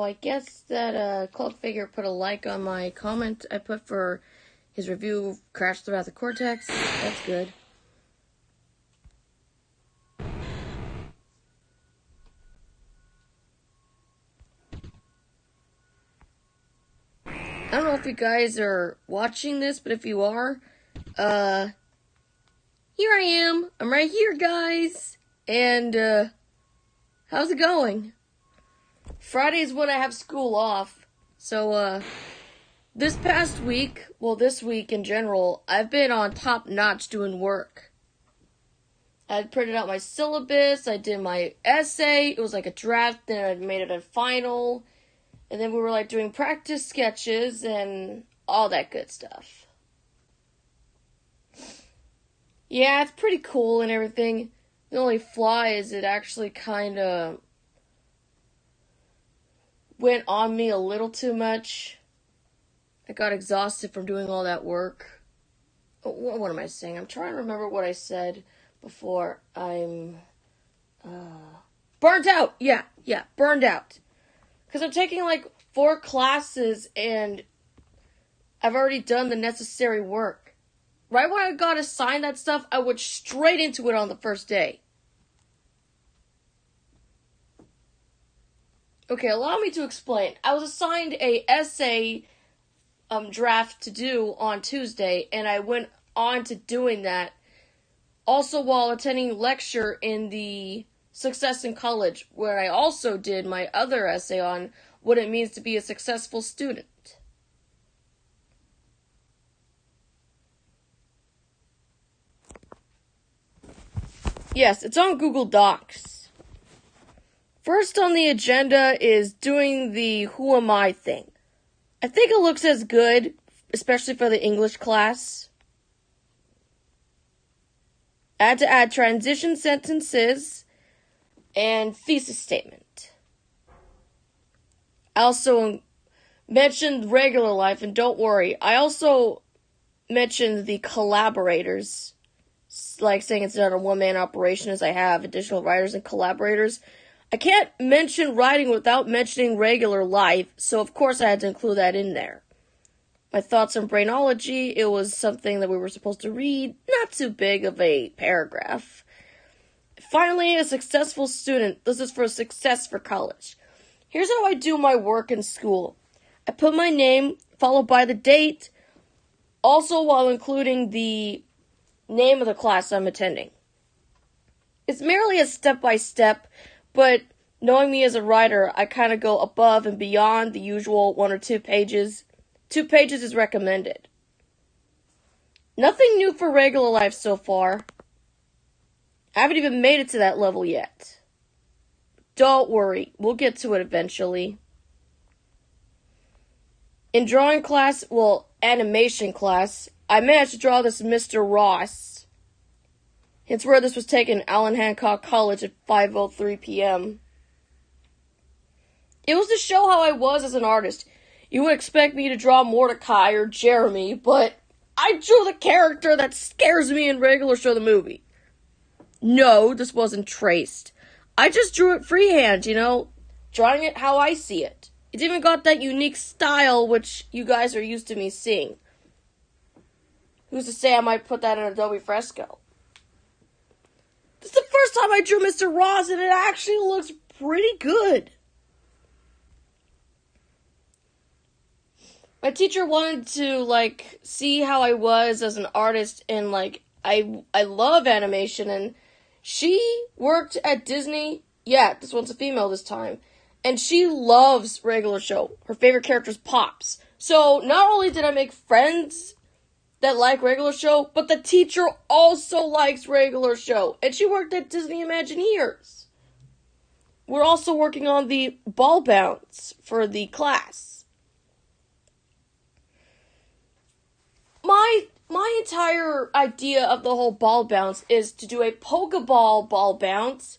I guess that Cult Figure put a like on my comment I put for his review of Crash Throughout the Cortex. That's good. I don't know if you guys are watching this, but if you are, here I am. I'm right here, guys. And, how's it going? Friday is when I have school off. So, this past week, well, this week in general, I've been on top notch doing work. I printed out my syllabus, I did my essay, it was like a draft, then I made it a final, and then we were like doing practice sketches and all that good stuff. Yeah, it's pretty cool and everything. The only flaw is it actually kinda went on me a little too much. I got exhausted from doing all that work. What am I saying? I'm trying to remember what I said before. I'm burnt out. Yeah, burned out. Because I'm taking like 4 classes and I've already done the necessary work. Right when I got assigned that stuff, I went straight into it on the first day. Okay, allow me to explain. I was assigned a essay draft to do on Tuesday, and I went on to doing that also while attending lecture in the Success in College, where I also did my other essay on what it means to be a successful student. Yes, it's on Google Docs. First on the agenda is doing the Who Am I thing. I think it looks as good, especially for the English class. I had to add transition sentences and thesis statement. I also mentioned regular life, and don't worry, I also mentioned the collaborators, like saying it's not a one-man operation as I have additional writers and collaborators. I can't mention writing without mentioning regular life, so of course I had to include that in there. My thoughts on brainology, it was something that we were supposed to read, not too big of a paragraph. Finally, a successful student. This is for success for college. Here's how I do my work in school. I put my name, followed by the date, also while including the name of the class I'm attending. It's merely a step-by-step, but knowing me as a writer, I kind of go above and beyond the usual 1 or 2 pages. 2 pages is recommended. Nothing new for regular life so far. I haven't even made it to that level yet. Don't worry, we'll get to it eventually. In drawing class, animation class, I managed to draw this Mr. Ross. It's where this was taken at Allen Hancock College at 5:03 p.m. It was to show how I was as an artist. You would expect me to draw Mordecai or Jeremy, but I drew the character that scares me in Regular Show the movie. No, this wasn't traced. I just drew it freehand, drawing it how I see it. It's even got that unique style which you guys are used to me seeing. Who's to say I might put that in Adobe Fresco? This is the first time I drew Mr. Ross, and it actually looks pretty good. My teacher wanted to, see how I was as an artist, and, I love animation, and she worked at Disney. Yeah, this one's a female this time. And she loves Regular Show. Her favorite character is Pops. So, not only did I make friends that like Regular Show, but the teacher also likes Regular Show. And she worked at Disney Imagineers. We're also working on the ball bounce for the class. My entire idea of the whole ball bounce is to do a Pokeball ball bounce,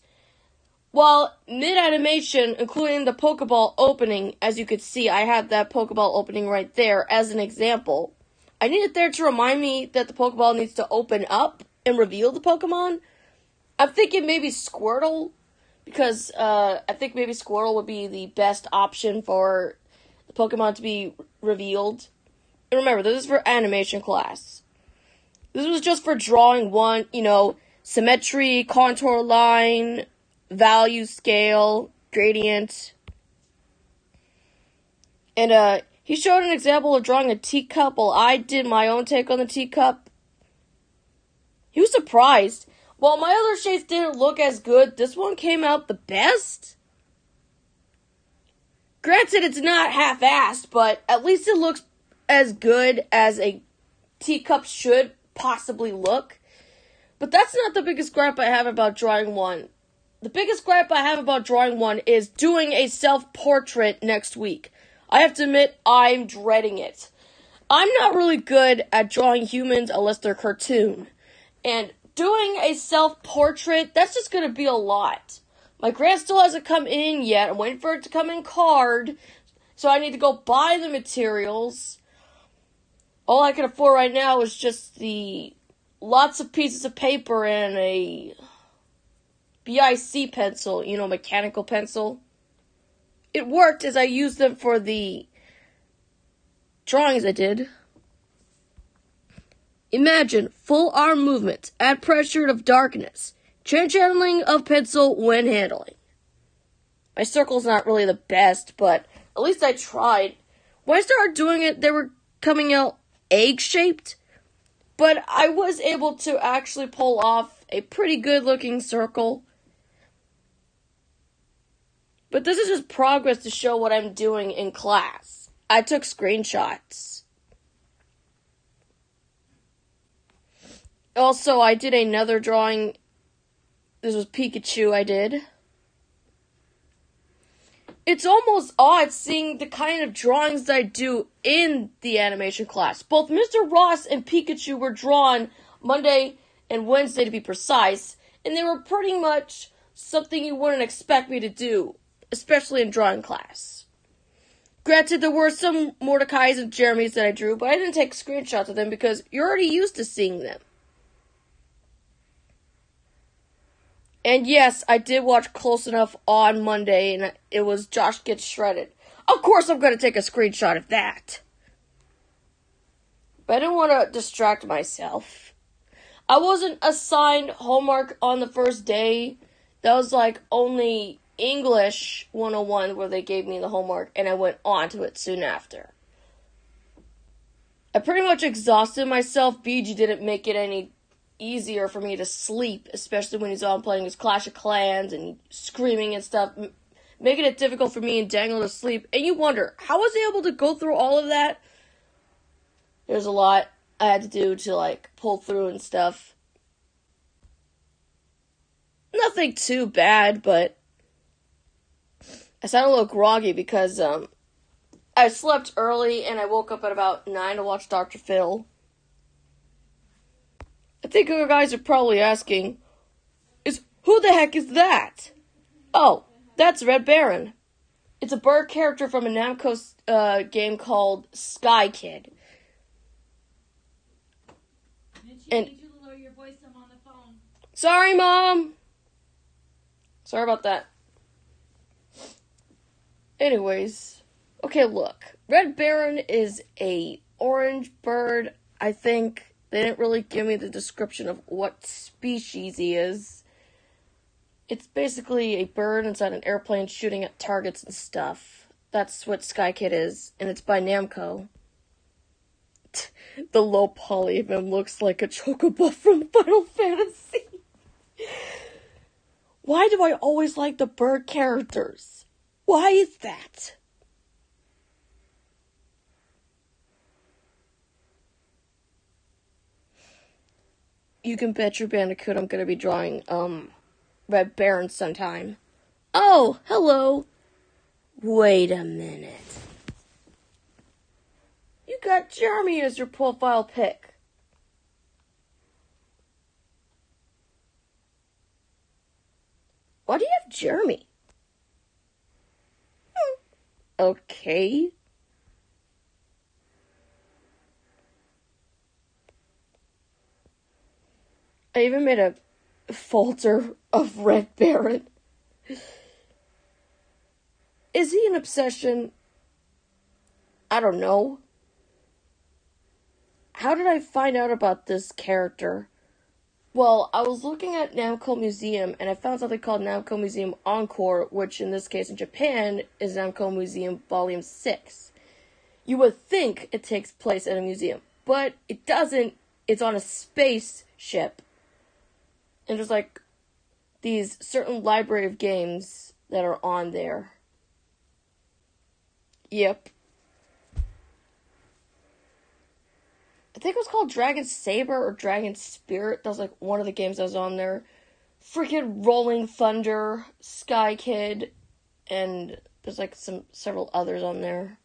while mid-animation, including the Pokeball opening, as you could see, I have that Pokeball opening right there as an example. I need it there to remind me that the Pokeball needs to open up and reveal the Pokemon. I'm thinking maybe Squirtle, because I think maybe Squirtle would be the best option for the Pokemon to be revealed. And remember, this is for animation class. This was just for drawing one, symmetry, contour line, value scale, gradient. And he showed an example of drawing a teacup while I did my own take on the teacup. He was surprised. While my other shades didn't look as good, this one came out the best. Granted, it's not half-assed, but at least it looks as good as a teacup should possibly look. But that's not the biggest gripe I have about drawing one. The biggest gripe I have about drawing one is doing a self-portrait next week. I have to admit, I'm dreading it. I'm not really good at drawing humans unless they're cartoon. And doing a self-portrait, that's just going to be a lot. My grant still hasn't come in yet. I'm waiting for it to come in card. So I need to go buy the materials. All I can afford right now is just the lots of pieces of paper and a BIC pencil, mechanical pencil. It worked as I used them for the drawings I did. Imagine full arm movement, add pressure of darkness, channeling of pencil when handling. My circle's not really the best, but at least I tried. When I started doing it, they were coming out egg-shaped, but I was able to actually pull off a pretty good-looking circle. But this is just progress to show what I'm doing in class. I took screenshots. Also, I did another drawing. This was Pikachu I did. It's almost odd seeing the kind of drawings that I do in the animation class. Both Mr. Ross and Pikachu were drawn Monday and Wednesday to be precise, and they were pretty much something you wouldn't expect me to do, especially in drawing class. Granted, there were some Mordecai's and Jeremy's that I drew, but I didn't take screenshots of them because you're already used to seeing them. And yes, I did watch Close Enough on Monday, and it was Josh Gets Shredded. Of course I'm going to take a screenshot of that. But I didn't want to distract myself. I wasn't assigned homework on the first day. That was only English 101 where they gave me the homework, and I went on to it soon after. I pretty much exhausted myself. BG didn't make it any easier for me to sleep, especially when he's on playing his Clash of Clans and screaming and stuff, making it difficult for me and Dangle to sleep. And you wonder, how was he able to go through all of that? There's a lot I had to do to pull through and stuff. Nothing too bad, but I sound a little groggy because I slept early and I woke up at about 9 to watch Dr. Phil. I think you guys are probably asking, who the heck is that? Oh, that's Red Baron. It's a bird character from a Namco game called Sky Kid. And need you to lower your voice. I'm on the phone. Sorry, Mom. Sorry about that. Anyways, okay, look. Red Baron is a orange bird, I think. They didn't really give me the description of what species he is. It's basically a bird inside an airplane shooting at targets and stuff. That's what Sky Kid is, and it's by Namco. The low poly of him looks like a chocobo from Final Fantasy. Why do I always like the bird characters? Why is that? You can bet your Bandicoot I'm going to be drawing, Red Baron sometime. Oh, hello. Wait a minute. You got Jeremy as your profile pic. Why do you have Jeremy? Okay. I even made a folder of Red Baron. Is he an obsession? I don't know. How did I find out about this character? Well, I was looking at Namco Museum, and I found something called Namco Museum Encore, which in this case in Japan is Namco Museum Volume 6. You would think it takes place at a museum, but it doesn't. It's on a spaceship. And there's like these certain library of games that are on there. Yep. I think it was called Dragon Saber or Dragon Spirit. That was like one of the games that was on there. Freaking Rolling Thunder, Sky Kid, and there's like several others on there.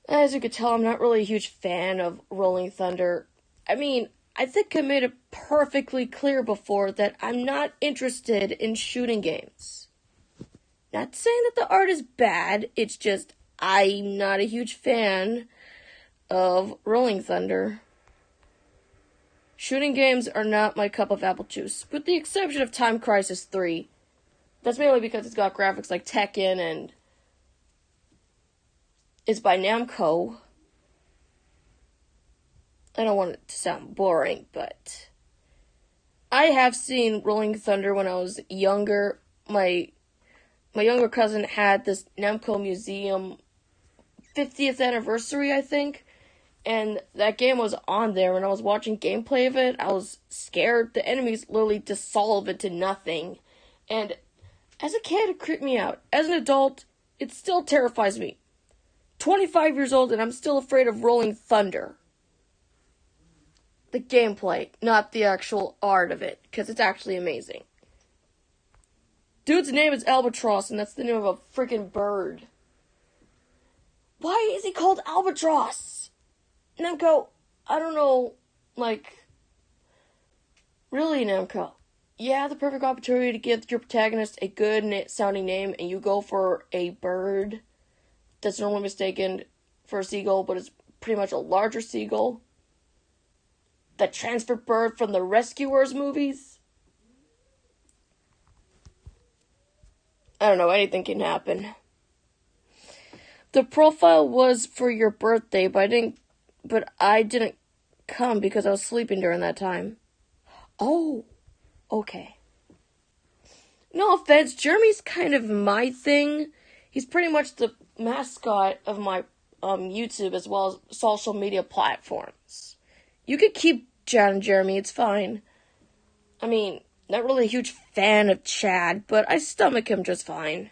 As you could tell, I'm not really a huge fan of Rolling Thunder. I mean, I think I made it perfectly clear before that I'm not interested in shooting games. Not saying that the art is bad, it's just I'm not a huge fan of Rolling Thunder. Shooting games are not my cup of apple juice, with the exception of Time Crisis 3. That's mainly because it's got graphics like Tekken and it's by Namco. I don't want it to sound boring, but I have seen Rolling Thunder when I was younger. My younger cousin had this Namco Museum 50th anniversary, I think. And that game was on there. When I was watching gameplay of it, I was scared. The enemies literally dissolve into nothing. And as a kid, it creeped me out. As an adult, it still terrifies me. 25 years old, and I'm still afraid of Rolling Thunder. The gameplay, not the actual art of it, because it's actually amazing. Dude's name is Albatross, and that's the name of a freaking bird. Why is he called Albatross? Namco, I don't know, like, really, Namco. You have the perfect opportunity to give your protagonist a good sounding name, and you go for a bird that's normally mistaken for a seagull, but it's pretty much a larger seagull. The transfer bird from the Rescuers movies. I don't know, anything can happen. The profile was for your birthday, but I didn't come because I was sleeping during that time. Oh, okay. No offense, Jeremy's kind of my thing. He's pretty much the mascot of my YouTube as well as social media platforms. You could keep Chad and Jeremy, it's fine. I mean, not really a huge fan of Chad, but I stomach him just fine.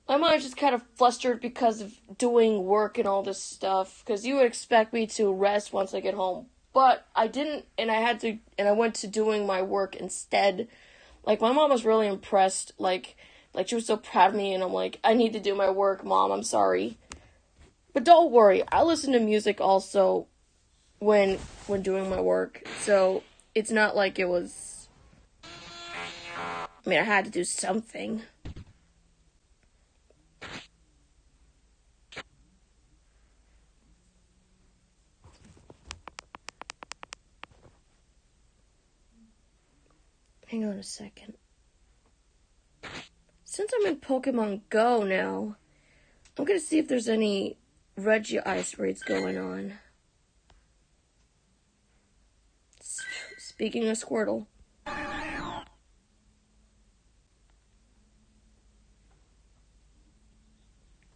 My mind's just kind of flustered because of doing work and all this stuff, because you would expect me to rest once I get home. But I didn't, and I went to doing my work instead. Like, my mom was really impressed, like she was so proud of me, and I'm like, I need to do my work, Mom, I'm sorry. But don't worry, I listen to music also when doing my work, so it's not like it was, I mean, I had to do something. Hang on a second. Since I'm in Pokemon Go now, I'm gonna see if there's any Regice raids going on. Speaking of Squirtle.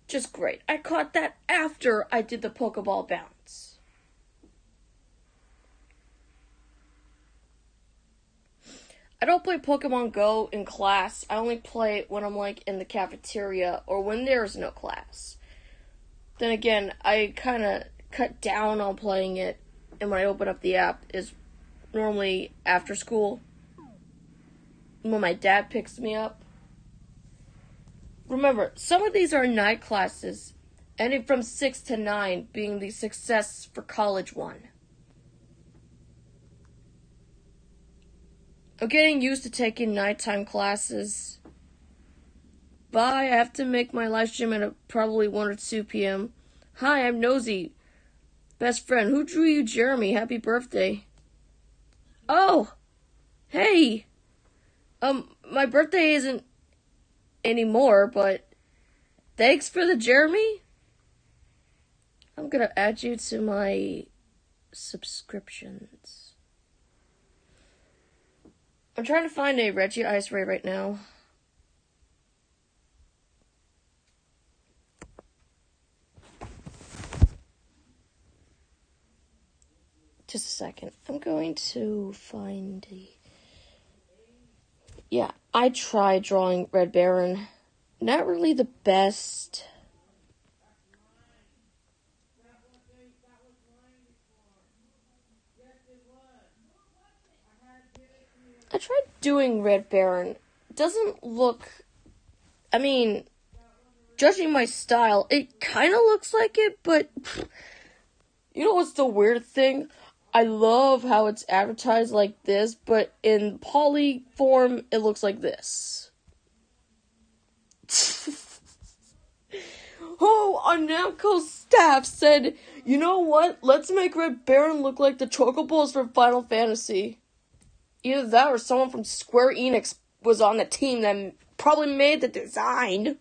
Just great. I caught that after I did the Pokeball bounce. I don't play Pokemon Go in class. I only play it when I'm like in the cafeteria or when there's no class. Then again, I kind of cut down on playing it, and when I open up the app is normally after school when my dad picks me up. Remember, some of these are night classes, ending from 6 to 9 being the Success for College one. I'm getting used to taking nighttime classes. Bye, I have to make my live stream at probably 1 or 2 p.m. Hi, I'm Nosy. Best friend, who drew you Jeremy? Happy birthday. Oh, hey. My birthday isn't anymore, but thanks for the Jeremy. I'm gonna add you to my subscriptions. I'm trying to find a Reggie Ice Ray right now. Just a second. I'm going to find the... Yeah, I tried drawing Red Baron. Not really the best. I tried doing Red Baron. It doesn't look... I mean, judging my style, it kind of looks like it, but... You know what's the weird thing? I love how it's advertised like this, but in poly form, it looks like this. Oh, our Namco staff said, you know what? Let's make Red Baron look like the Chocoboles from Final Fantasy. Either that or someone from Square Enix was on the team that probably made the design.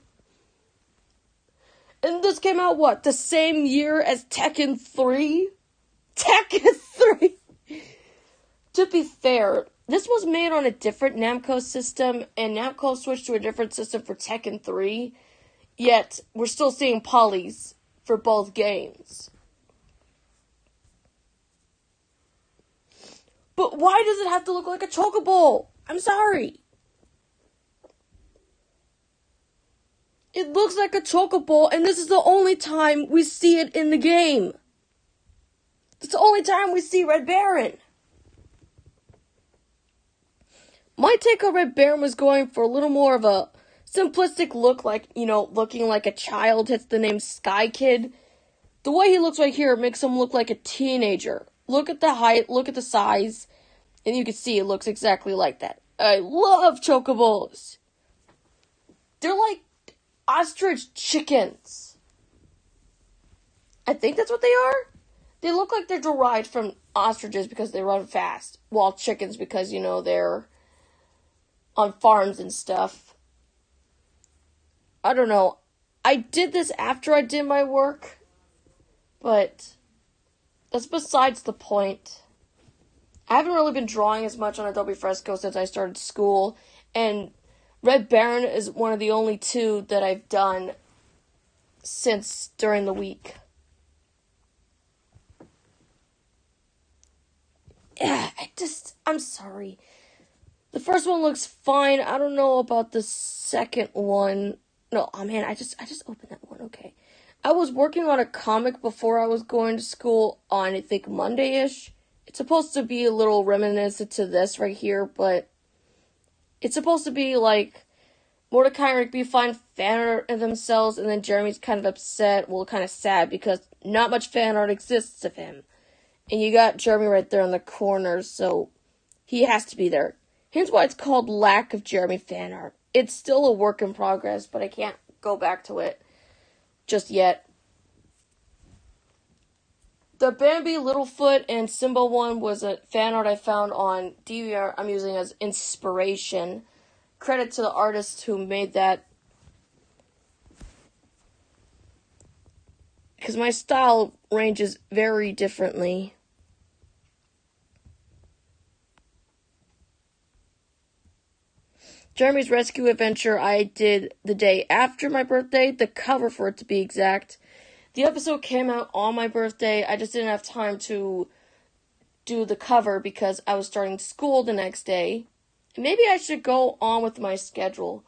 And this came out, what, the same year as Tekken 3? Tekken 3! To be fair, this was made on a different Namco system, and Namco switched to a different system for Tekken 3, yet we're still seeing polys for both games. But why does it have to look like a Chocobole? I'm sorry. It looks like a Chocobole, and this is the only time we see it in the game. It's the only time we see Red Baron. My take on Red Baron was going for a little more of a simplistic look, like, you know, looking like a child, hence the name Sky Kid. The way he looks right here makes him look like a teenager. Look at the height, look at the size, and you can see it looks exactly like that. I love Chocoboles. They're like ostrich chickens. I think that's what they are. They look like they're derived from ostriches because they run fast, while chickens because, you know, they're on farms and stuff. I don't know. I did this after I did my work, but that's besides the point. I haven't really been drawing as much on Adobe Fresco since I started school, and Red Baron is one of the only two that I've done since during the week. Yeah, I'm sorry. The first one looks fine. I don't know about the second one. No, oh man, I just opened that one, okay. I was working on a comic before I was going to school on, I think, Monday-ish. It's supposed to be a little reminiscent to this right here, but it's supposed to be like Mordecai and Rigby find fan art of themselves, and then Jeremy's kind of upset, well, kind of sad, because not much fan art exists of him. And you got Jeremy right there in the corner, so he has to be there. Hence why it's called Lack of Jeremy fan art. It's still a work in progress, but I can't go back to it just yet. The Bambi, Littlefoot, and Simba one was a fan art I found on DeviantArt I'm using as inspiration. Credit to the artist who made that. Because my style ranges very differently. Jeremy's Rescue Adventure I did the day after my birthday, the cover for it to be exact. The episode came out on my birthday. I just didn't have time to do the cover because I was starting school the next day. Maybe I should go on with my schedule.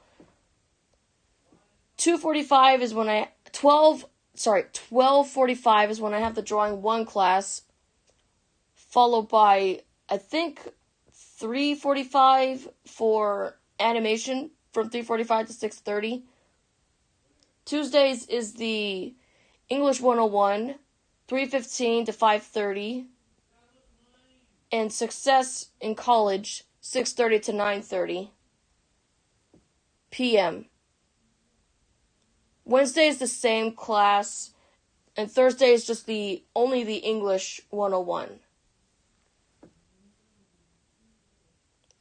2:45 is when 12:45 is when I have the drawing 1 class, followed by, I think, 3:45 for animation from 3:45 to 6:30. Tuesdays is the English 101, 3:15 to 5:30. And Success in College, 6:30 to 9:30 p.m. Wednesday is the same class, and Thursday is just only the English 101.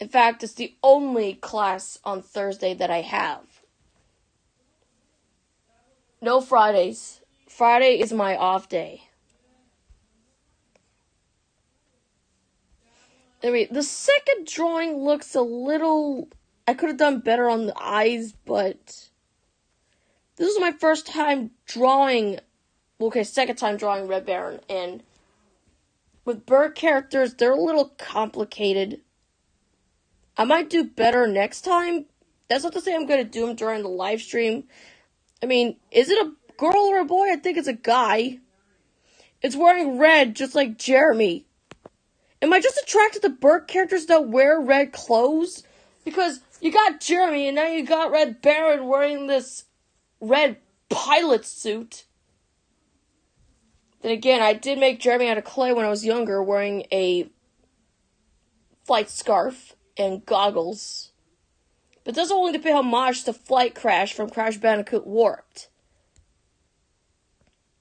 In fact, it's the only class on Thursday that I have. No Fridays. Friday is my off day. Anyway, the second drawing looks a little... I could have done better on the eyes, but... This is my first time drawing... Okay, second time drawing Red Baron, and... With bird characters, they're a little complicated. I might do better next time. That's not to say I'm going to do them during the live stream. I mean, is it a girl or a boy? I think it's a guy. It's wearing red, just like Jeremy. Am I just attracted to bird characters that wear red clothes? Because you got Jeremy, and now you got Red Baron wearing this red pilot suit. Then again, I did make Jeremy out of clay when I was younger, wearing a flight scarf and goggles. But that's only to pay homage to Flight Crash from Crash Bandicoot Warped.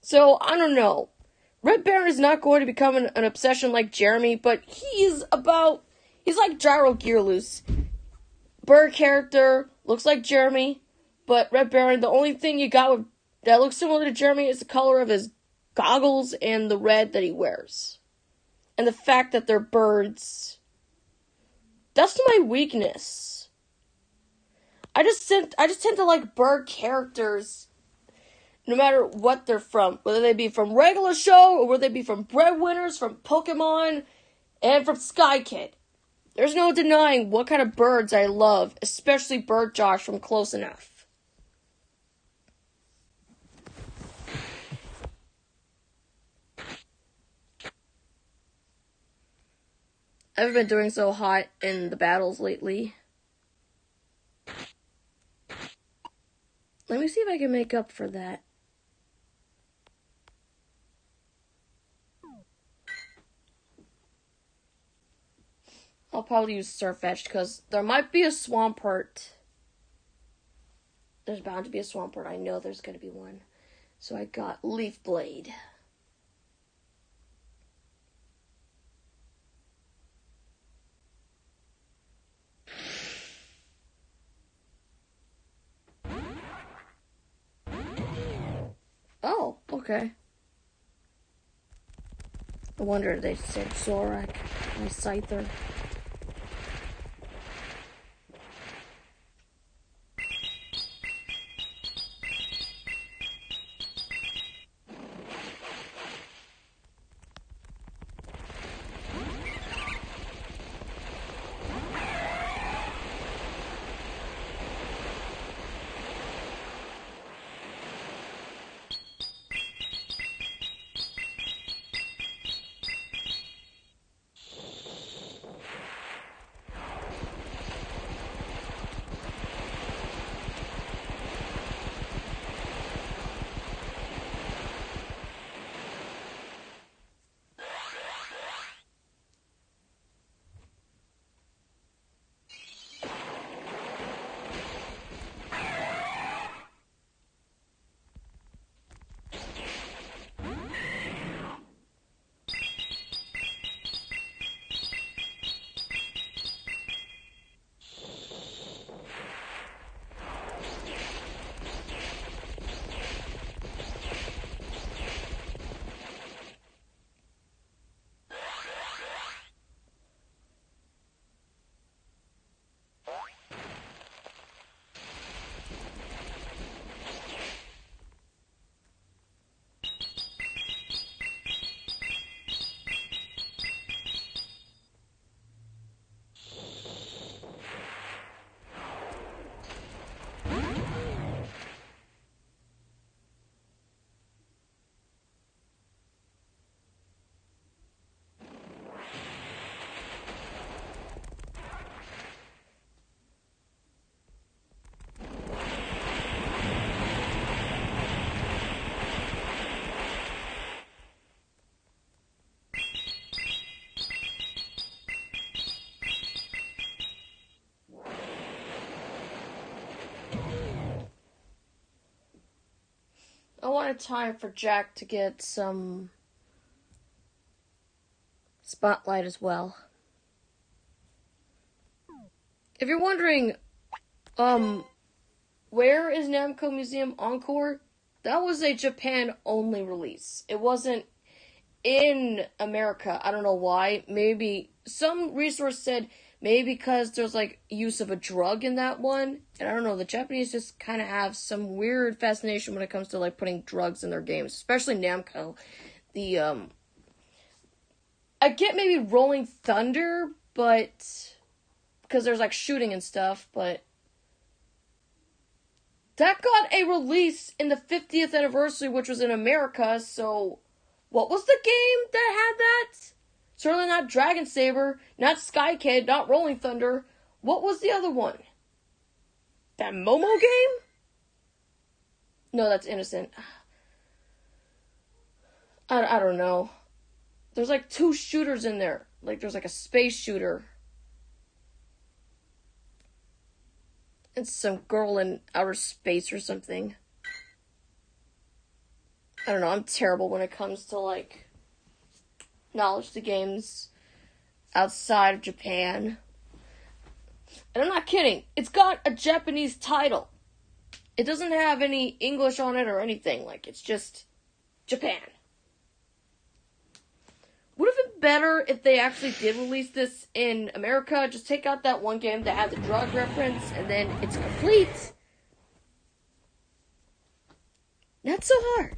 So, I don't know. Red Baron is not going to become an obsession like Jeremy, but he's like Gyro Gearloose. Bird character, looks like Jeremy, but Red Baron, the only thing you got that looks similar to Jeremy is the color of his goggles and the red that he wears. And the fact that they're birds. That's my weakness. I just tend to like bird characters no matter what they're from. Whether they be from regular show or whether they be from Breadwinners, from Pokemon, and from Sky Kid. There's no denying what kind of birds I love, especially Bird Josh from Close Enough. I haven't been doing so hot in the battles lately. Let me see if I can make up for that. I'll probably use Surfetched because there might be a Swampert. There's bound to be a Swampert. I know there's going to be one. So I got Leaf Blade. Oh, okay. No wonder they said Zorak, my Scyther. I wanted time for Jack to get some spotlight as well. If you're wondering, where is Namco Museum Encore? That was a Japan-only release. It wasn't in America. I don't know why. Maybe some resource said maybe because there's like use of a drug in that one. And I don't know, the Japanese just kind of have some weird fascination when it comes to like putting drugs in their games, especially Namco. I get maybe Rolling Thunder, but because there's like shooting and stuff, but that got a release in the 50th anniversary, which was in America, so what was the game that had that? Certainly not Dragon Saber, not Sky Kid, not Rolling Thunder. What was the other one? That Momo game? No, that's Innocent. I don't know. There's like 2 shooters in there. Like there's like a space shooter. And some girl in outer space or something. I don't know, I'm terrible when it comes to, like, knowledge to games outside of Japan. And I'm not kidding. It's got a Japanese title. It doesn't have any English on it or anything. Like, it's just Japan. Would have been better if they actually did release this in America. Just take out that one game that had the drug reference, and then it's complete. Not so hard.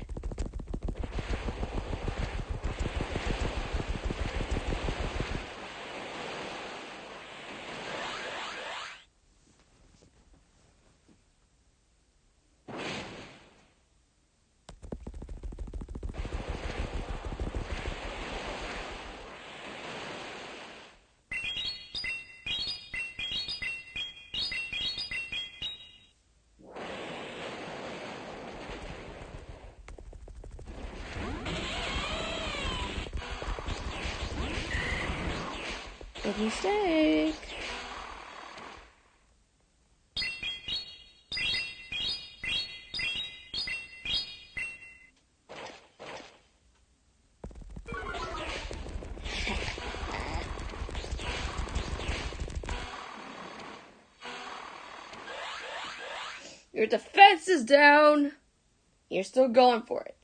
Big mistake. Your defense is down. You're still going for it.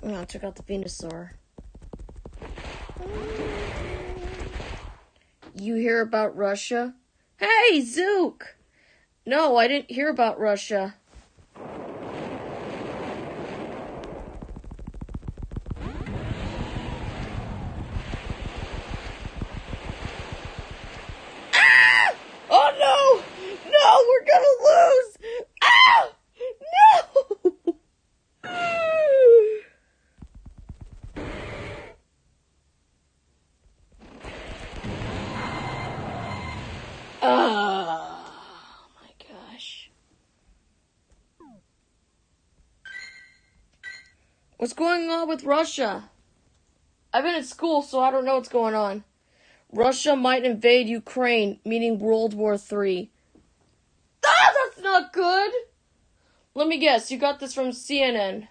Oh, check out the Venusaur. You hear about Russia? Hey, Zook! No, I didn't hear about Russia. Ah! Oh no! No, we're gonna lose! Ah! No! Oh my gosh. What's going on with Russia? I've been at school, so I don't know what's going on. Russia might invade Ukraine, meaning World War III. Ah, that's not good! Let me guess, you got this from CNN.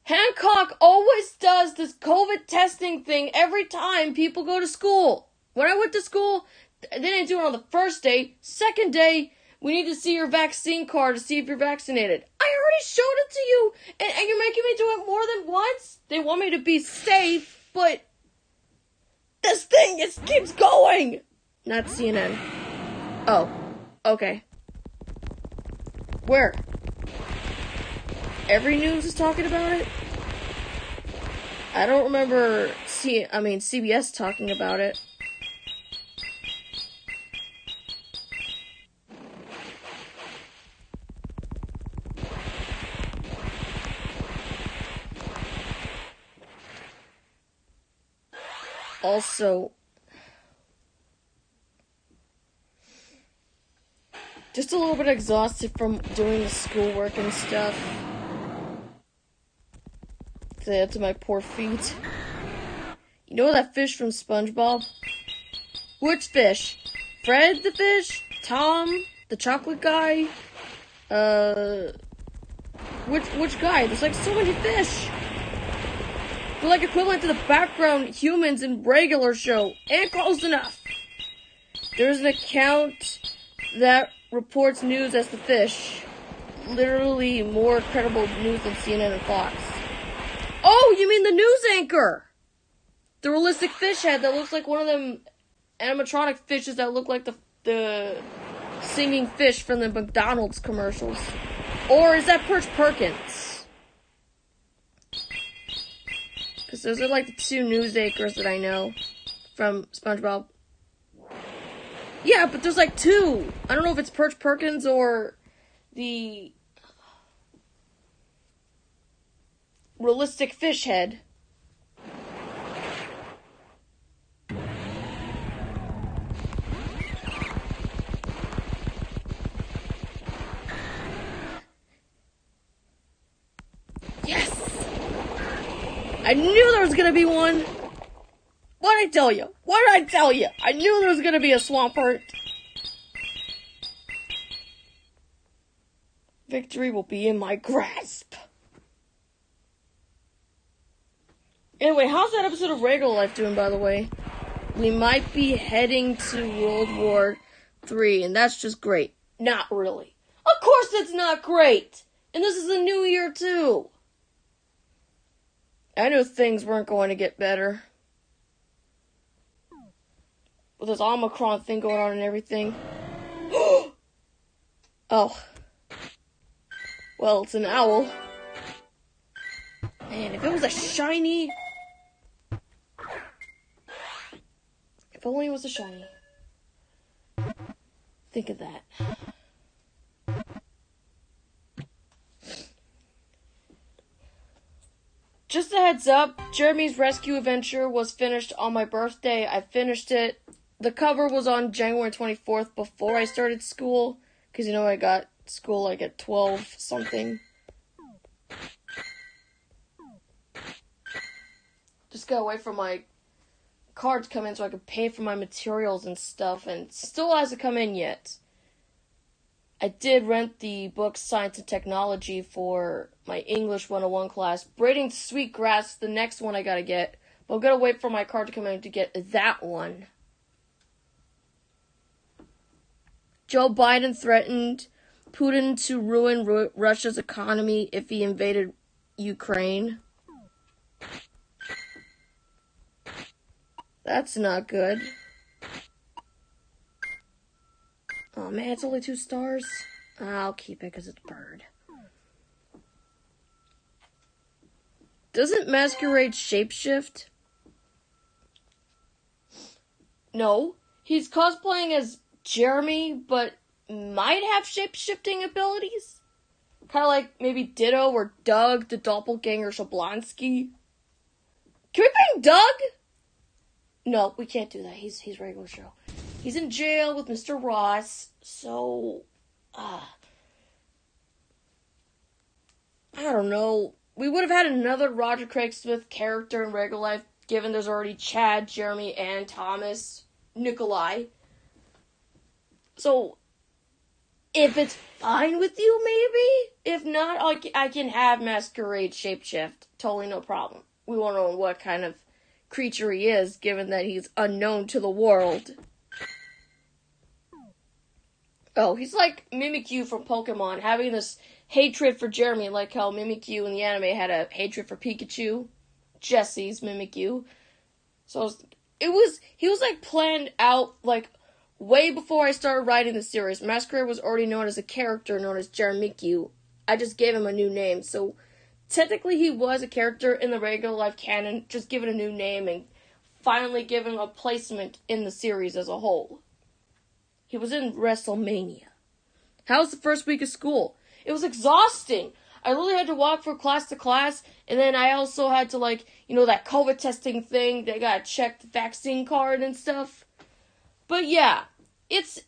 Hancock always does this COVID testing thing every time people go to school. When I went to school, they didn't do it on the first day. Second day, we need to see your vaccine card to see if you're vaccinated. I already showed it to you, and you're making me do it more than once? They want me to be safe, but this thing just keeps going. Not CNN. Oh, okay. Where? Every news is talking about it? I don't remember CBS talking about it. also just a little bit exhausted from doing the schoolwork and stuff. Say that to my poor feet. You know that fish from SpongeBob? Which fish? Fred the fish? Tom? The chocolate guy? Which guy? There's like so many fish. They're like equivalent to the background humans in regular show. And close enough. There's an account that reports news as the fish. Literally more credible news than CNN and Fox. Oh, you mean the news anchor? The realistic fish head that looks like one of them animatronic fishes that look like the singing fish from the McDonald's commercials. Or is that Perch Perkins? Because those are like the two news anchors that I know from SpongeBob. Yeah, but there's like two. I don't know if it's Perch Perkins or the realistic fish head. Yes! I knew there was gonna be one! What did I tell you? What did I tell you? I knew there was gonna be a Swampert. Victory will be in my grasp. Anyway, how's that episode of Regular Life doing, by the way? We might be heading to World War III, and that's just great. Not really. Of course it's not great! And this is a new year, too. I knew things weren't going to get better. With this Omicron thing going on and everything. Oh. Well, it's an owl. Man, if it was a shiny... If only it was a shiny. Think of that. Just a heads up, Jeremy's Rescue Adventure was finished on my birthday. I finished it. The cover was on January 24th before I started school. Because, you know, I got school like at 12 something. Just gotta wait for my card to come in so I could pay for my materials and stuff. And still hasn't come in yet. I did rent the book Science and Technology for my English 101 class. Braiding Sweetgrass, the next one I gotta get. But I'm gonna wait for my card to come in to get that one. Joe Biden threatened Putin to ruin Russia's economy if he invaded Ukraine. That's not good. Oh man, it's only 2 stars. I'll keep it because it's Bird. Doesn't Masquerade shapeshift? No. He's cosplaying as Jeremy, but might have shape-shifting abilities. Kind of like maybe Ditto or Doug, the doppelganger Shablonsky. Can we bring Doug? No, we can't do that. He's regular show. He's in jail with Mr. Ross, so... I don't know. We would have had another Roger Craig Smith character in regular life, given there's already Chad, Jeremy, and Thomas, Nikolai. So, if it's fine with you, maybe? If not, I can have Masquerade shapeshift. Totally no problem. We won't know what kind of creature he is, given that he's unknown to the world. Oh, he's like Mimikyu from Pokemon, having this hatred for Jeremy, like how Mimikyu in the anime had a hatred for Pikachu. Jesse's Mimikyu. So, he was like planned out, like, way before I started writing the series. Masquerade was already known as a character known as Jeremikyu. I just gave him a new name, so technically he was a character in the regular life canon, just given a new name and finally given a placement in the series as a whole. He was in WrestleMania. How was the first week of school? It was exhausting. I literally had to walk from class to class, and then I also had to, like, that COVID testing thing. They gotta check the vaccine card and stuff. But yeah, it's,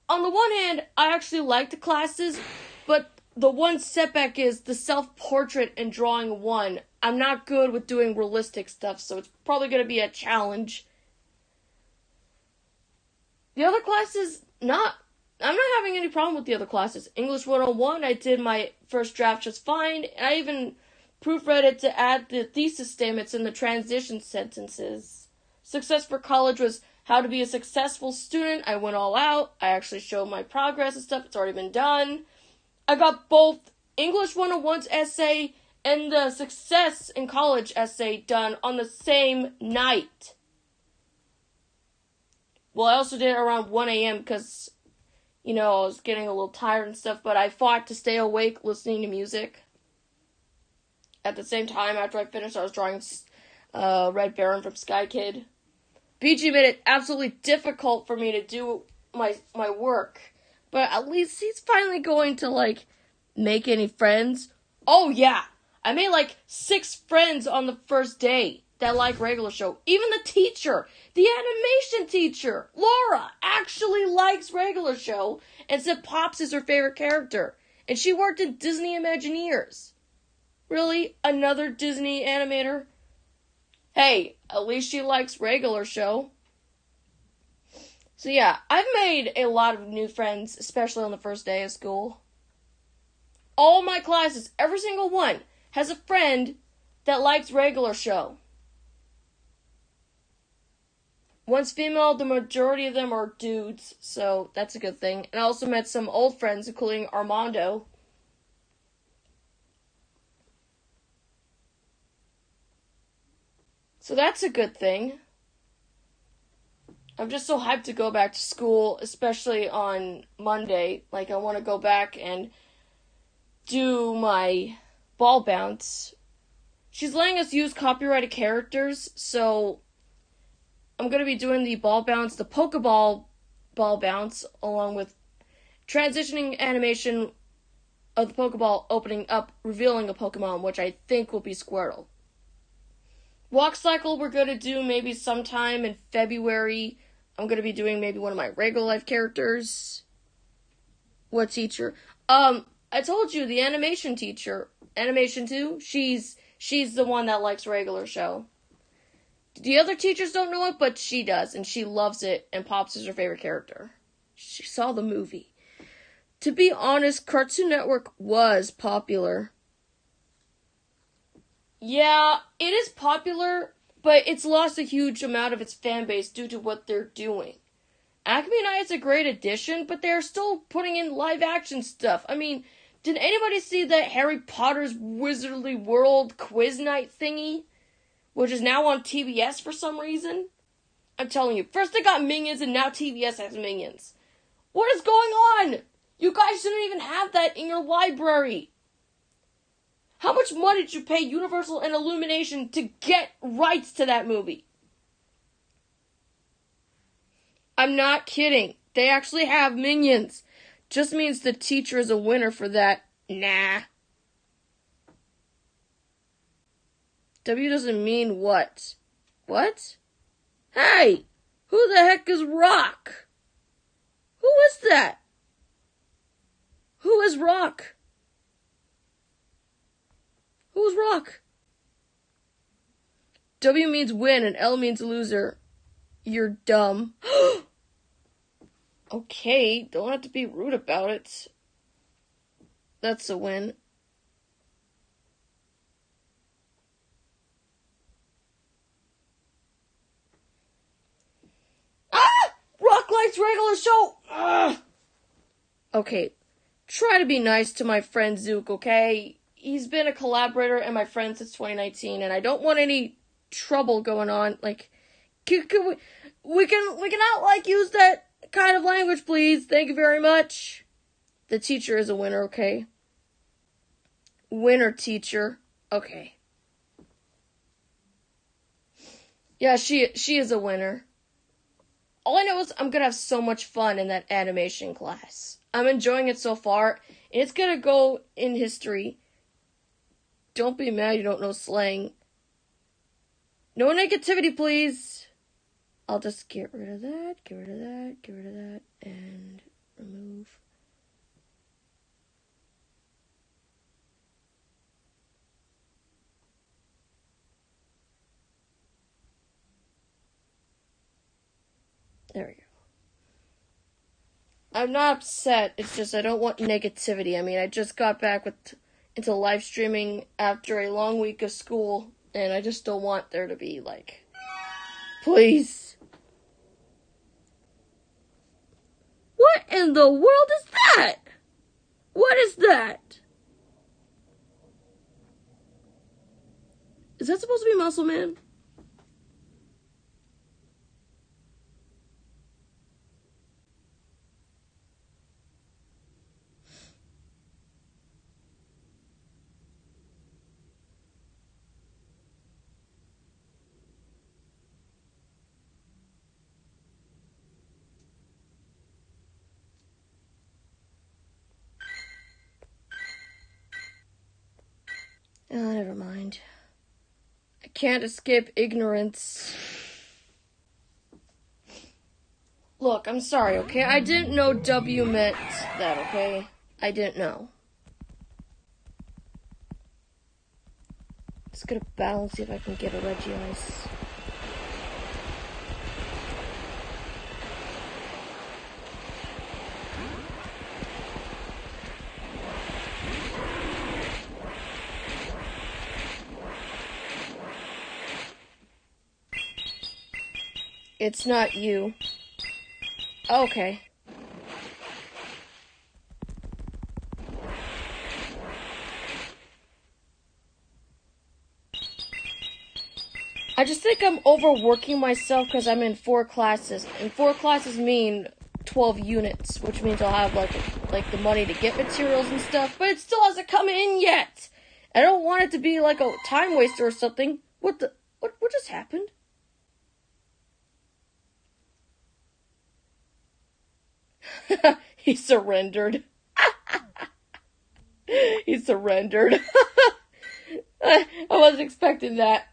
on the one hand, I actually like the classes, but the one setback is the self-portrait and drawing one. I'm not good with doing realistic stuff, so it's probably gonna be a challenge. The other classes, I'm not having any problem with the other classes. English 101, I did my first draft just fine, and I even proofread it to add the thesis statements and the transition sentences. Success for college was how to be a successful student. I went all out. I actually showed my progress and stuff. It's already been done. I got both English 101's essay and the Success in College essay done on the same night. Well, I also did it around 1 a.m. because, I was getting a little tired and stuff, but I fought to stay awake listening to music. At the same time, after I finished, I was drawing Red Baron from Sky Kid. BG made it absolutely difficult for me to do my work, but at least he's finally going to, make any friends. Oh, yeah, I made, 6 friends on the first day that like Regular Show. Even the teacher, the animation teacher, Laura, actually likes Regular Show and said Pops is her favorite character. And she worked in Disney Imagineers. Really? Another Disney animator? Hey, at least she likes Regular Show. So yeah, I've made a lot of new friends, especially on the first day of school. All my classes, every single one, has a friend that likes Regular Show. One's female, the majority of them are dudes, so that's a good thing. And I also met some old friends, including Armando. So that's a good thing. I'm just so hyped to go back to school, especially on Monday. I want to go back and do my ball bounce. She's letting us use copyrighted characters, so I'm going to be doing the ball bounce, the Pokeball ball bounce, along with transitioning animation of the Pokeball opening up, revealing a Pokemon, which I think will be Squirtle. Walk cycle we're going to do maybe sometime in February. I'm going to be doing maybe one of my regular life characters. What teacher? I told you, the animation teacher. Animation 2, she's the one that likes Regular Show. The other teachers don't know it, but she does, and she loves it, and Pops is her favorite character. She saw the movie. To be honest, Cartoon Network was popular. Yeah, it is popular, but it's lost a huge amount of its fan base due to what they're doing. Acme Night is a great addition, but they're still putting in live action stuff. I mean, did anybody see that Harry Potter's Wizardly World quiz night thingy? Which is now on TBS for some reason? I'm telling you, first they got Minions and now TBS has Minions. What is going on? You guys shouldn't even have that in your library. How much money did you pay Universal and Illumination to get rights to that movie? I'm not kidding. They actually have Minions. Just means the teacher is a winner for that. Nah. W doesn't mean what? What? Hey! Who the heck is Rock? Who is that? Who is Rock? Who's Rock? W means win and L means loser. You're dumb. Okay, don't have to be rude about it. That's a win. Rock likes Regular Show! Ugh. Okay, try to be nice to my friend Zook, okay? He's been a collaborator and my friend since 2019, and I don't want any trouble going on. We can not, use that kind of language, please. Thank you very much. The teacher is a winner, okay? Winner, teacher. Okay. Yeah, she is a winner. All I know is I'm going to have so much fun in that animation class. I'm enjoying it so far, and it's going to go in history Don't be mad you don't know slang. No negativity, please. I'll just get rid of that, get rid of that, get rid of that, and remove. There we go. I'm not upset, it's just I don't want negativity. I mean, I just got back into live streaming after a long week of school, and I just don't want there to be, like, please. What in the world is that? What is that? Is that supposed to be Muscle Man? Oh, never mind. I can't escape ignorance. Look, I'm sorry, okay? I didn't know W meant that, okay? I didn't know. Just gonna battle and see if I can get a Regice. It's not you. Okay. I just think I'm overworking myself because I'm in 4 classes. And 4 classes mean 12 units, which means I'll have like the money to get materials and stuff, but it still hasn't come in yet. I don't want it to be like a time waster or something. What just happened? He surrendered. He surrendered. I wasn't expecting that.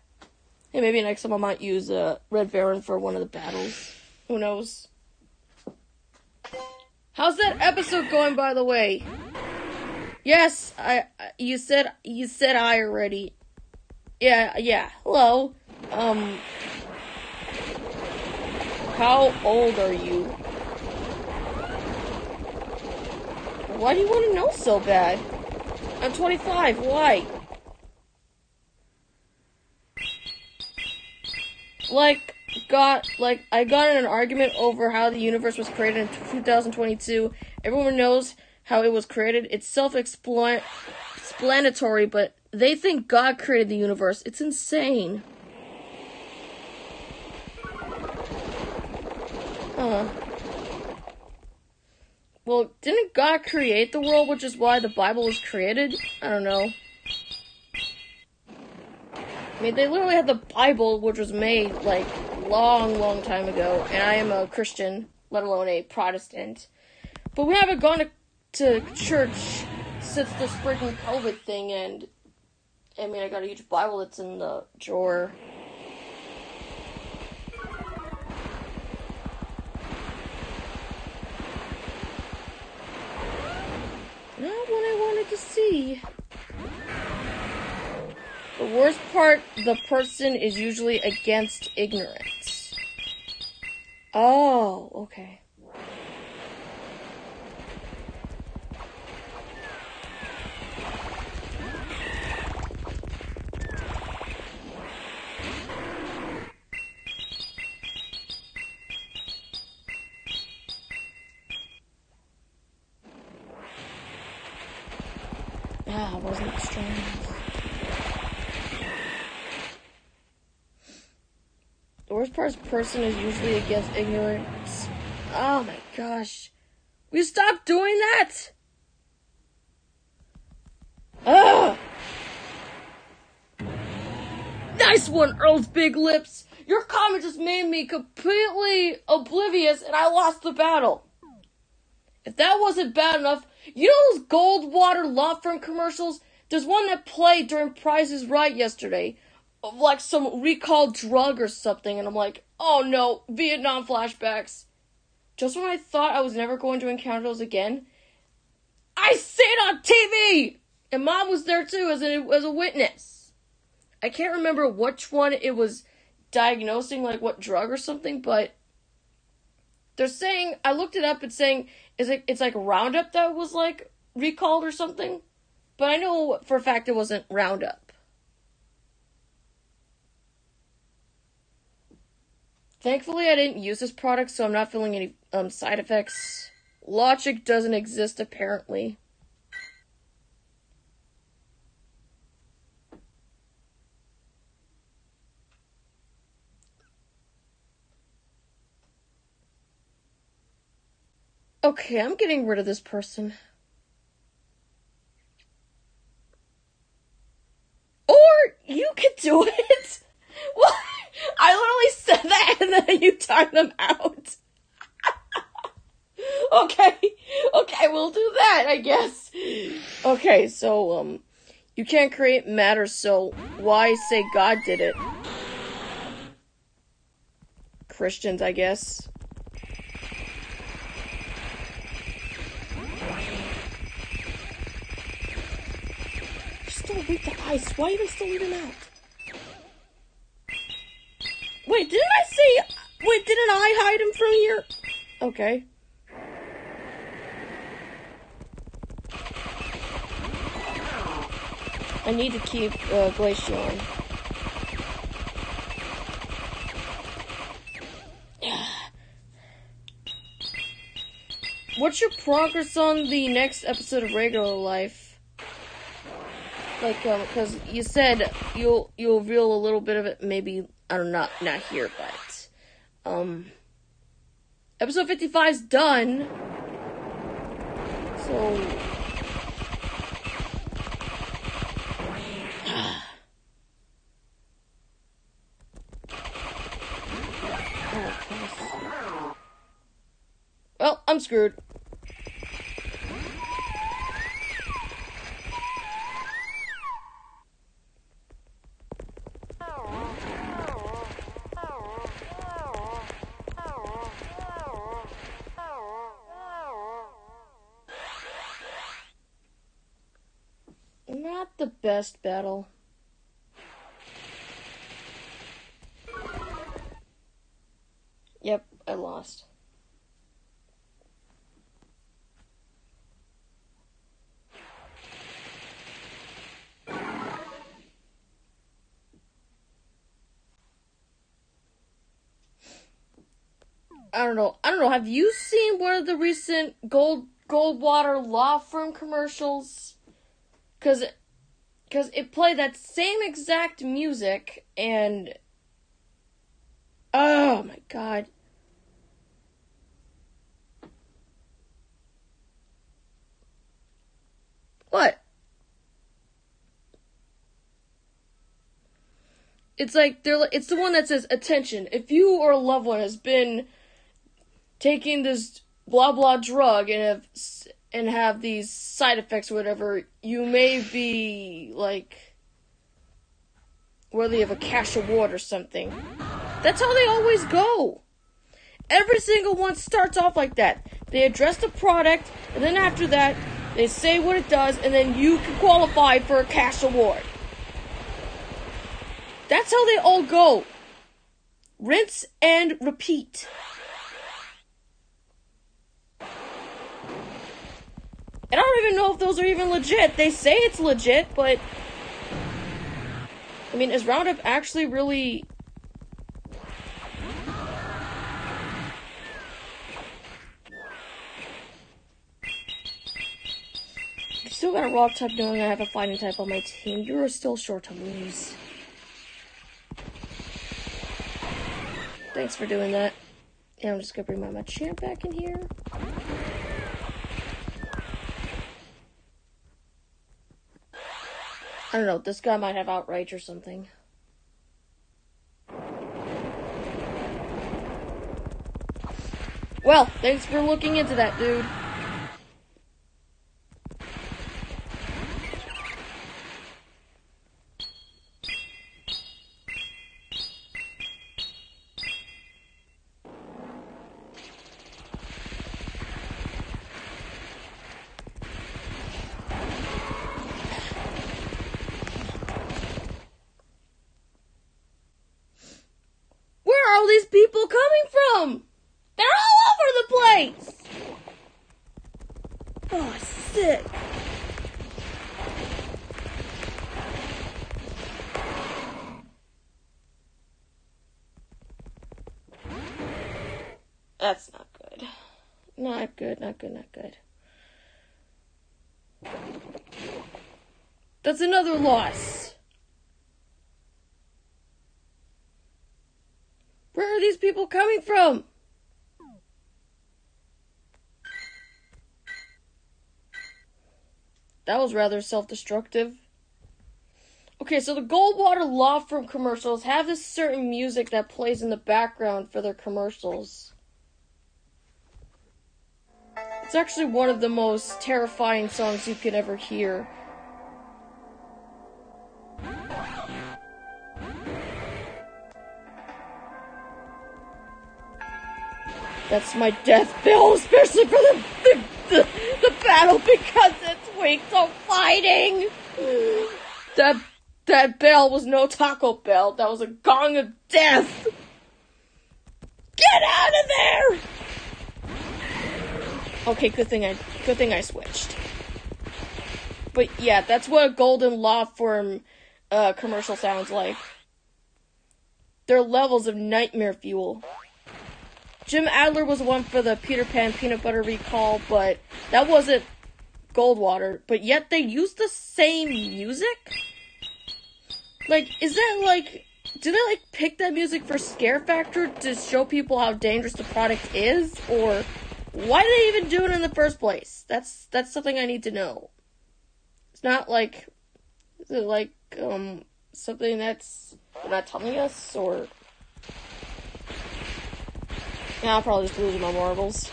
Hey, maybe next time I might use Red Baron for one of the battles. Who knows? How's that episode going, by the way? Yes, you said I already. Yeah. Hello. How old are you? Why do you want to know so bad? I'm 25. Why? I got in an argument over how the universe was created in 2022. Everyone knows how it was created. It's self-explanatory, but they think God created the universe. It's insane. Well, didn't God create the world, which is why the Bible was created? I don't know. I mean, they literally had the Bible, which was made, like, long time ago, and I am a Christian, let alone a Protestant. But we haven't gone to church since the freaking COVID thing, and, I mean, I got a huge Bible that's in the drawer. Not what I wanted to see. The worst part, the person is usually against ignorance. Oh, okay. Ah, wasn't strong enough. The worst part is person is usually against ignorance. Oh my gosh. Will you stop doing that? Ugh! Nice one, Earl's Big Lips! Your comment just made me completely oblivious and I lost the battle. If that wasn't bad enough, you know those Goldwater law firm commercials? There's one that played during Price is Right yesterday, of like some recalled drug or something, and I'm like, oh no, Vietnam flashbacks. Just when I thought I was never going to encounter those again, I see it on TV! And Mom was there too as a witness. I can't remember which one it was diagnosing, like what drug or something, but they're saying, I looked it up, it's saying, it's like Roundup that was like recalled or something. But I know for a fact it wasn't Roundup. Thankfully, I didn't use this product, so I'm not feeling any side effects. Logic doesn't exist, apparently. Okay, I'm getting rid of this person. Or you could do it. What? I literally said that and then you timed them out. Okay, we'll do that, I guess. Okay, so, you can't create matter, so why say God did it? Christians, I guess. Still weak to ice. Why even still leave him out? Wait, didn't I hide him from here? Okay. I need to keep Glaceon. What's your progress on the next episode of Regular Life? Like, because you said you'll reveal a little bit of it, maybe, I don't know, not here, but, episode 55's done, so, well, I'm screwed. Not the best battle. Yep, I lost. I don't know. Have you seen one of the recent Goldwater law firm commercials? Cause it played that same exact music and oh my god. What? It's like it's the one that says, attention, if you or a loved one has been taking this blah blah drug and have these side effects or whatever, you may be like worthy of a cash award or something. That's how they always go. Every single one starts off like that. They address the product, and then after that, they say what it does, and then you can qualify for a cash award. That's how they all go. Rinse and repeat. And I don't even know if those are even legit. They say it's legit, but I mean, is Roundup actually really... You still got a rock type knowing I have a fighting type on my team. You are still short to lose. Thanks for doing that. And I'm just gonna bring my Machamp back in here. I don't know, this guy might have Outrage or something. Well, thanks for looking into that, dude. all these people coming from? They're all over the place! Oh, sick. That's not good. Not good, not good, not good. That's another loss. Where are these people coming from? That was rather self-destructive. Okay, so the Goldwater Law Firm commercials have this certain music that plays in the background for their commercials. It's actually one of the most terrifying songs you could ever hear. That's my death bell, especially for the battle, because it's weak to fighting. That bell was no Taco Bell. That was a gong of death. Get out of there! Okay, good thing I switched. But yeah, that's what a Golden Law Firm commercial sounds like. They're levels of nightmare fuel. Jim Adler was one for the Peter Pan peanut butter recall, but that wasn't Goldwater. But yet they used the same music? Like, is that like... Do they like pick that music for Scare Factor to show people how dangerous the product is? Or why did they even do it in the first place? That's something I need to know. It's not like... Is it like, something that's... They're not telling us, or... Yeah, I'll probably just lose my marbles.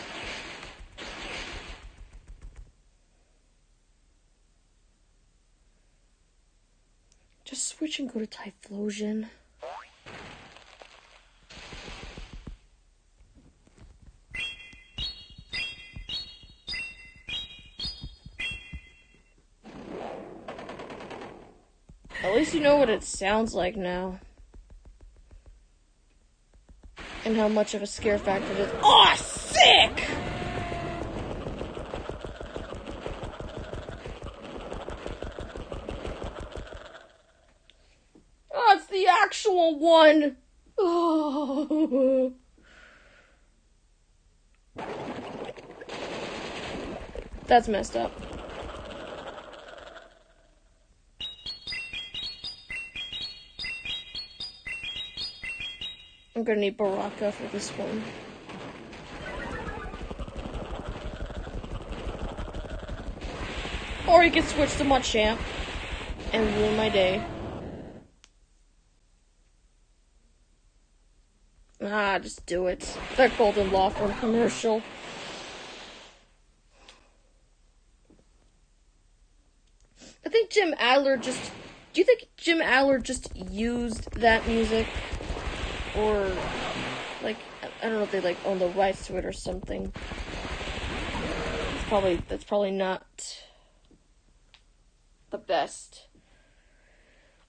Just switch and go to Typhlosion. At least you know what it sounds like now. And how much of a scare factor it is. Oh, sick! Oh, it's the actual one! Oh. That's messed up. I'm gonna need Baraka for this one. Or you can switch to Machamp and ruin my day. Ah, just do it. That Golden Law Firm commercial. I think Jim Adler just... Do you think Jim Adler just used that music? Or, like, I don't know if they, like, own the rights to it or something. That's probably not the best.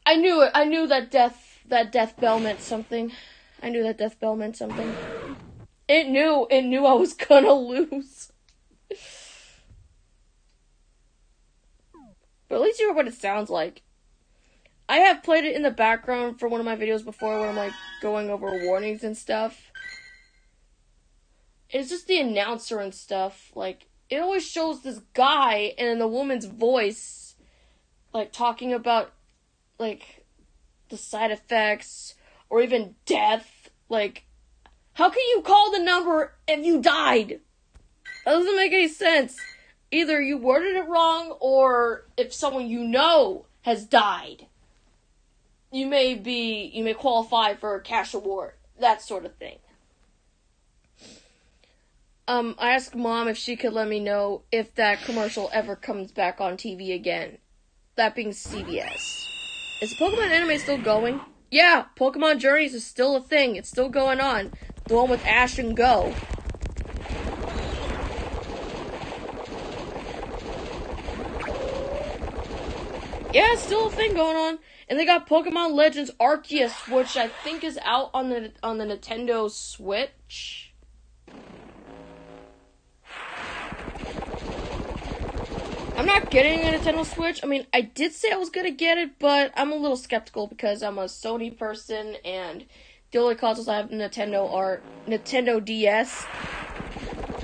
I knew it. I knew that death bell meant something. I knew that death bell meant something. It knew I was gonna lose. But at least you heard what it sounds like. I have played it in the background for one of my videos before when I'm, like, going over warnings and stuff. It's just the announcer and stuff. Like, it always shows this guy and in the woman's voice, like, talking about, like, the side effects or even death. Like, how can you call the number if you died? That doesn't make any sense. Either you worded it wrong, or if someone you know has died, you may qualify for a cash award. That sort of thing. I asked Mom if she could let me know if that commercial ever comes back on TV again. That being CBS. Is the Pokemon anime still going? Yeah, Pokemon Journeys is still a thing. It's still going on. The one with Ash and Go. Yeah, it's still a thing going on. And they got Pokemon Legends Arceus, which I think is out on the Nintendo Switch. I'm not getting a Nintendo Switch. I mean, I did say I was gonna get it, but I'm a little skeptical because I'm a Sony person, and the only consoles I have Nintendo are Nintendo DS,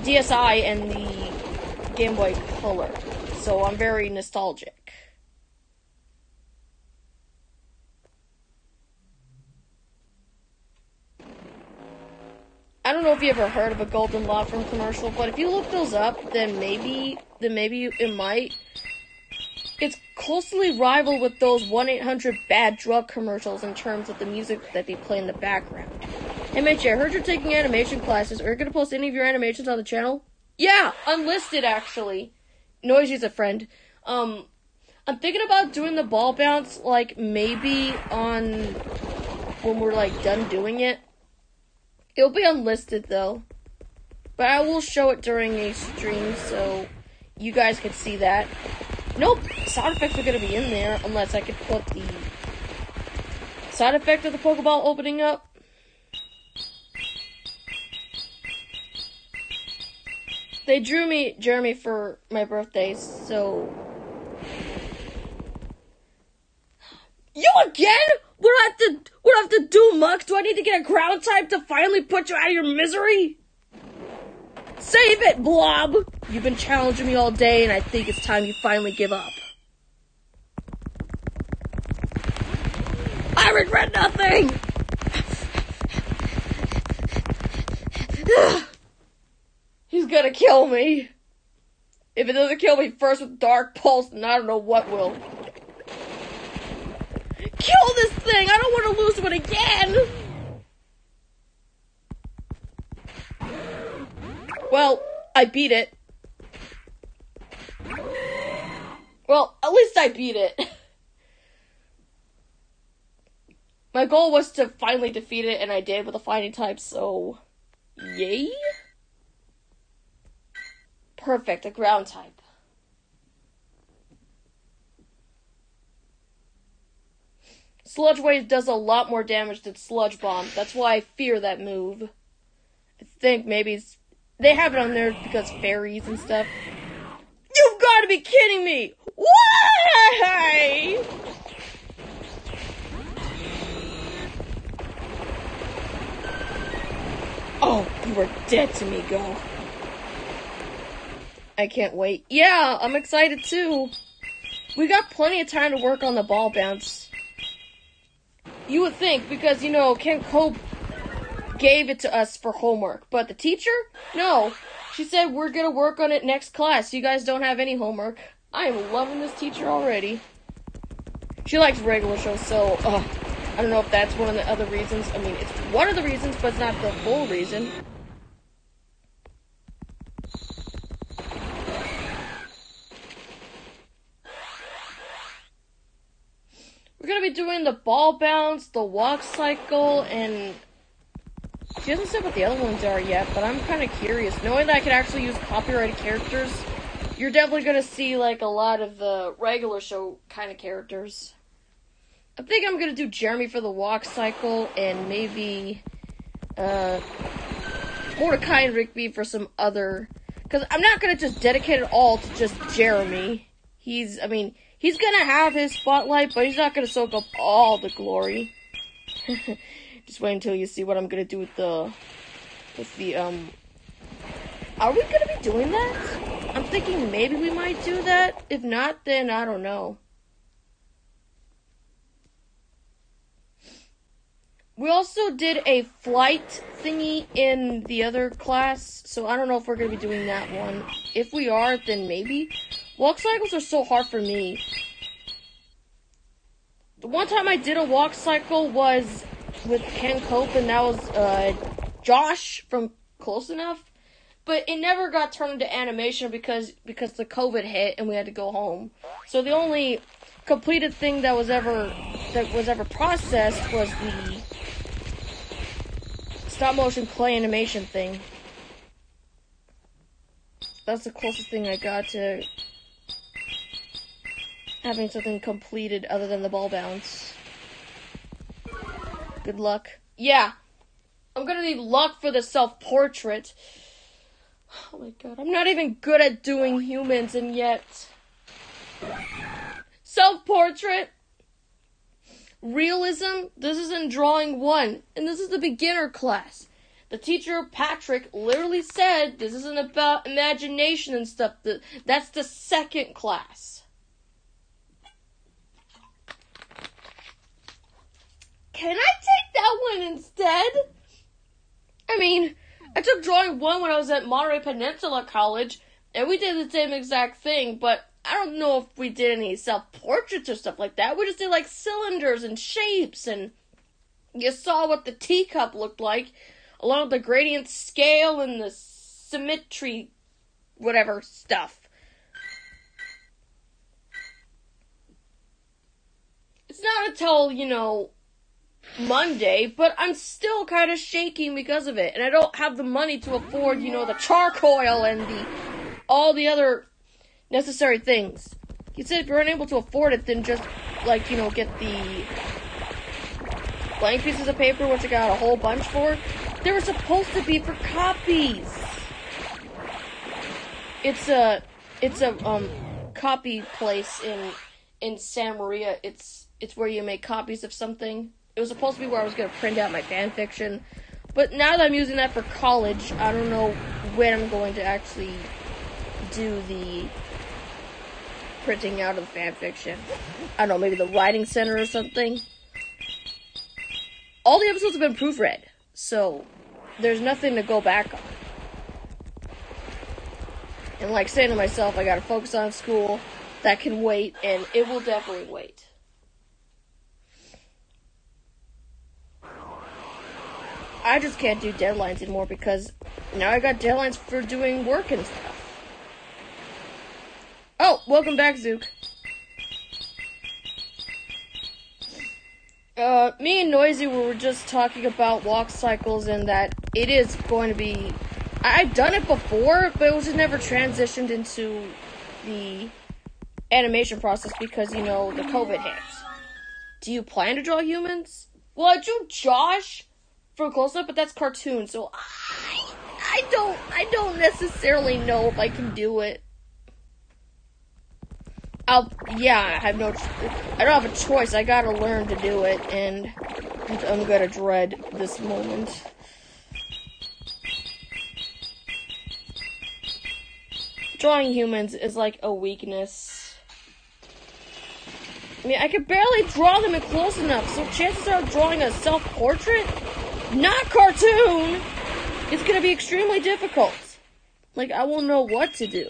DSi, and the Game Boy Color. So I'm very nostalgic. I don't know if you ever heard of a Golden Law-Firm commercial, but if you look those up, then maybe it might. It's closely rivaled with those 1-800-BAD-DRUG commercials in terms of the music that they play in the background. Hey Mitch, I heard you're taking animation classes. Are you gonna post any of your animations on the channel? Yeah, unlisted actually. Noisy's a friend. I'm thinking about doing the ball bounce, like, maybe on when we're, like, done doing it. It'll be unlisted, though. But I will show it during a stream, so you guys can see that. Nope, sound effects are gonna be in there, unless I could put the sound effect of the Pokeball opening up. They drew me Jeremy for my birthday, so... You again? We don't have to do much. Do I need to get a ground type to finally put you out of your misery? Save it, Blob! You've been challenging me all day, and I think it's time you finally give up. I regret nothing! He's gonna kill me. If it doesn't kill me first with Dark Pulse, then I don't know what will. Kill this thing! I don't want to lose one again! Well, I beat it. Well, at least I beat it. My goal was to finally defeat it, and I did with a fighting type, so... Yay? Perfect, a ground type. Sludge Wave does a lot more damage than Sludge Bomb. That's why I fear that move. I think maybe they have it on there because fairies and stuff. You've got to be kidding me! Why? Oh, you are dead to me, Go. I can't wait. Yeah, I'm excited too. We got plenty of time to work on the ball bounce. You would think, because, you know, Ken Cope gave it to us for homework. But the teacher? No. She said we're gonna work on it next class. You guys don't have any homework. I am loving this teacher already. She likes regular shows, so, I don't know if that's one of the other reasons. I mean, it's one of the reasons, but it's not the full reason. We're gonna be doing the ball bounce, the walk cycle, and she hasn't said what the other ones are yet, but I'm kind of curious. Knowing that I can actually use copyrighted characters, you're definitely gonna see, like, a lot of the regular show kind of characters. I think I'm gonna do Jeremy for the walk cycle, and maybe, Mordecai and Rigby for some other... Because I'm not gonna just dedicate it all to just Jeremy. He's gonna have his spotlight, but he's not gonna soak up all the glory. Just wait until you see what I'm gonna do with the, are we gonna be doing that? I'm thinking maybe we might do that. If not, then I don't know. We also did a flight thingy in the other class, so I don't know if we're gonna be doing that one. If we are, then maybe. Walk cycles are so hard for me. The one time I did a walk cycle was with Ken Cope, and that was Josh from Close Enough. But it never got turned into animation because the COVID hit and we had to go home. So the only completed thing that was ever processed was the stop motion clay animation thing. That's the closest thing I got to having something completed other than the ball bounce. Good luck. Yeah, I'm gonna need luck for the self-portrait. Oh my god, I'm not even good at doing humans, and yet... Self-portrait? Realism? This is in drawing 1, and this is the beginner class. The teacher, Patrick, literally said this isn't about imagination and stuff. That's the second class. Can I take that one instead? I mean, I took drawing 1 when I was at Monterey Peninsula College, and we did the same exact thing, but I don't know if we did any self-portraits or stuff like that. We just did, like, cylinders and shapes, and you saw what the teacup looked like, along with the gradient scale and the symmetry, whatever stuff. It's not until, Monday, but I'm still kind of shaking because of it, and I don't have the money to afford, the charcoal and all the other necessary things. He said if you're unable to afford it, then just, get the blank pieces of paper, which I got a whole bunch for. They were supposed to be for copies. It's a copy place in Santa Maria. It's where you make copies of something. It was supposed to be where I was going to print out my fan fiction. But now that I'm using that for college, I don't know when I'm going to actually do the printing out of the fan fiction. I don't know, maybe the writing center or something. All the episodes have been proofread, so there's nothing to go back on. And like saying to myself, I gotta focus on school. That can wait, and it will definitely wait. I just can't do deadlines anymore because now I got deadlines for doing work and stuff. Oh, welcome back, Zook. Me and Noisy were just talking about walk cycles and that it is going to be... I've done it before, but it was just never transitioned into the animation process because, the COVID hit. Do you plan to draw humans? Well, I drew Josh for close-up, but that's cartoon, so I don't necessarily know if I can do it. I don't have a choice. I gotta learn to do it, and I'm gonna dread this moment. Drawing humans is like a weakness. I mean, I could barely draw them in close enough, so chances are drawing a self-portrait, not cartoon, is gonna be extremely difficult. Like, I won't know what to do.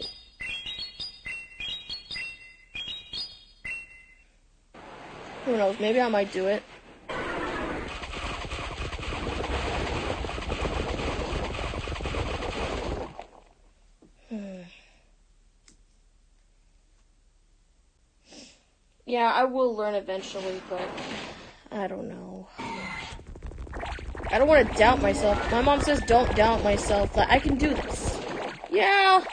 Who knows, maybe I might do it. Yeah, I will learn eventually, but I don't know. I don't want to doubt myself. My mom says don't doubt myself. Like, I can do this. Yeah,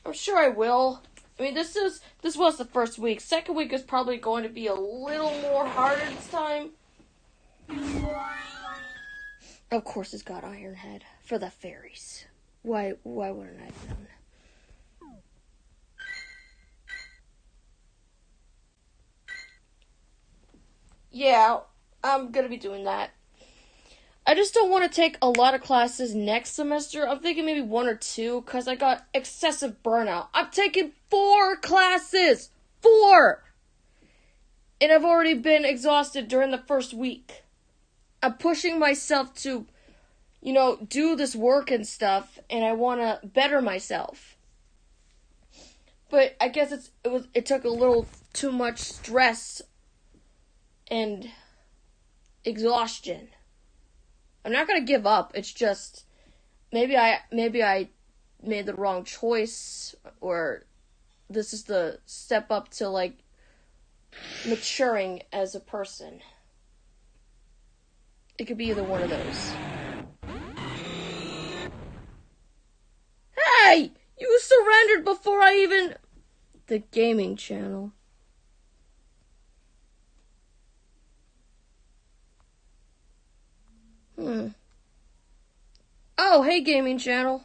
I'm sure I will. I mean, this was the first week. Second week is probably going to be a little more harder this time. Of course, it's got Ironhead for the fairies. Why wouldn't I have known? Yeah, I'm gonna be doing that. I just don't want to take a lot of classes next semester. I'm thinking maybe 1 or 2, because I got excessive burnout. I'm taking 4 classes! 4! And I've already been exhausted during the first week. I'm pushing myself to, do this work and stuff, and I want to better myself. But I guess it took a little too much stress and exhaustion. I'm not gonna give up. It's just maybe I made the wrong choice, or this is the step up to maturing as a person. It could be either one of those. Hey! You surrendered before I even... The gaming channel. Oh, hey, gaming channel.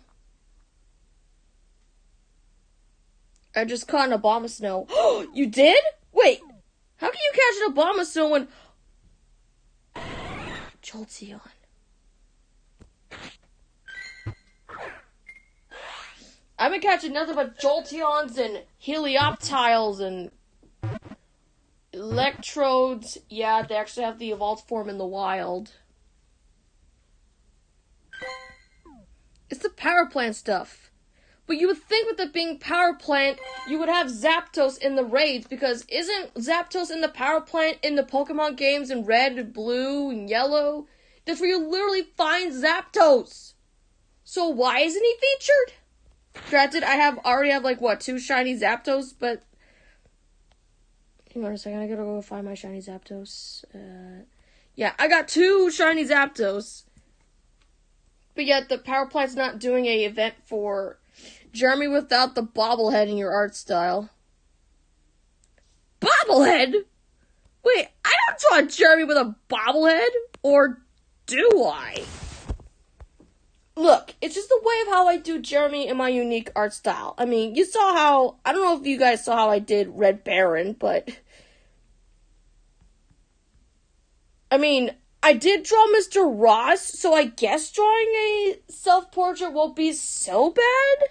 I just caught an Abomasnow. You did? Wait, how can you catch an Abomasnow when... Jolteon. I've been catching nothing but Jolteons and Helioptiles and Electrodes. Yeah, they actually have the evolved form in the wild. It's the power plant stuff. But you would think with it being power plant, you would have Zapdos in the raids, because isn't Zapdos in the power plant in the Pokemon games in red, blue, and yellow? That's where you literally find Zapdos. So why isn't he featured? Granted, I already have like, what, 2 shiny Zapdos, but... Hang on a second, I gotta go find my shiny Zapdos. Yeah, I got 2 shiny Zapdos. But yet, the power plant's not doing a event for Jeremy without the bobblehead in your art style. Bobblehead? Wait, I don't draw Jeremy with a bobblehead, or do I? Look, it's just the way of how I do Jeremy in my unique art style. I mean, you saw how... I don't know if you guys saw how I did Red Baron, but... I mean, I did draw Mr. Ross, so I guess drawing a self-portrait won't be so bad?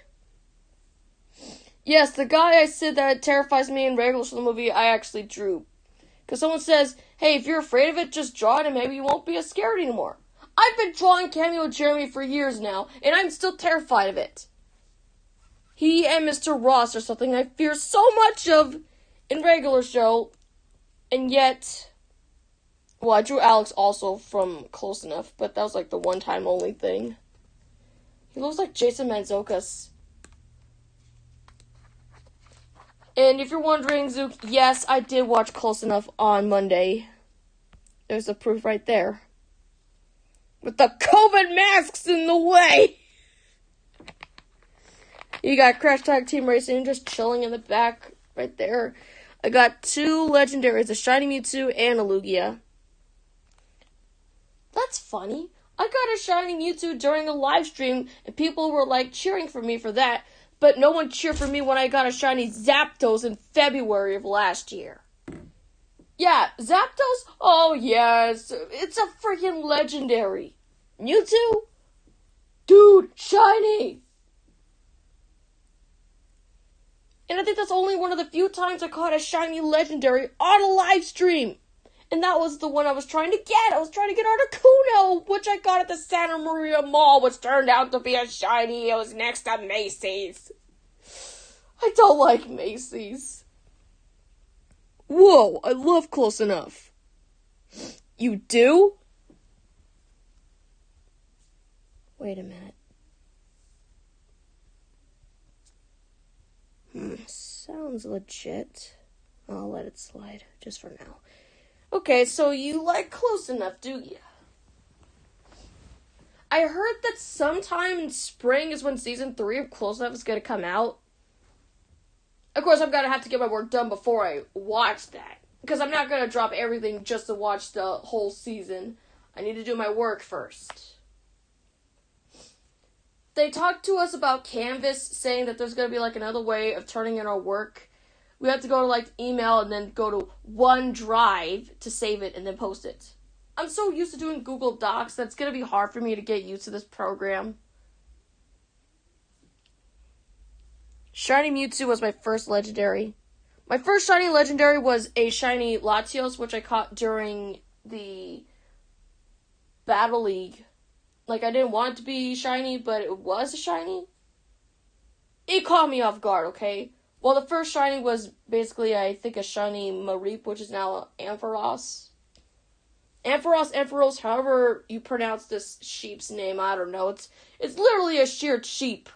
Yes, the guy I said that terrifies me in regulars for the movie, I actually drew. Because someone says, hey, if you're afraid of it, just draw it and maybe you won't be as scared anymore. I've been drawing Cameo Jeremy for years now, and I'm still terrified of it. He and Mr. Ross are something I fear so much of in regular show, and yet... Well, I drew Alex also from Close Enough, but that was like the one-time only thing. He looks like Jason Mantzoukas. And if you're wondering, Zook, yes, I did watch Close Enough on Monday. There's the proof right there. With the COVID masks in the way! You got Crash Tag Team Racing just chilling in the back right there. I got 2 legendaries, a Shiny Mewtwo and a Lugia. That's funny. I got a Shiny Mewtwo during a live stream, and people were like cheering for me for that, but no one cheered for me when I got a Shiny Zapdos in February of last year. Yeah, Zapdos? Oh yes, it's a freaking legendary. Mewtwo? Dude, shiny! And I think that's only one of the few times I caught a shiny legendary on a live stream. And that was the one I was trying to get. I was trying to get Articuno, which I got at the Santa Maria Mall, which turned out to be a shiny. It was next to Macy's. I don't like Macy's. Whoa, I love Close Enough. You do? Wait a minute. Sounds legit. I'll let it slide, just for now. Okay, so you like Close Enough, do you? I heard that sometime in spring is when season 3 of Close Enough is going to come out. Of course, I'm going to have to get my work done before I watch that. Because I'm not going to drop everything just to watch the whole season. I need to do my work first. They talked to us about Canvas, saying that there's going to be like another way of turning in our work. We have to go to like email and then go to OneDrive to save it and then post it. I'm so used to doing Google Docs that it's going to be hard for me to get used to this program. Shiny Mewtwo was my first legendary. My first shiny legendary was a shiny Latios, which I caught during the Battle League. Like, I didn't want it to be shiny, but it was a shiny. It caught me off guard, okay? Well, the first shiny was basically, I think, a shiny Mareep, which is now Ampharos. Ampharos, however you pronounce this sheep's name, I don't know. It's literally a sheared sheep.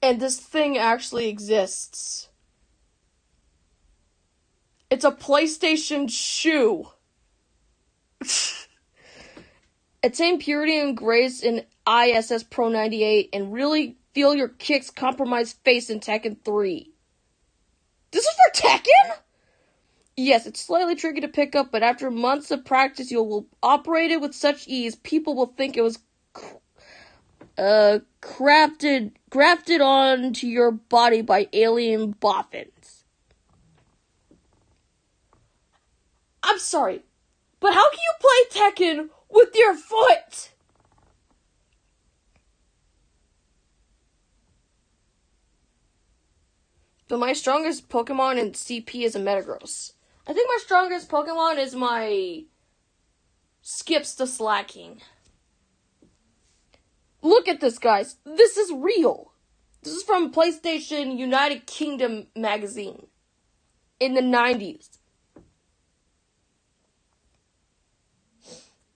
And this thing actually exists. It's a PlayStation shoe. Attain purity and grace in ISS Pro 98 and really feel your kicks compromise face in Tekken 3. This is for Tekken? Yes, it's slightly tricky to pick up, but after months of practice, you will operate it with such ease, people will think it was grafted onto your body by alien boffins. I'm sorry, but how can you play Tekken with your foot? But my strongest Pokemon in CP is a Metagross. I think my strongest Pokemon is my Skips the Slacking. Look at this, guys. This is real. This is from PlayStation United Kingdom magazine in the 90s.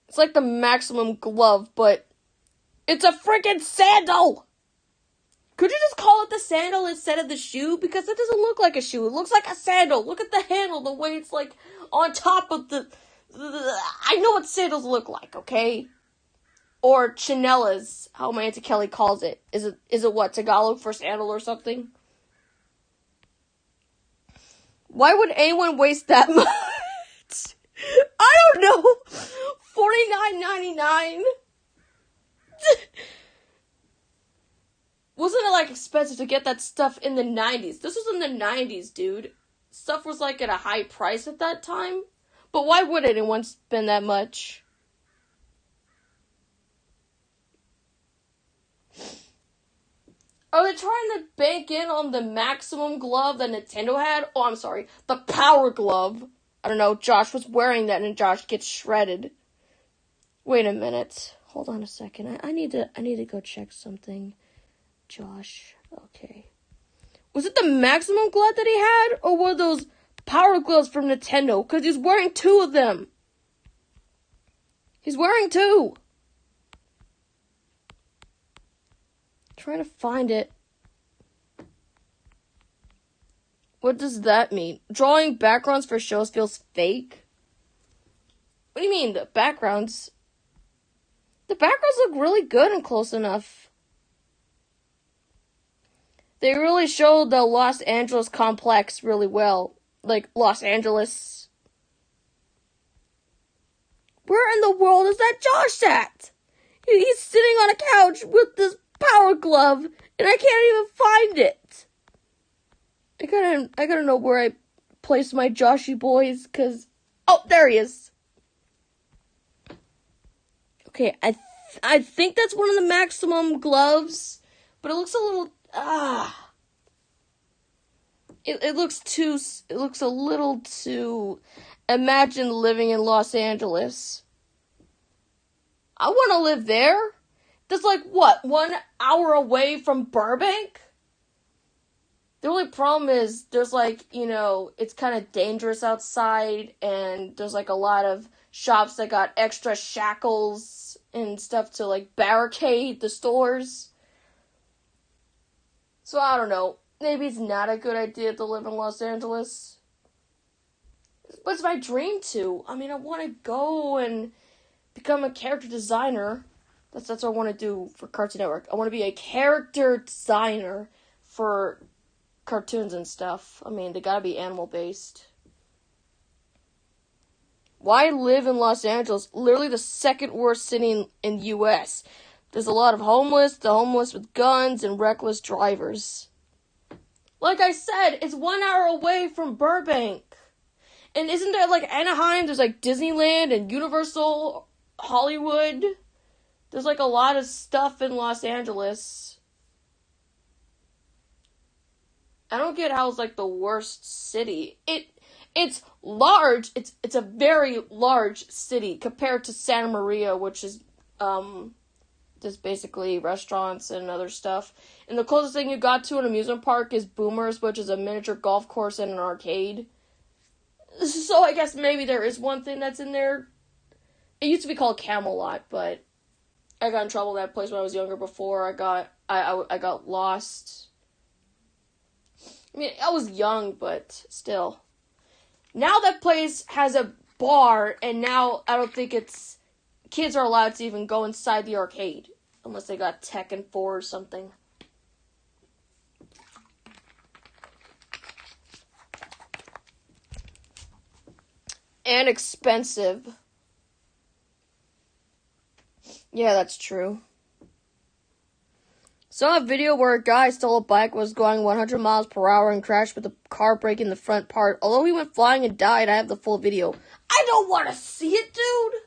It's like the Maximum Glove, but it's a freaking sandal! Could you just call it the sandal instead of the shoe? Because it doesn't look like a shoe. It looks like a sandal. Look at the handle, the way it's like on top of the I know what sandals look like, okay? Or chanellas, how my Auntie Kelly calls it. Is it what, Tagalog for sandal or something? Why would anyone waste that much? I don't know. $49.99. Wasn't it like expensive to get that stuff in the 90s? This was in the 90s, dude. Stuff was like at a high price at that time. But why would anyone spend that much? Are they trying to bank in on the Maximum Glove that Nintendo had? Oh, I'm sorry. The Power Glove. I don't know. Josh was wearing that and Josh gets shredded. Wait a minute. Hold on a second. I need to go check something. Josh. Okay. Was it the Maximum Glove that he had? Or were those Power Gloves from Nintendo? Because he's wearing two of them. He's wearing two. Trying to find it. What does that mean? Drawing backgrounds for shows feels fake? What do you mean, the backgrounds? The backgrounds look really good and close enough. They really showed the Los Angeles complex really well. Like, Los Angeles. Where in the world is that Josh at? He's sitting on a couch with this Power Glove, and I can't even find it. I gotta know where I placed my Joshy boys, cause... Oh, there he is. Okay, I think that's one of the Maximum Gloves, but it looks a little... It looks a little too... Imagine living in Los Angeles. I want to live there. That's like, what, 1 hour away from Burbank? The only problem is there's like, it's kind of dangerous outside and there's like a lot of shops that got extra shackles and stuff to like barricade the stores. So I don't know. Maybe it's not a good idea to live in Los Angeles. But it's my dream to. I mean, I want to go and become a character designer. That's what I want to do for Cartoon Network. I want to be a character designer for cartoons and stuff. I mean, they gotta be animal-based. Why live in Los Angeles? Literally the second worst city in the U.S. There's a lot of the homeless with guns, and reckless drivers. Like I said, it's 1 hour away from Burbank. And isn't there, like, Anaheim? There's, like, Disneyland and Universal Hollywood. There's, like, a lot of stuff in Los Angeles. I don't get how it's, like, the worst city. It's large. It's a very large city compared to Santa Maria, which is, just basically restaurants and other stuff. And the closest thing you got to an amusement park is Boomers, which is a miniature golf course and an arcade. So I guess maybe there is one thing that's in there. It used to be called Camelot, but I got in trouble at that place when I was younger before I got lost. I mean, I was young, but still. Now that place has a bar, and now I don't think kids are allowed to even go inside the arcade. Unless they got Tekken 4 or something. And expensive. Yeah, that's true. Saw a video where a guy stole a bike, was going 100 miles per hour and crashed with a car breaking the front part. Although he went flying and died, I have the full video. I don't want to see it, dude!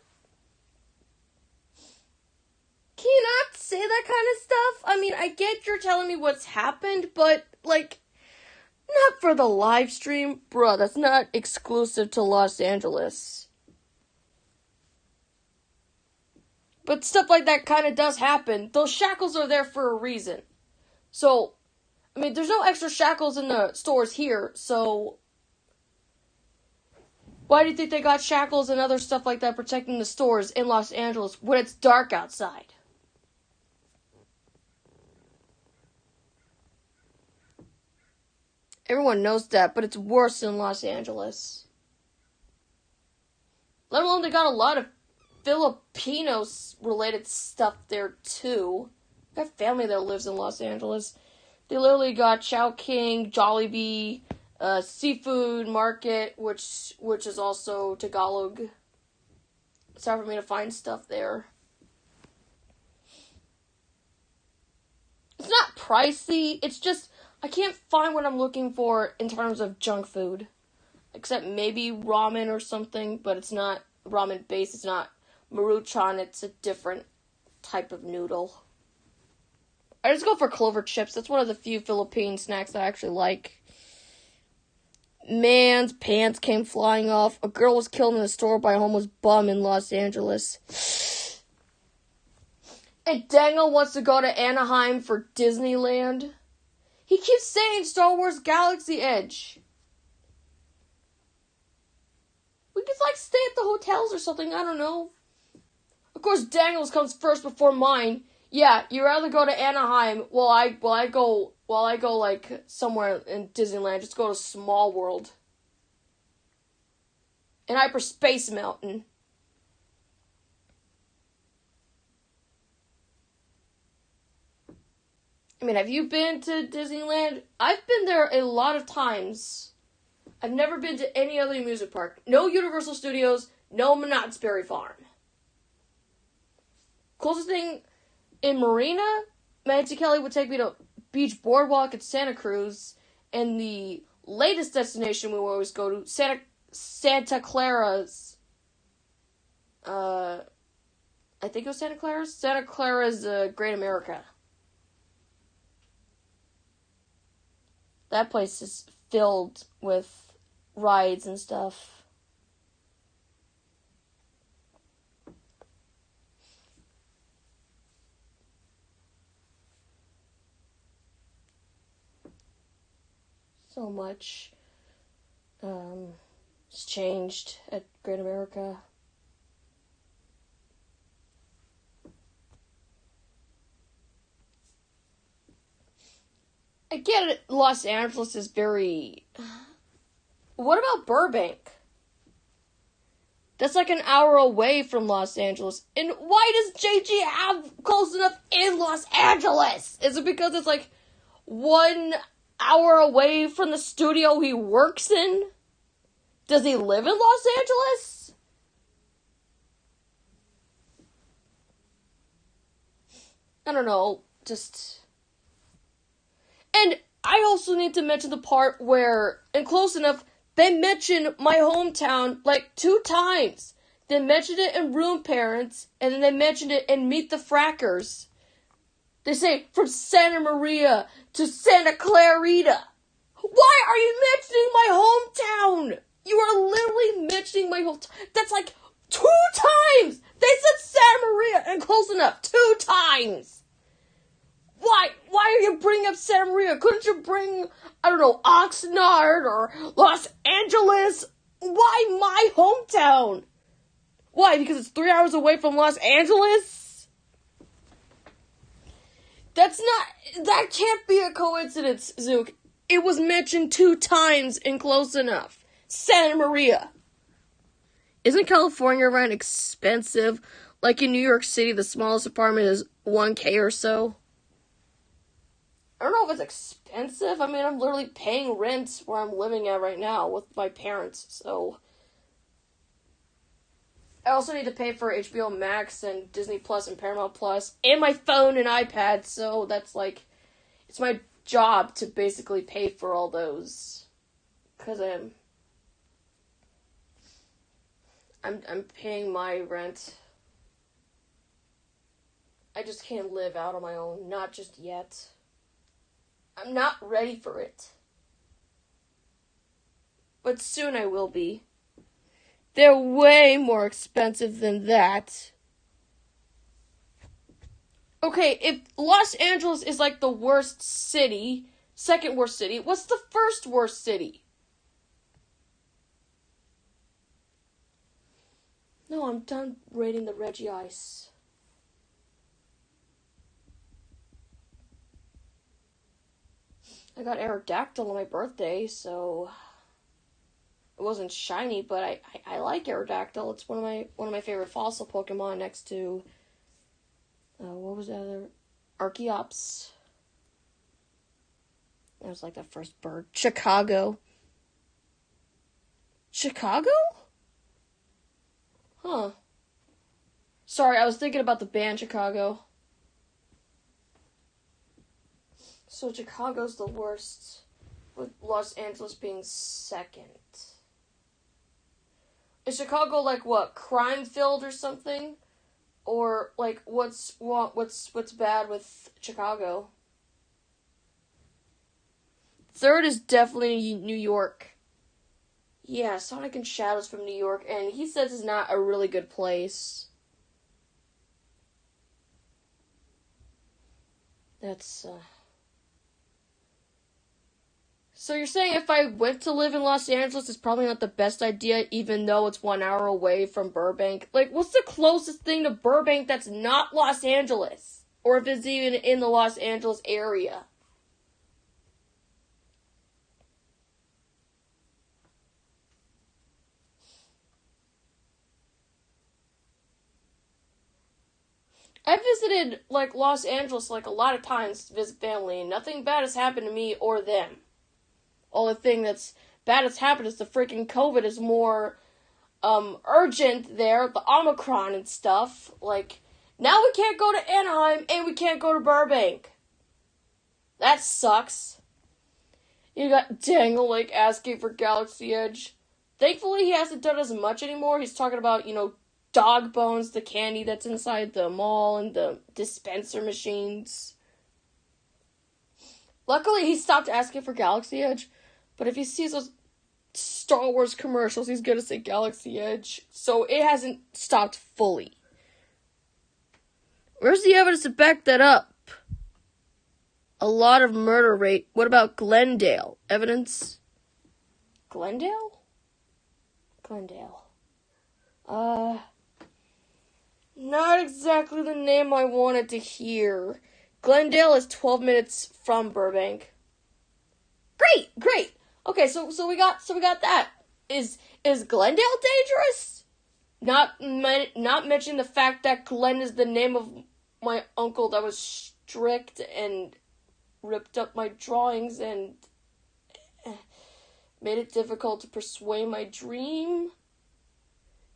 Can you not say that kind of stuff? I mean, I get you're telling me what's happened, but, like, not for the live stream. Bruh, that's not exclusive to Los Angeles. But stuff like that kind of does happen. Those shackles are there for a reason. So, I mean, there's no extra shackles in the stores here, so why do you think they got shackles and other stuff like that protecting the stores in Los Angeles when it's dark outside? Everyone knows that, but it's worse in Los Angeles. Let alone they got a lot of Filipinos-related stuff there, too. I have family that lives in Los Angeles. They literally got Chowking, Jollibee, Seafood Market, which is also Tagalog. It's hard for me to find stuff there. It's not pricey, it's just I can't find what I'm looking for in terms of junk food. Except maybe ramen or something, but it's not ramen based, it's not Maruchan, it's a different type of noodle. I just go for Clover chips. That's one of the few Philippine snacks that I actually like. Man's pants came flying off. A girl was killed in a store by a homeless bum in Los Angeles. And Dangle wants to go to Anaheim for Disneyland. He keeps saying Star Wars Galaxy Edge. We could, like, stay at the hotels or something, I don't know. Of course, Daniels comes first before mine. Yeah, you'd rather go to Anaheim while I go like somewhere in Disneyland. Just go to Small World. And Hyperspace Mountain. I mean, have you been to Disneyland? I've been there a lot of times. I've never been to any other amusement park. No Universal Studios, no Knott's Berry Farm. Closest thing in Marina, Nancy Kelly would take me to Beach Boardwalk at Santa Cruz, and the latest destination we always go to, Santa Clara's. I think it was Santa Clara's? Santa Clara's Great America. That place is filled with rides and stuff. So much has changed at Great America. I get it, Los Angeles is very... What about Burbank? That's like an hour away from Los Angeles. And why does JG have close enough in Los Angeles? Is it because it's like 1 hour away from the studio he works in? Does he live in Los Angeles? I don't know, just... And I also need to mention the part where, in Close Enough, they mention my hometown like 2 times. They mentioned it in Room Parents, and then they mentioned it in Meet the Frackers. They say, from Santa Maria to Santa Clarita. Why are you mentioning my hometown? You are literally mentioning my hometown. That's like 2 times! They said Santa Maria and Close Enough 2 times! Why? Why are you bringing up Santa Maria? Couldn't you bring, I don't know, Oxnard or Los Angeles? Why my hometown? Why? Because it's 3 hours away from Los Angeles? That can't be a coincidence, Zook. It was mentioned 2 times in Close Enough. Santa Maria. Isn't California rent expensive? Like in New York City, the smallest apartment is $1,000 or so. I don't know if it's expensive. I mean, I'm literally paying rent where I'm living at right now with my parents, so... I also need to pay for HBO Max and Disney Plus and Paramount Plus and my phone and iPad, so that's like, it's my job to basically pay for all those. Because I'm paying my rent. I just can't live out on my own, not just yet. I'm not ready for it. But soon I will be. They're way more expensive than that. Okay, if Los Angeles is like the worst city, second worst city, what's the first worst city? No, I'm done rating the Reggie Ice. I got Aerodactyl on my birthday, so it wasn't shiny, but I like Aerodactyl. It's one of my favorite fossil Pokemon next to what was the other? Archeops. That was like the first bird. Chicago. Chicago? Huh. Sorry, I was thinking about the band Chicago. So Chicago's the worst, with Los Angeles being second. Is Chicago like what, crime-filled or something? Or like what's bad with Chicago? Third is definitely New York. Yeah, Sonic and Shadows from New York, and he says it's not a really good place. That's So you're saying if I went to live in Los Angeles, it's probably not the best idea, even though it's 1 hour away from Burbank? Like, what's the closest thing to Burbank that's not Los Angeles? Or if it's even in the Los Angeles area? I visited, like, Los Angeles, like, a lot of times to visit family, and nothing bad has happened to me or them. Only thing that's bad has happened is the freaking COVID is more, urgent there, the Omicron and stuff. Like, now we can't go to Anaheim, and we can't go to Burbank. That sucks. You got Dangle, like, asking for Galaxy Edge. Thankfully, he hasn't done as much anymore. He's talking about, dog bones, the candy that's inside the mall, and the dispenser machines. Luckily, he stopped asking for Galaxy Edge, but if he sees those Star Wars commercials, he's gonna say Galaxy Edge. So it hasn't stopped fully. Where's the evidence to back that up? A lot of murder rate. What about Glendale? Evidence? Glendale? Glendale. Not exactly the name I wanted to hear. Glendale is 12 minutes from Burbank. Great. Okay, so we got that. Is Glendale dangerous? Not mentioning the fact that Glenn is the name of my uncle that was strict and ripped up my drawings and made it difficult to pursue my dream.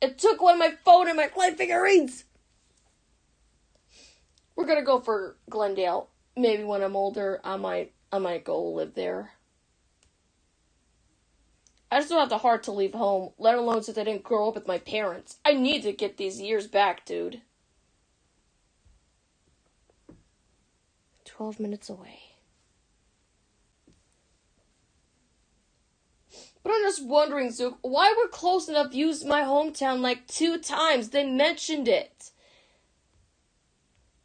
It took away my phone and my play figurines. We're gonna go for Glendale. Maybe when I'm older, I might go live there. I just don't have the heart to leave home, let alone since I didn't grow up with my parents. I need to get these years back, dude. 12 minutes away. But I'm just wondering, Zook, why would Close Enough use my hometown like 2 times? They mentioned it.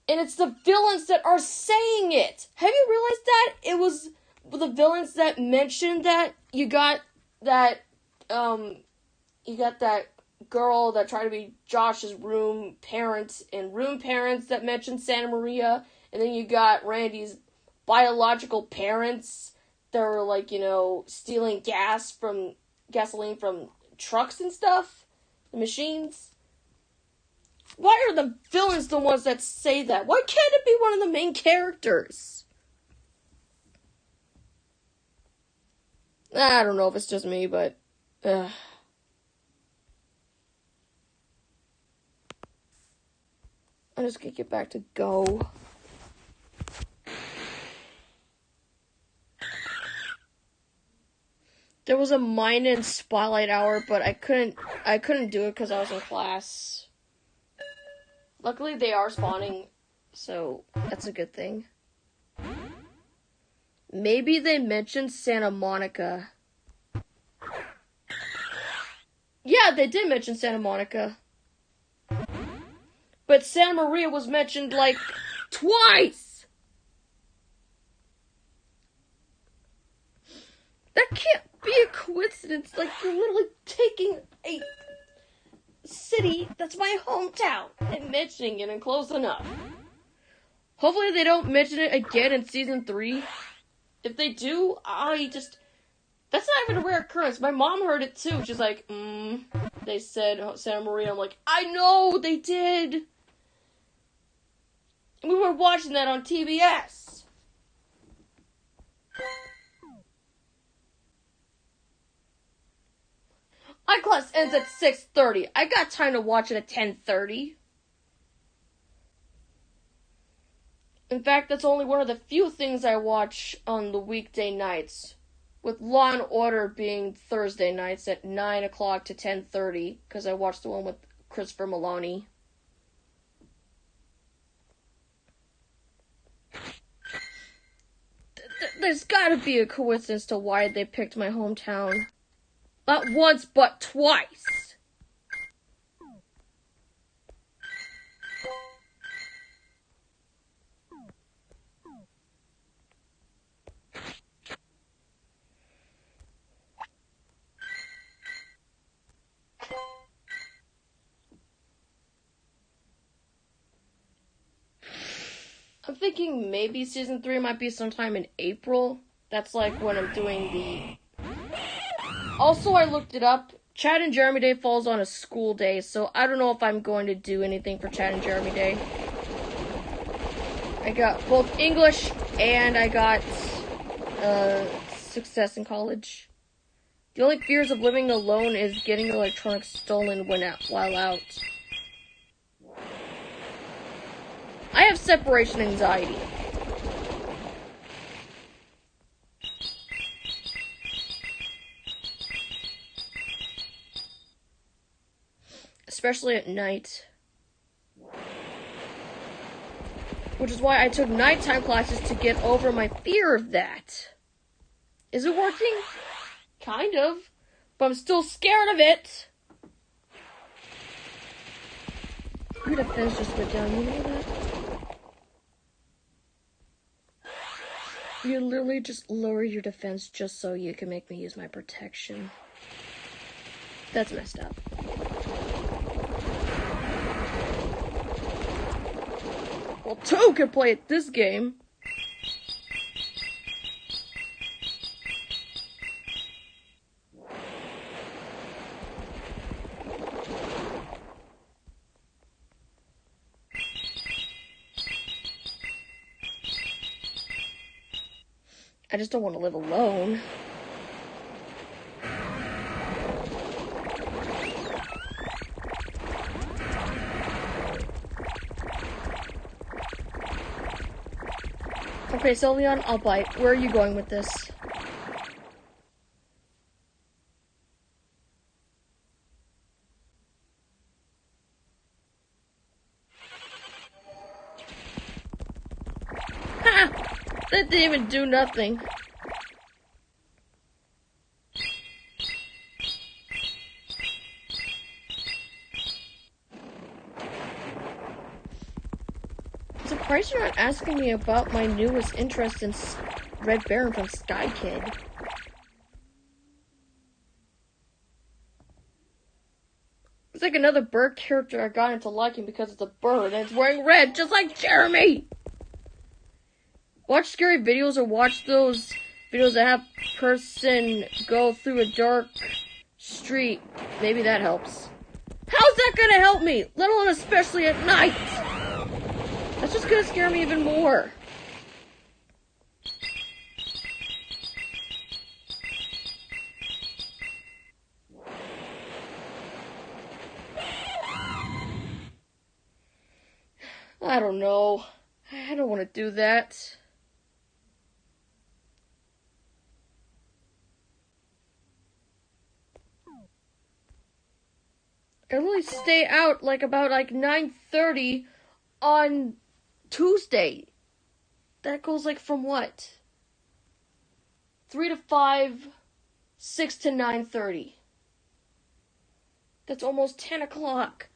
And it's the villains that are saying it. Have you realized that? It was the villains that mentioned that. You got that girl that tried to be Josh's room parents that mentioned Santa Maria. And then you got Randy's biological parents that were like, stealing gasoline from trucks and stuff. The machines. Why are the villains the ones that say that? Why can't it be one of the main characters? I don't know if it's just me, but I'm just gonna get back to Go. There was a mine in Spotlight Hour, but I couldn't do it because I was in class. Luckily, they are spawning, so that's a good thing. Maybe they mentioned Santa Monica. Yeah, they did mention Santa Monica. But Santa Maria was mentioned, like, twice! That can't be a coincidence. Like, you're literally taking a city that's my hometown and mentioning it and close enough. Hopefully they don't mention it again in season 3. If they do, that's not even a rare occurrence. My mom heard it too. She's like, they said Santa Maria. I'm like, I know they did. We were watching that on TBS. My class ends at 6:30. I got time to watch it at 10:30. In fact, that's only one of the few things I watch on the weekday nights. With Law and Order being Thursday nights at 9 o'clock to 10:30, because I watched the one with Christopher Maloney. There's gotta be a coincidence to why they picked my hometown. Not once, but twice. I'm thinking maybe season 3 might be sometime in April. That's like when I'm doing the... Also, I looked it up. Chad and Jeremy Day falls on a school day, so I don't know if I'm going to do anything for Chad and Jeremy Day. I got both English and I got success in college. The only fears of living alone is getting electronics stolen while out. I have separation anxiety. Especially at night. Which is why I took nighttime classes to get over my fear of that. Is it working? Kind of. But I'm still scared of it. Your defense just went down, you know that? You literally just lower your defense just so you can make me use my protection. That's messed up. Well, 2 can play at this game. I just don't want to live alone. Okay, Sylveon, I'll bite. Where are you going with this? Ha! That didn't even do nothing. Surprised you're not asking me about my newest interest in Red Baron from Sky Kid. It's like another bird character I got into liking because it's a bird and it's wearing red, just like Jeremy! Watch scary videos or watch those videos that have person go through a dark street. Maybe that helps. How's that gonna help me? Let alone especially at night! That's just gonna scare me even more. I don't know. I don't want to do that. I really stay out about 9:30 on Tuesday. That goes from what? 3 to 5, 6 to 9:30. That's almost 10 o'clock.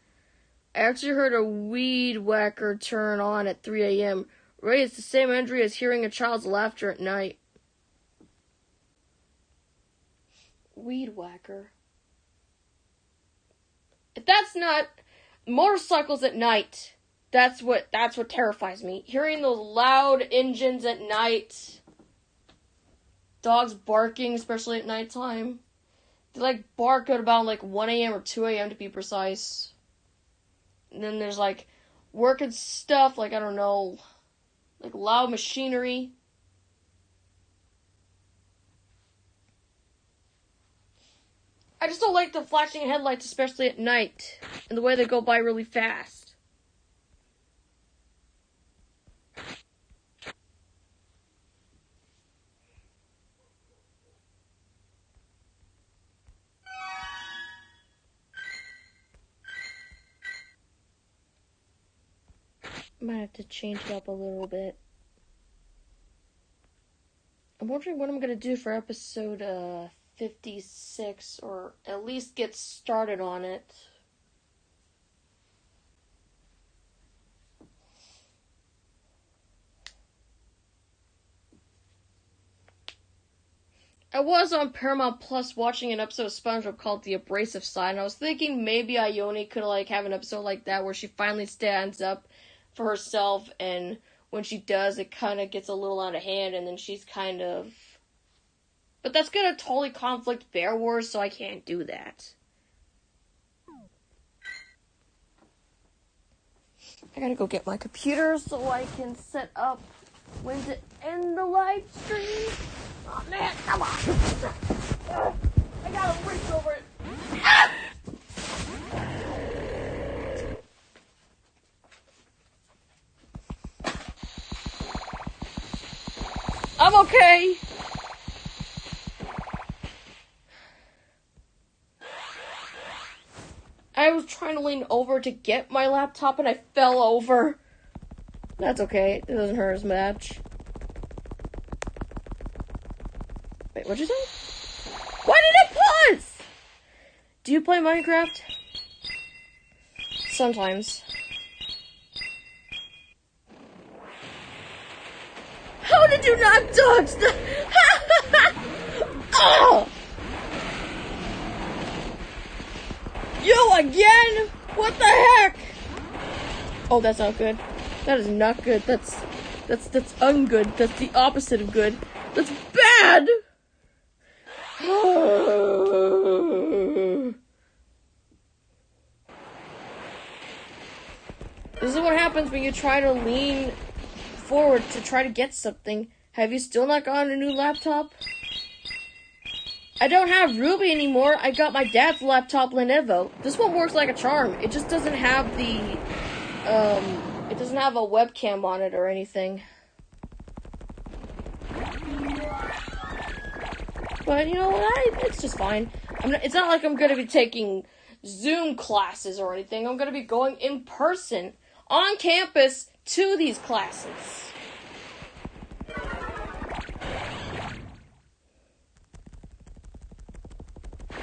I actually heard a weed whacker turn on at 3 a.m. Ray, it's the same injury as hearing a child's laughter at night. Weed whacker. If that's not motorcycles at night, that's what terrifies me. Hearing those loud engines at night. Dogs barking, especially at nighttime. They bark at about 1 a.m. or 2 a.m. to be precise. And then there's working stuff, I don't know, loud machinery. I just don't like the flashing headlights, especially at night, and the way they go by really fast. Might have to change it up a little bit. I'm wondering what I'm going to do for episode 56, or at least get started on it. I was on Paramount Plus watching an episode of SpongeBob called The Abrasive Side, and I was thinking maybe Ione could have an episode like that where she finally stands up for herself, and when she does, it kind of gets a little out of hand, and then she's kind of... But that's gonna totally conflict Bear Wars, so I can't do that. I gotta go get my computer so I can set up when to end the live stream. Oh man, come on! I gotta reach over it. I'm okay. I was trying to lean over to get my laptop and I fell over. That's okay. It doesn't hurt as much. Wait, what'd you say? Why did it pause? Do you play Minecraft? Sometimes. How did you not dodge the... Oh! You again? What the heck? Oh, that's not good. That is not good. That's ungood. That's the opposite of good. That's bad! This is what happens when you try to lean forward to try to get something. Have you still not gotten a new laptop? I don't have Ruby anymore. I got my dad's laptop, Lenovo. This one works like a charm. It just doesn't have the, it doesn't have a webcam on it or anything. But you know what? It's just fine. It's not like I'm gonna be taking Zoom classes or anything. I'm gonna be going in person on campus to these classes.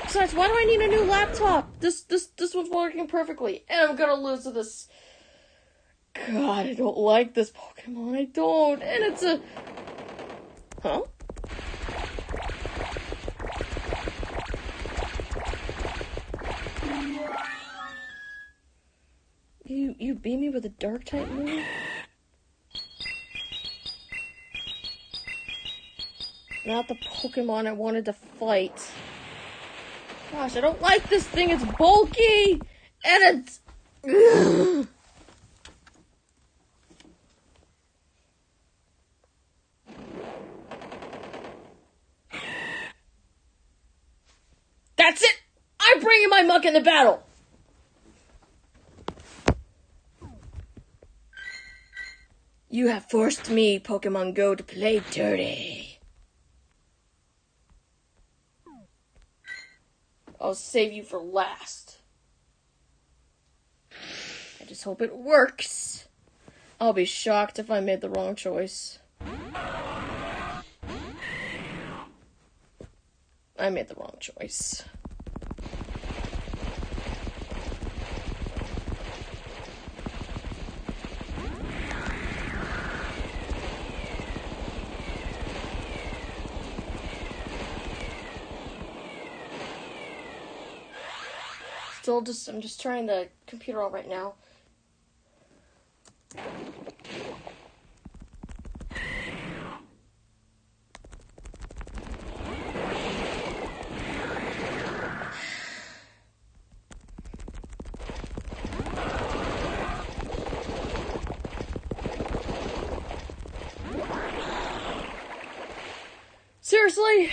Besides, why do I need a new laptop? This one's working perfectly, and I'm gonna lose to this. God, I don't like this Pokemon. I don't, and it's a. Huh? You beat me with a dark type move? Not the Pokemon I wanted to fight. Gosh, I don't like this thing. It's bulky and it's. Ugh. That's it. I'm bringing my muck into battle. You have forced me, Pokemon Go, to play dirty. I'll save you for last. I just hope it works. I'll be shocked if I made the wrong choice. I made the wrong choice. I'm just trying the computer out right now. Seriously?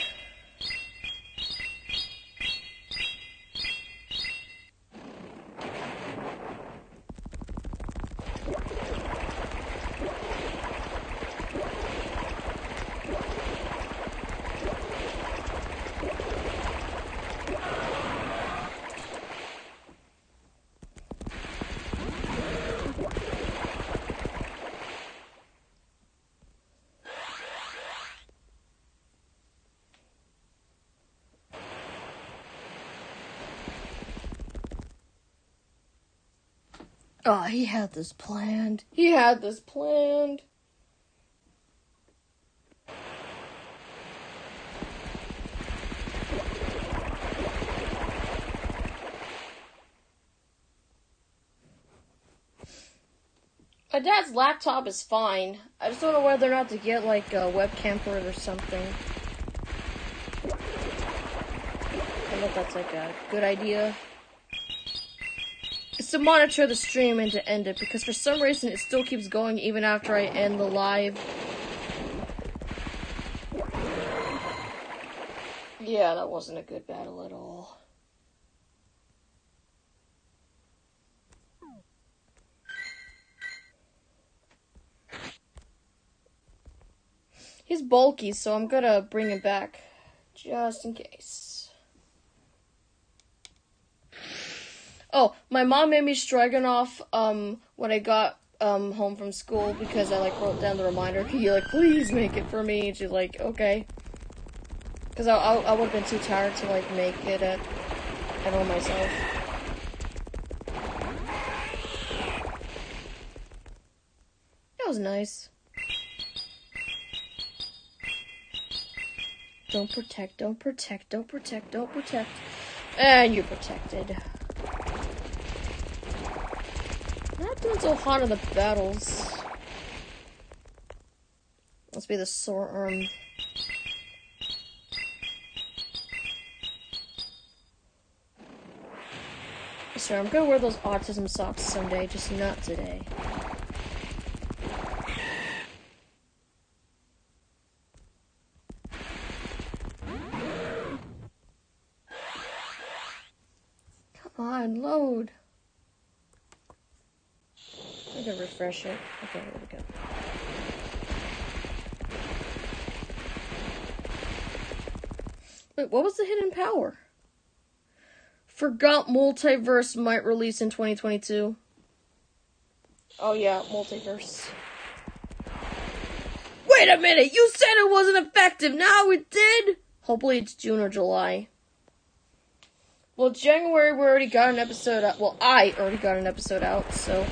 Oh, he had this planned. He had this planned. My dad's laptop is fine. I just don't know whether or not to get, like, a webcam for it or something. I don't know if that's, like, a good idea. It's to monitor the stream and to end it, because for some reason it still keeps going even after I end the live. Yeah, that wasn't a good battle at all. He's bulky, so I'm gonna bring him back. Just in case. Oh, my mom made me stroganoff, when I got, home from school because I, like, wrote down the reminder. Can you, like, please make it for me? And she's like, okay. Because I would have been too tired to, like, make it at home myself. That was nice. Don't protect, don't protect, don't protect, don't protect. And you're protected. Not doing so hot in the battles. Must be the sore arm. Sure, I'm gonna wear those autism socks someday, just not today. Come on, load. I'm gonna refresh it. Okay, here we go. Wait, what was the hidden power? Forgot Multiverse might release in 2022. Oh yeah, Multiverse. Wait a minute! You said it wasn't effective! Now it did! Hopefully it's June or July. Well, January we already got an episode out. Well, I already got an episode out, so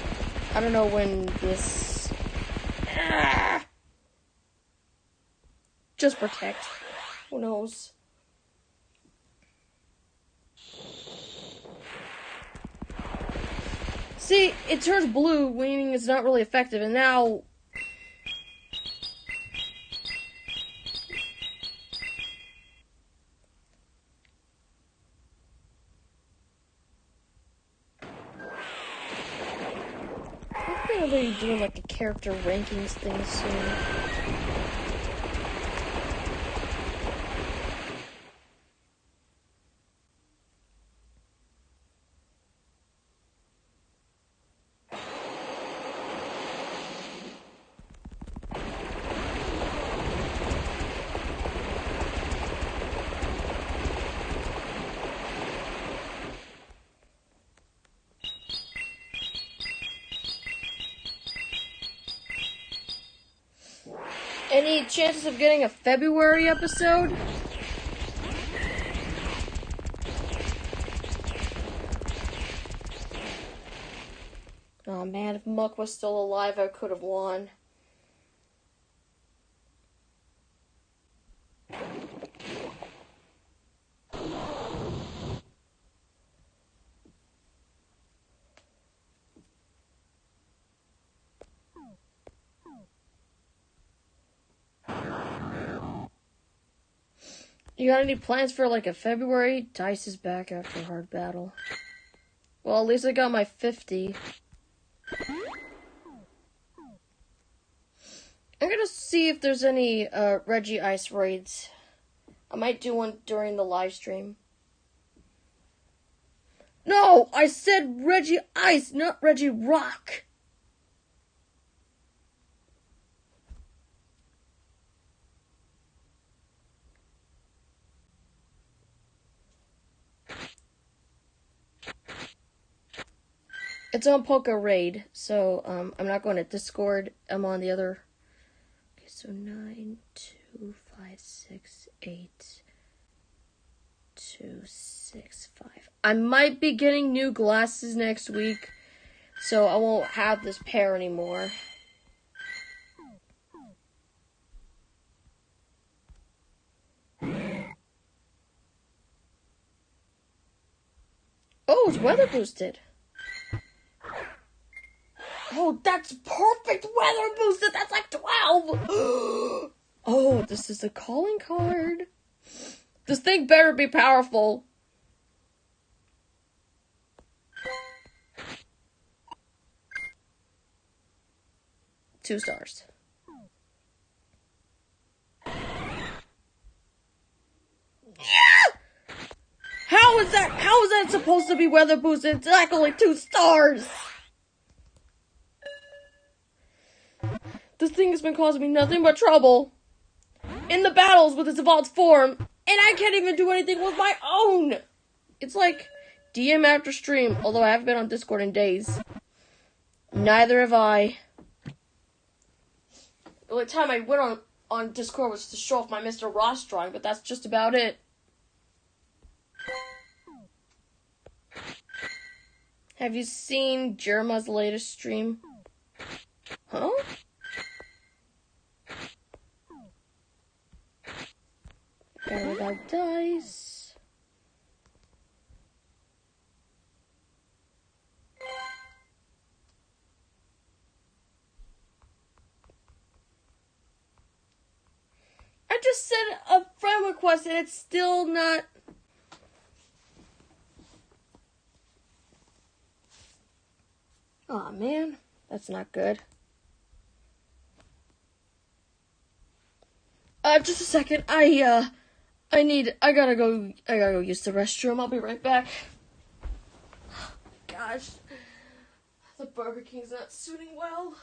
I don't know when this... Just protect. Who knows? See, it turns blue, meaning it's not really effective, and now... I think they're doing like a character rankings thing soon. Any chances of getting a February episode? Oh man, if Muck was still alive, I could have won. You got any plans for like a February? Dice is back after a hard battle. Well, at least I got my 50. I'm gonna see if there's any Reggie Ice raids. I might do one during the live stream. No, I said Reggie Ice, not Reggie Rock. It's on Poke Raid, so I'm not going to Discord. I'm on the other. Okay, so 9, 2, 5, 6, 8, 2, 6, 5. I might be getting new glasses next week, so I won't have this pair anymore. Oh, it's weather boosted. Oh, that's perfect weather boosted. That's like 12. Oh, this is a calling card. This thing better be powerful. Two stars. Yeah! How is that supposed to be weather boosted? It's like only 2 stars. This thing has been causing me nothing but trouble in the battles with its evolved form, and I can't even do anything with my own. It's like DM after stream, although I haven't been on Discord in days. Neither have I. The only time I went on Discord was to show off my Mr. Ross drawing, but that's just about it. Have you seen Jerma's latest stream? Huh? Got without dice. I just sent a friend request and it's still not. Aw, man. That's not good. Just a second. I gotta go use the restroom. I'll be right back. Gosh. The Burger King's not suiting well.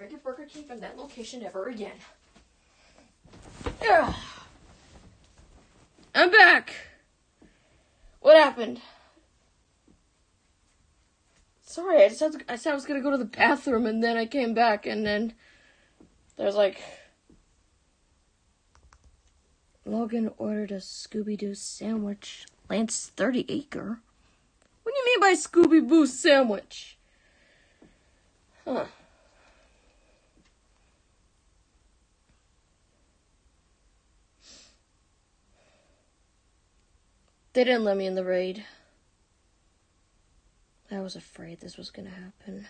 drink at Burger King from that location ever again. Ugh. I'm back. What happened? Sorry, I said I was gonna go to the bathroom, and then I came back, and then there's like, Logan ordered a Scooby-Doo sandwich. Lance 30 acre. What do you mean by Scooby-Doo sandwich? Huh. They didn't let me in the raid. I was afraid this was gonna happen.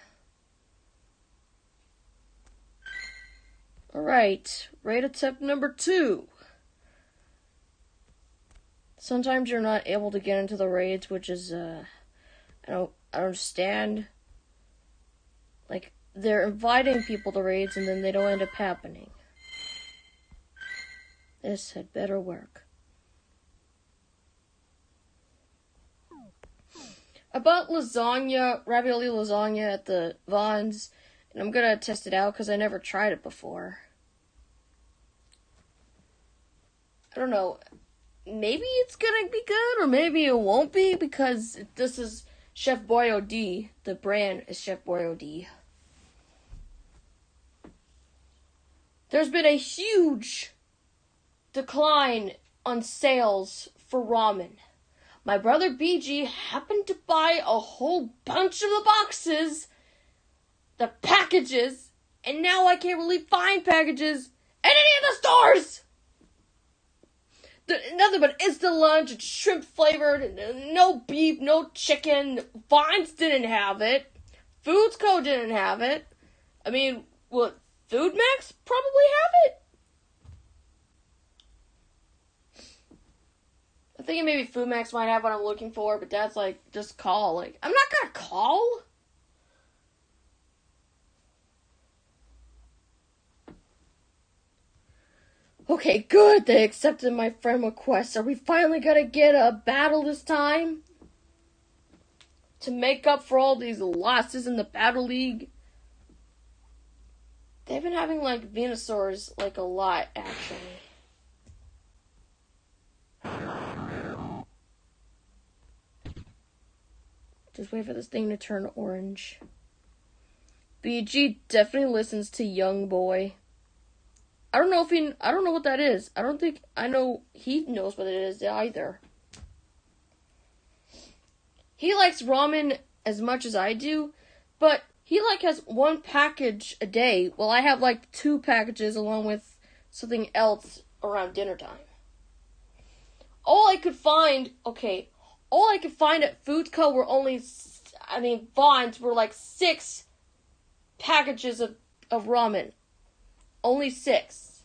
Alright, raid attempt number 2. Sometimes you're not able to get into the raids, which is, I don't understand. Like, they're inviting people to raids and then they don't end up happening. This had better work. I bought lasagna, ravioli lasagna at the Vons, and I'm gonna test it out because I never tried it before. I don't know. Maybe it's gonna be good, or maybe it won't be, because this is Chef Boyardee. The brand is Chef Boyardee. There's been a huge decline on sales for ramen. My brother BG happened to buy a whole bunch of the boxes, the packages, and now I can't really find packages at any of the stores! Nothing but instant lunch and shrimp flavored, no beef, no chicken. Vines didn't have it. Foods Co. didn't have it. I mean, what, Food Max probably have it? I'm thinking maybe Food Max might have what I'm looking for, but Dad's like, just call. Like, I'm not gonna call. Okay, good. They accepted my friend request. Are we finally gonna get a battle this time? To make up for all these losses in the Battle League? They've been having, like, Venusaurs, like, a lot, actually. Just wait for this thing to turn orange. BG definitely listens to Young Boy. I don't know what that is. I don't think I know he knows what it is either. He likes ramen as much as I do, but he like has one package a day, while I have like 2 packages along with something else around dinner time. All I could find at Food Co. were Vons were like 6 packages of ramen. Only 6.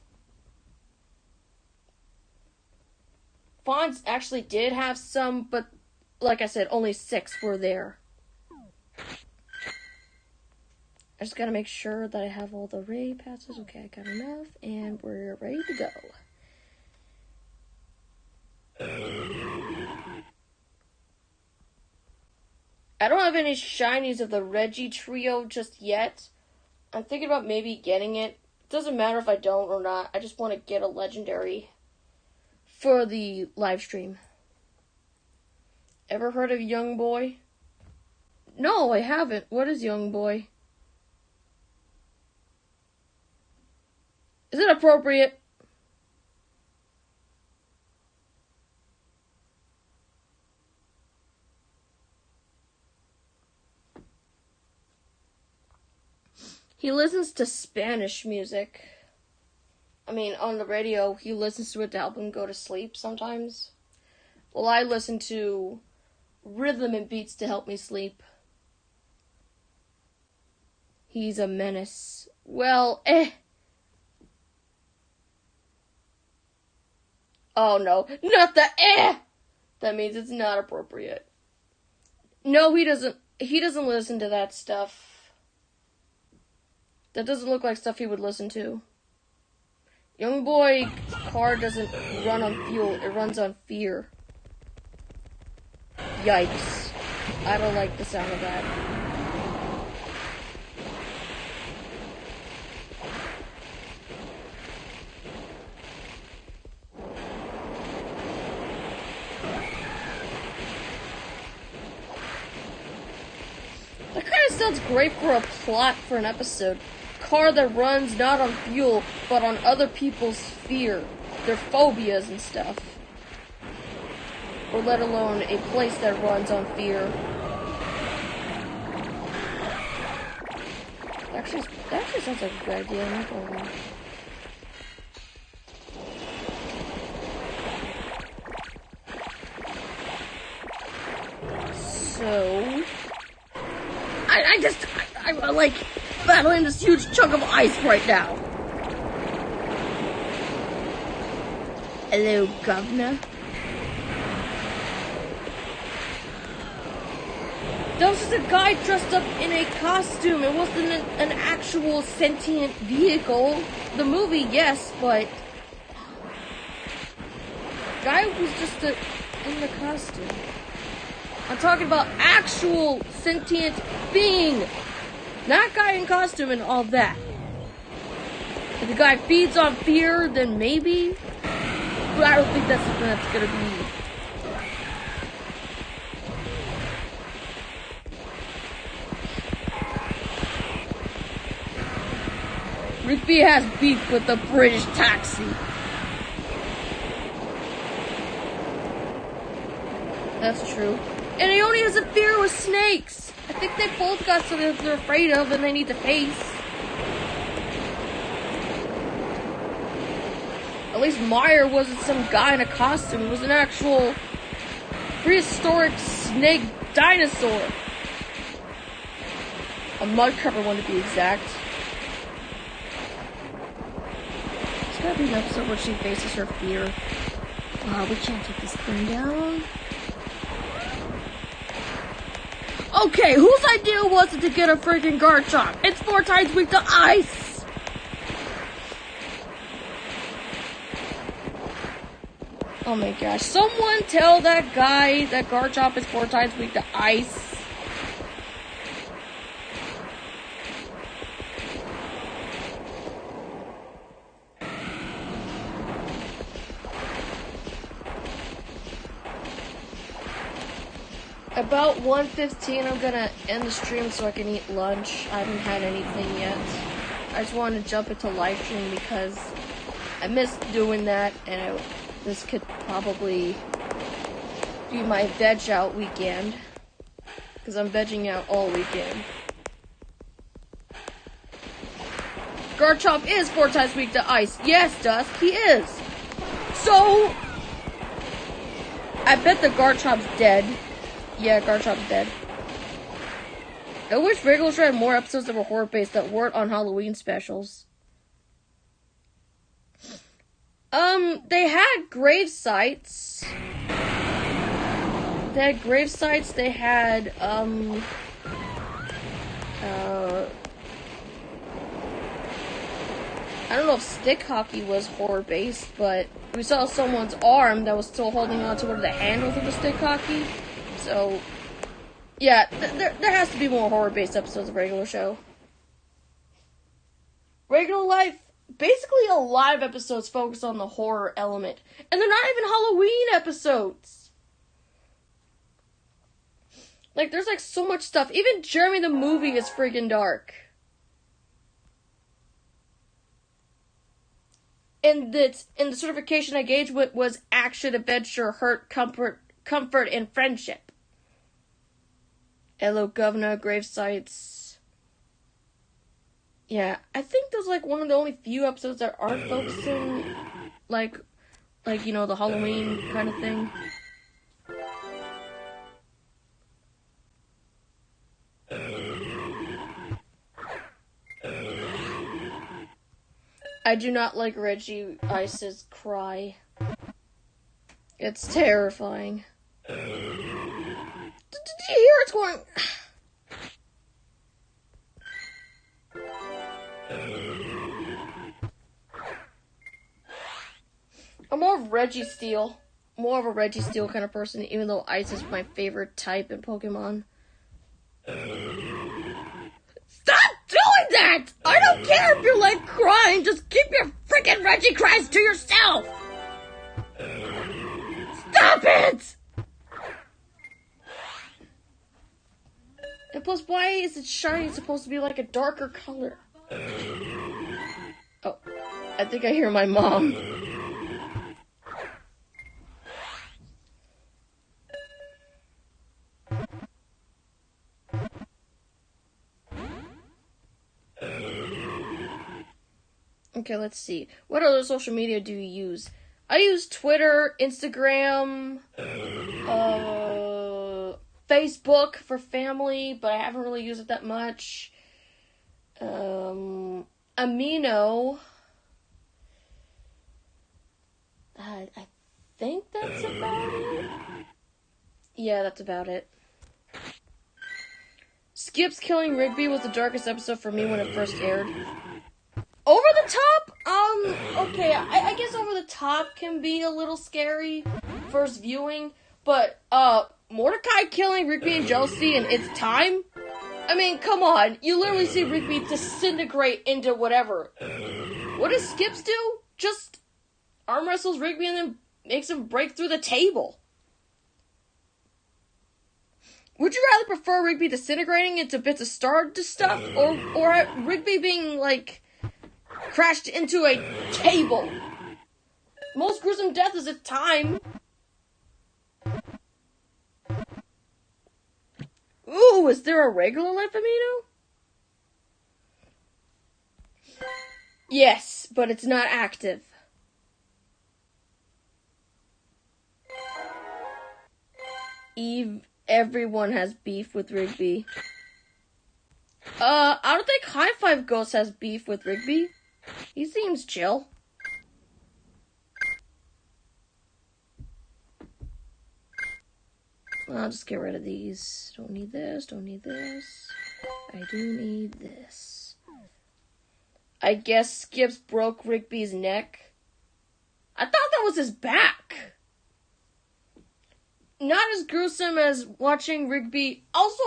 Vons actually did have some, but like I said, only 6 were there. I just gotta make sure that I have all the raid passes. Okay, I got enough, and we're ready to go. I don't have any shinies of the Reggie trio just yet. I'm thinking about maybe getting it. It doesn't matter if I don't or not. I just want to get a legendary for the live stream. Ever heard of Young Boy? No, I haven't. What is Young Boy? Is it appropriate? He listens to Spanish music. I mean, on the radio, he listens to it to help him go to sleep sometimes. Well, I listen to rhythm and beats to help me sleep. He's a menace. Well, Oh no, not the That means it's not appropriate. No, he doesn't listen to that stuff. That doesn't look like stuff he would listen to. Young Boy car doesn't run on fuel, it runs on fear. Yikes. I don't like the sound of that. sounds great for a plot for an episode. Car that runs not on fuel, but on other people's fear, their phobias and stuff. Or let alone a place that runs on fear. That actually sounds like a good idea. I'm not gonna lie. So, I'm like battling this huge chunk of ice right now. Hello, Governor. That was just a guy dressed up in a costume. It wasn't an actual sentient vehicle. The movie, yes, but guy was just in the costume. I'm talking about actual sentient being. Not guy in costume and all that. If the guy feeds on fear, then maybe. But I don't think that's something that's gonna be. Rigby has beef with the British taxi. That's true. And he only has a fear with snakes. I think they both got something they're afraid of and they need to face. At least Meyer wasn't some guy in a costume. It was an actual prehistoric snake dinosaur. A mudcrabber one to be exact. There's gotta be an episode where she faces her fear. We can't take this thing down. Okay, whose idea was it to get a freaking Garchomp? It's 4 times weak to ice! Oh my gosh, someone tell that guy that Garchomp is 4 times weak to ice. About 1:15, I'm gonna end the stream so I can eat lunch. I haven't had anything yet. I just wanted to jump into live stream because I missed doing that, and this could probably be my veg out weekend. Because I'm vegging out all weekend. Garchomp is 4 times weak to ice. Yes, Dusk, he is. So, I bet the Garchomp's dead. Yeah, Garchomp's dead. I wish Regular Show had more episodes that were horror-based that weren't on Halloween specials. They had grave sites. They had, I don't know if stick hockey was horror-based, but we saw someone's arm that was still holding on to one of the handles of the stick hockey. So, yeah, there has to be more horror-based episodes of Regular Show. Regular Life, basically a lot of episodes focus on the horror element. And they're not even Halloween episodes. Like, there's like so much stuff. Even Jeremy the movie is freaking dark. And the certification I gauged with was action, adventure, hurt, comfort, and friendship. Hello, Governor, grave sites. Yeah, I think there's like one of the only few episodes that aren't focusing like you know, the Halloween kind of thing. I do not like Reggie Ice's cry. It's terrifying. Did you hear it's going? I'm more of Reggie Steel. More of a Reggie Steel kind of person, even though Ice is my favorite type in Pokemon. Stop doing that! I don't care if you're like crying, just keep your freaking Reggie cries to yourself! Stop it! And plus, why is it shiny? It's supposed to be like a darker color. Oh, I think I hear my mom. Okay, let's see. What other social media do you use? I use Twitter, Instagram, Facebook for family, but I haven't really used it that much. Amino. I think that's about it. Yeah, that's about it. Skip's killing Rigby was the darkest episode for me when it first aired. Over the top? Okay, I guess Over the Top can be a little scary first viewing, but, Mordecai killing Rigby and Josie in It's Time? I mean, come on, you literally see Rigby disintegrate into whatever. What does Skips do? Just arm wrestles Rigby and then makes him break through the table. Would you rather prefer Rigby disintegrating into bits of Stardust stuff, or Rigby being, like, crashed into a table? Most gruesome death is It's Time. Ooh, is there a regular life amino? Yes, but it's not active. Eve, everyone has beef with Rigby. I don't think High Five Ghost has beef with Rigby. He seems chill. I'll just get rid of these. Don't need this, don't need this. I do need this. I guess Skips broke Rigby's neck. I thought that was his back. Not as gruesome as watching Rigby. Also,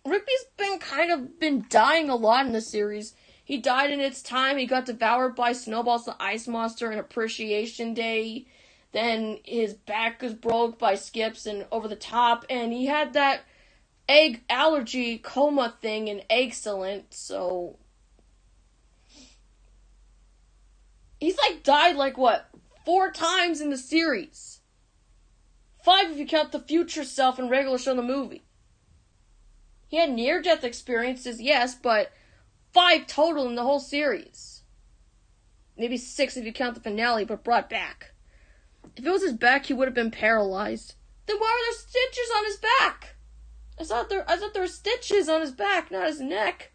Rigby's been dying a lot in the series. He died in It's Time. He got devoured by Snowballs the Ice Monster in Appreciation Day. Then his back was broke by Skips and Over the Top. And he had that egg allergy coma thing in Excellent. So he's died 4 times in the series. 5 if you count the future self and regular show in the movie. He had near-death experiences, yes, but 5 total in the whole series. Maybe 6 if you count the finale, but brought back. If it was his back, he would have been paralyzed. Then why are there stitches on his back? I thought there were stitches on his back, not his neck.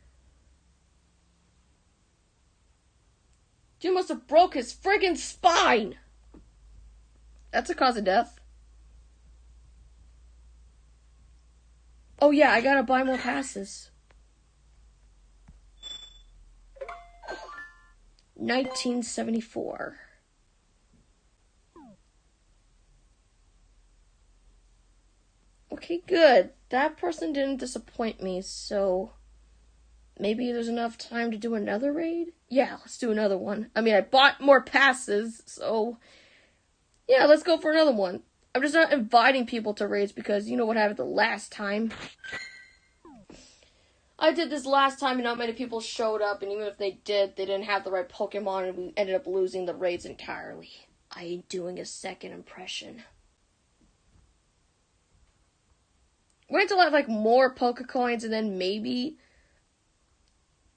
Dude must have broke his friggin' spine. That's a cause of death. Oh yeah, I gotta buy more passes. 1974. Okay, good. That person didn't disappoint me, so maybe there's enough time to do another raid? Yeah, let's do another one. I mean, I bought more passes, so yeah, let's go for another one. I'm just not inviting people to raids because you know what happened the last time. I did this last time and not many people showed up, and even if they did, they didn't have the right Pokemon and we ended up losing the raids entirely. I ain't doing a second impression. Wait until I have more Pokecoins and then maybe,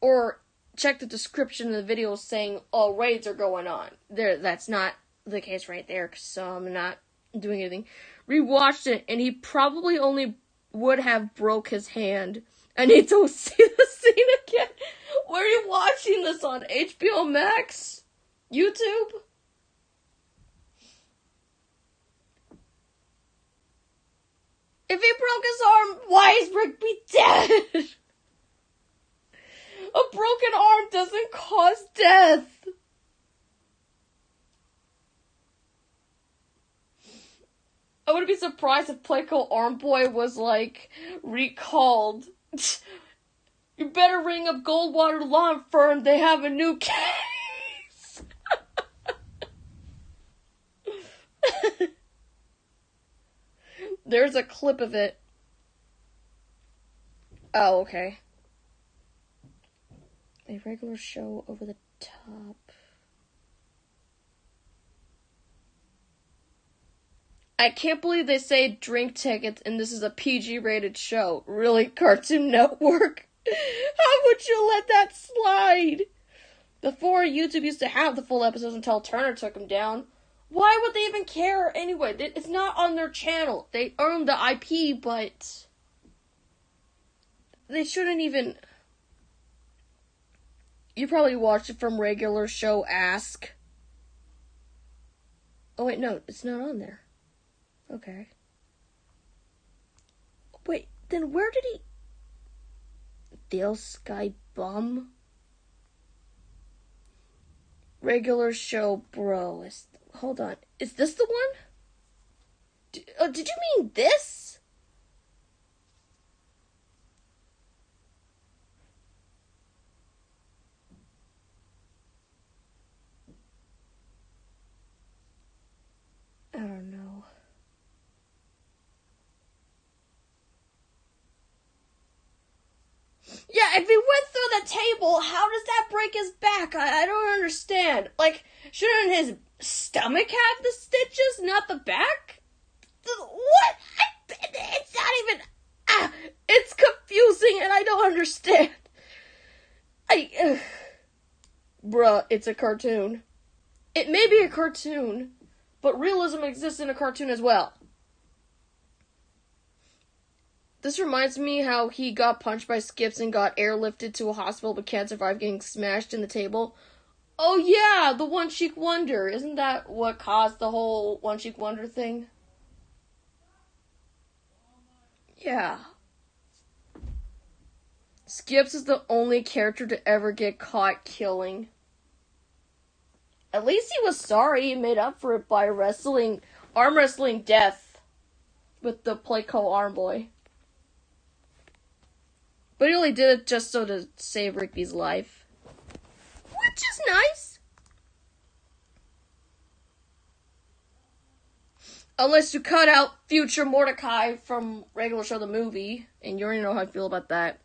or check the description of the video saying all raids are going on. That's not the case right there, so I'm not doing anything. Rewatched it and he probably only would have broke his hand. I need to see the scene again. Where are you watching this on? HBO Max? YouTube? If he broke his arm, why is Rigby dead? A broken arm doesn't cause death. I wouldn't be surprised if Playco Arm Boy was recalled. You better ring up Goldwater Law Firm. They have a new case. There's a clip of it. Oh, okay. A regular show over the top. I can't believe they say drink tickets and this is a PG rated show. Really, Cartoon Network? How would you let that slide? Before, YouTube used to have the full episodes until Turner took them down. Why would they even care anyway? It's not on their channel. They earned the IP, but they shouldn't even... You probably watched it from regular show Ask. Oh wait, no, it's not on there. Okay. Wait, then where did he... Dale Sky Bum? Regular show bro. Hold on. Is this the one? Did you mean this? I don't know. Yeah, if he went through the table, how does that break his back? I don't understand. Like, shouldn't his stomach have the stitches, not the back? What? It's not even... it's confusing and I don't understand. Bruh, it's a cartoon. It may be a cartoon, but realism exists in a cartoon as well. This reminds me how he got punched by Skips and got airlifted to a hospital but can't survive getting smashed in the table. Oh yeah, the One Cheek Wonder. Isn't that what caused the whole One Cheek Wonder thing? Yeah. Skips is the only character to ever get caught killing. At least he was sorry. He made up for it by arm wrestling death with the Playco Arm Boy. But he only did it just so to save Rigby's life. Which is nice. Unless you cut out future Mordecai from regular show the movie. And you already know how I feel about that.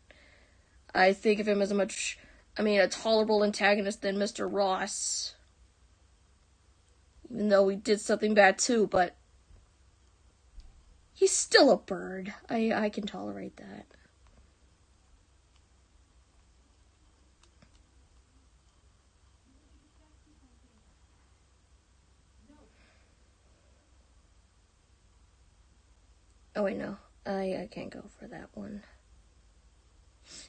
I think of him as a tolerable antagonist than Mr. Ross. Even though he did something bad too, but... He's still a bird. I can tolerate that. Oh wait, no. I can't go for that one.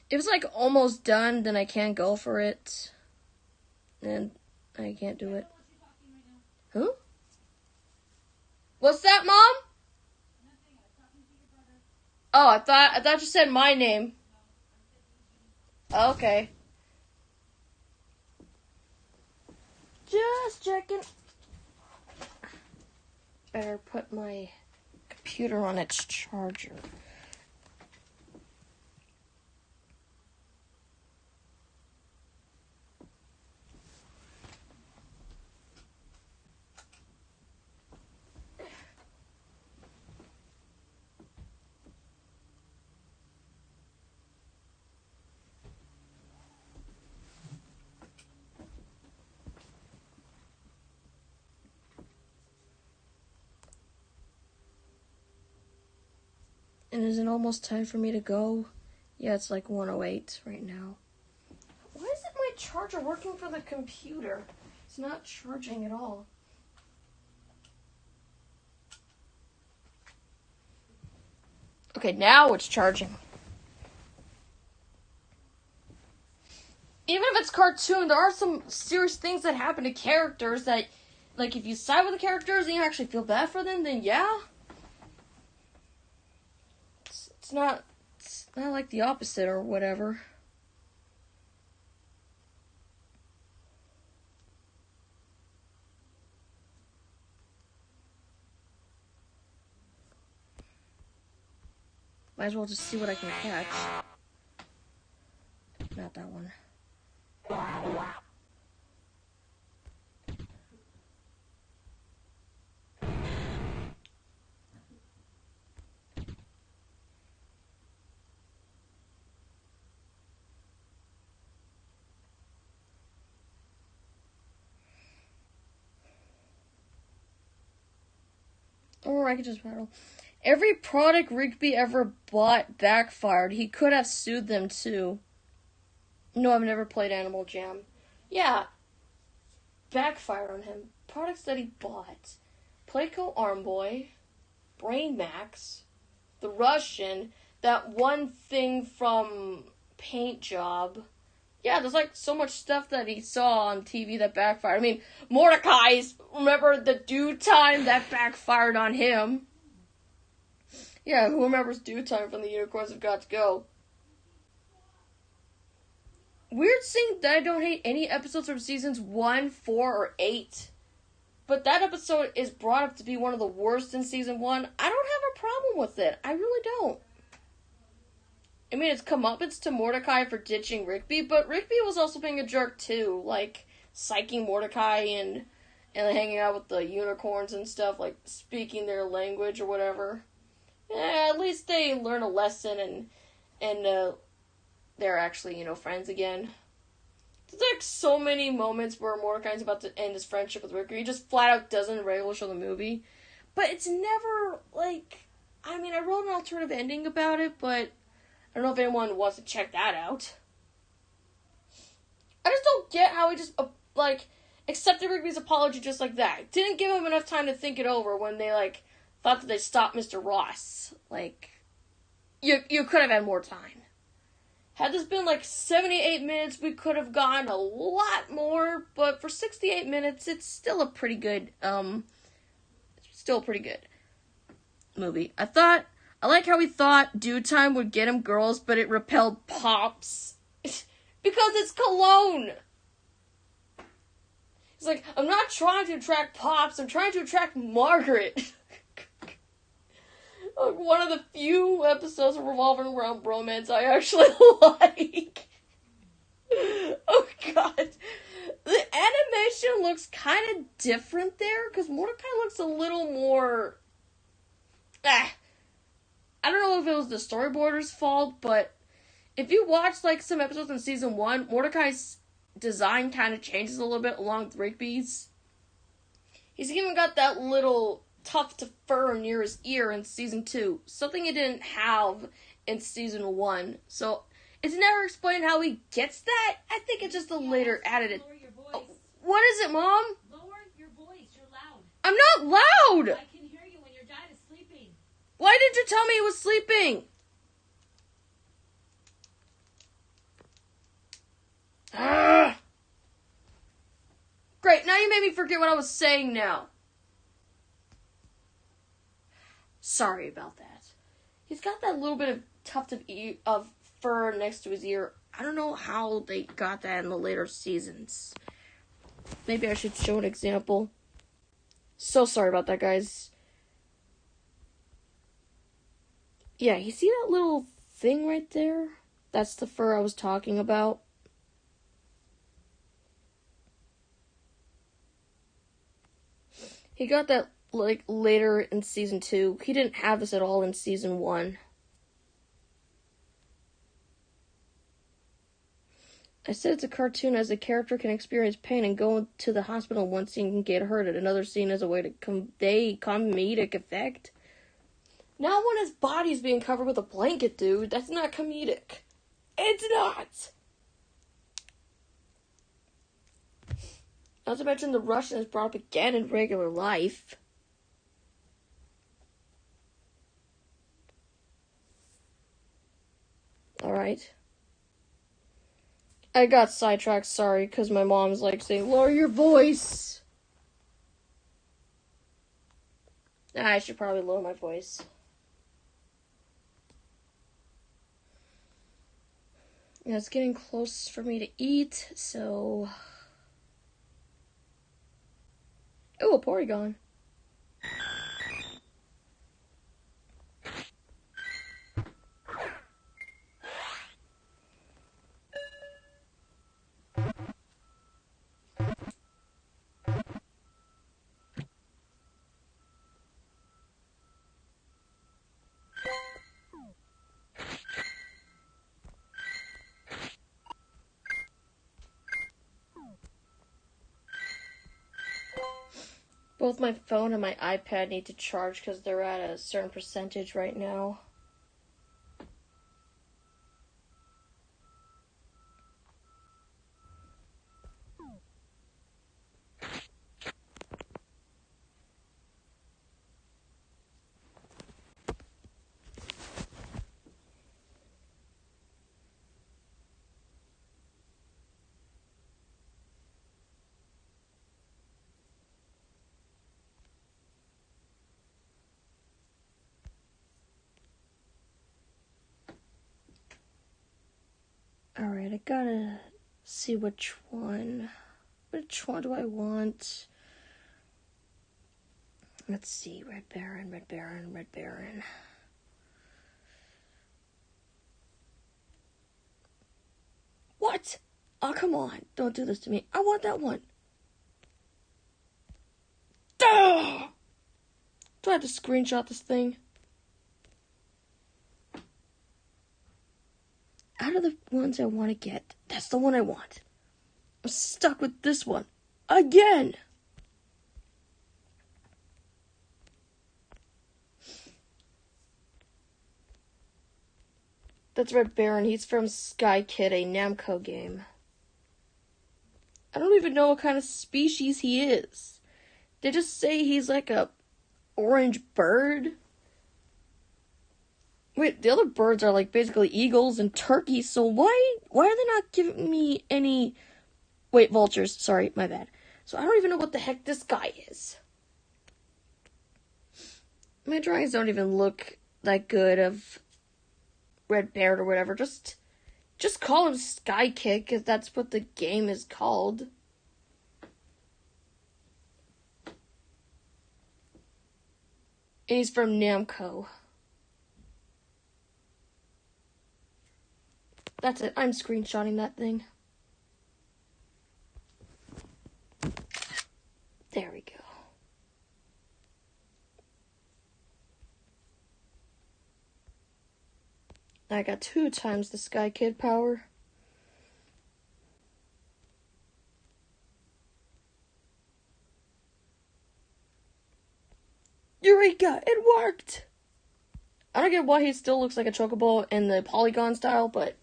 If it's like almost done, then I can't go for it. And I can't do it. Who? What's that, Mom? Oh, I thought you said my name. Okay. Just checking. Better put my computer on its charger. And is it almost time for me to go? Yeah, it's like 1:08 right now. Why isn't my charger working for the computer? It's not charging at all. Okay, now it's charging. Even if it's cartoon, there are some serious things that happen to characters that, like, if you side with the characters and you actually feel bad for them, then yeah. It's not like the opposite or whatever. Might as well just see what I can catch. Not that one. Or I could just battle. Every product Rigby ever bought backfired. He could have sued them too. No, I've never played Animal Jam. Yeah, backfired on him. Products that he bought. Playco Arm Boy, Brain Max, The Russian, that one thing from Paint Job. Yeah, there's like so much stuff that he saw on TV that backfired. I mean, Mordecai's, remember the due time that backfired on him? Yeah, who remembers due time from the Unicorns Have Got to Go? Weird seeing that I don't hate any episodes from seasons 1, 4, or 8. But that episode is brought up to be one of the worst in season 1. I don't have a problem with it. I really don't. I mean, it's comeuppance to Mordecai for ditching Rigby, but Rigby was also being a jerk too, like psyching Mordecai and hanging out with the unicorns and stuff, like speaking their language or whatever. At least they learn a lesson and they're actually, friends again. There's like so many moments where Mordecai's about to end his friendship with Rigby. He just flat out doesn't regular show the movie. But it's never like, I mean, I wrote an alternative ending about it, but I don't know if anyone wants to check that out. I just don't get how he just, accepted Rigby's apology just like that. Didn't give him enough time to think it over when they, thought that they stopped Mr. Ross. You could have had more time. Had this been, 78 minutes, we could have gotten a lot more, but for 68 minutes, it's still a pretty good, movie. I like how he thought Due Time would get him girls, but it repelled Pops. Because it's Cologne! He's like, I'm not trying to attract Pops, I'm trying to attract Margaret. One of the few episodes revolving around bromance I actually like. Oh god. The animation looks kind of different there, because Mordecai looks a little more... I don't know if it was the storyboarder's fault, but if you watch, some episodes in season 1, Mordecai's design kind of changes a little bit along with Rigby's. He's even got that little tuft of fur near his ear in season 2. Something he didn't have in season 1. So, it's never explained how he gets that. I think it's just a later added... Lower your voice. What is it, Mom? Lower your voice. You're loud. I'm not loud! I can hear you when your dad is sleeping. Why did you tell me he was sleeping? Ugh. Great, now you made me forget what I was saying now. Sorry about that. He's got that little bit of tuft of fur next to his ear. I don't know how they got that in the later seasons. Maybe I should show an example. So sorry about that, guys. Yeah, you see that little thing right there? That's the fur I was talking about. He got that, later in season 2. He didn't have this at all in season 1. I said it's a cartoon as a character can experience pain and go to the hospital in one scene and get hurt at another scene as a way to convey comedic effect. Not when his body's being covered with a blanket, dude. That's not comedic. It's not! Not to mention the Russian is brought up again in regular life. Alright. I got sidetracked, sorry, because my mom's saying, lower your voice. I should probably lower my voice. Yeah, it's getting close for me to eat, so... Oh, a Porygon. Both my phone and my iPad need to charge because they're at a certain percentage right now. Alright, I gotta see which one. Which one do I want? Let's see. Red Baron, Red Baron, Red Baron. What? Oh, come on. Don't do this to me. I want that one. Duh! Do I have to screenshot this thing? Out of the ones I want to get, that's the one I want. I'm stuck with this one. Again! That's Red Baron. He's from Sky Kid, a Namco game. I don't even know what kind of species he is. They just say he's like a orange bird. Wait, the other birds are like basically eagles and turkeys, so why are they not giving me any... Wait, vultures. Sorry, my bad. So I don't even know what the heck this guy is. My drawings don't even look that good of Red Baron or whatever. Just call him Sky Kid, because that's what the game is called. And he's from Namco. That's it. I'm screenshotting that thing. There we go. I got 2 times the Sky Kid power. Eureka! It worked! I don't get why he still looks like a chocobo in the polygon style, but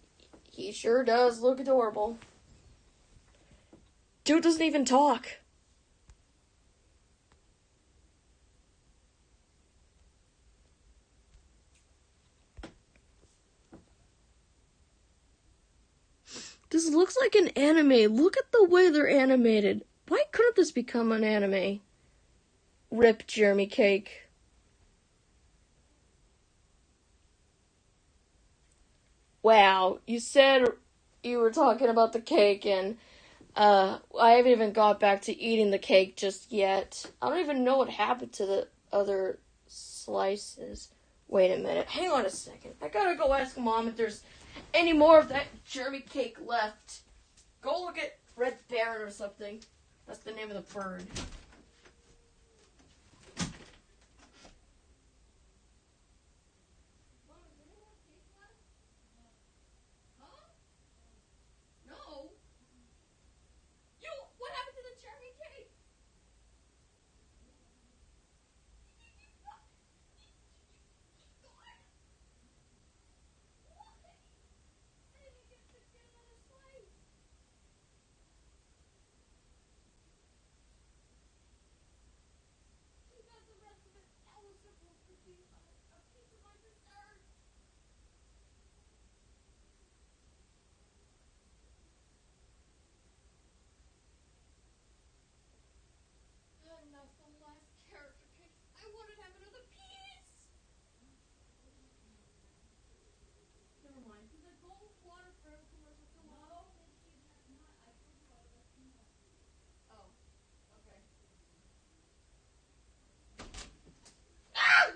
he sure does look adorable. Dude doesn't even talk. This looks like an anime. Look at the way they're animated. Why couldn't this become an anime? Rip Jeremy Cake. Wow, you said you were talking about the cake, and I haven't even got back to eating the cake just yet. I don't even know what happened to the other slices. Wait a minute. Hang on a second. I gotta go ask Mom if there's any more of that Jeremy Cake left. Go look at Red Baron or something. That's the name of the bird.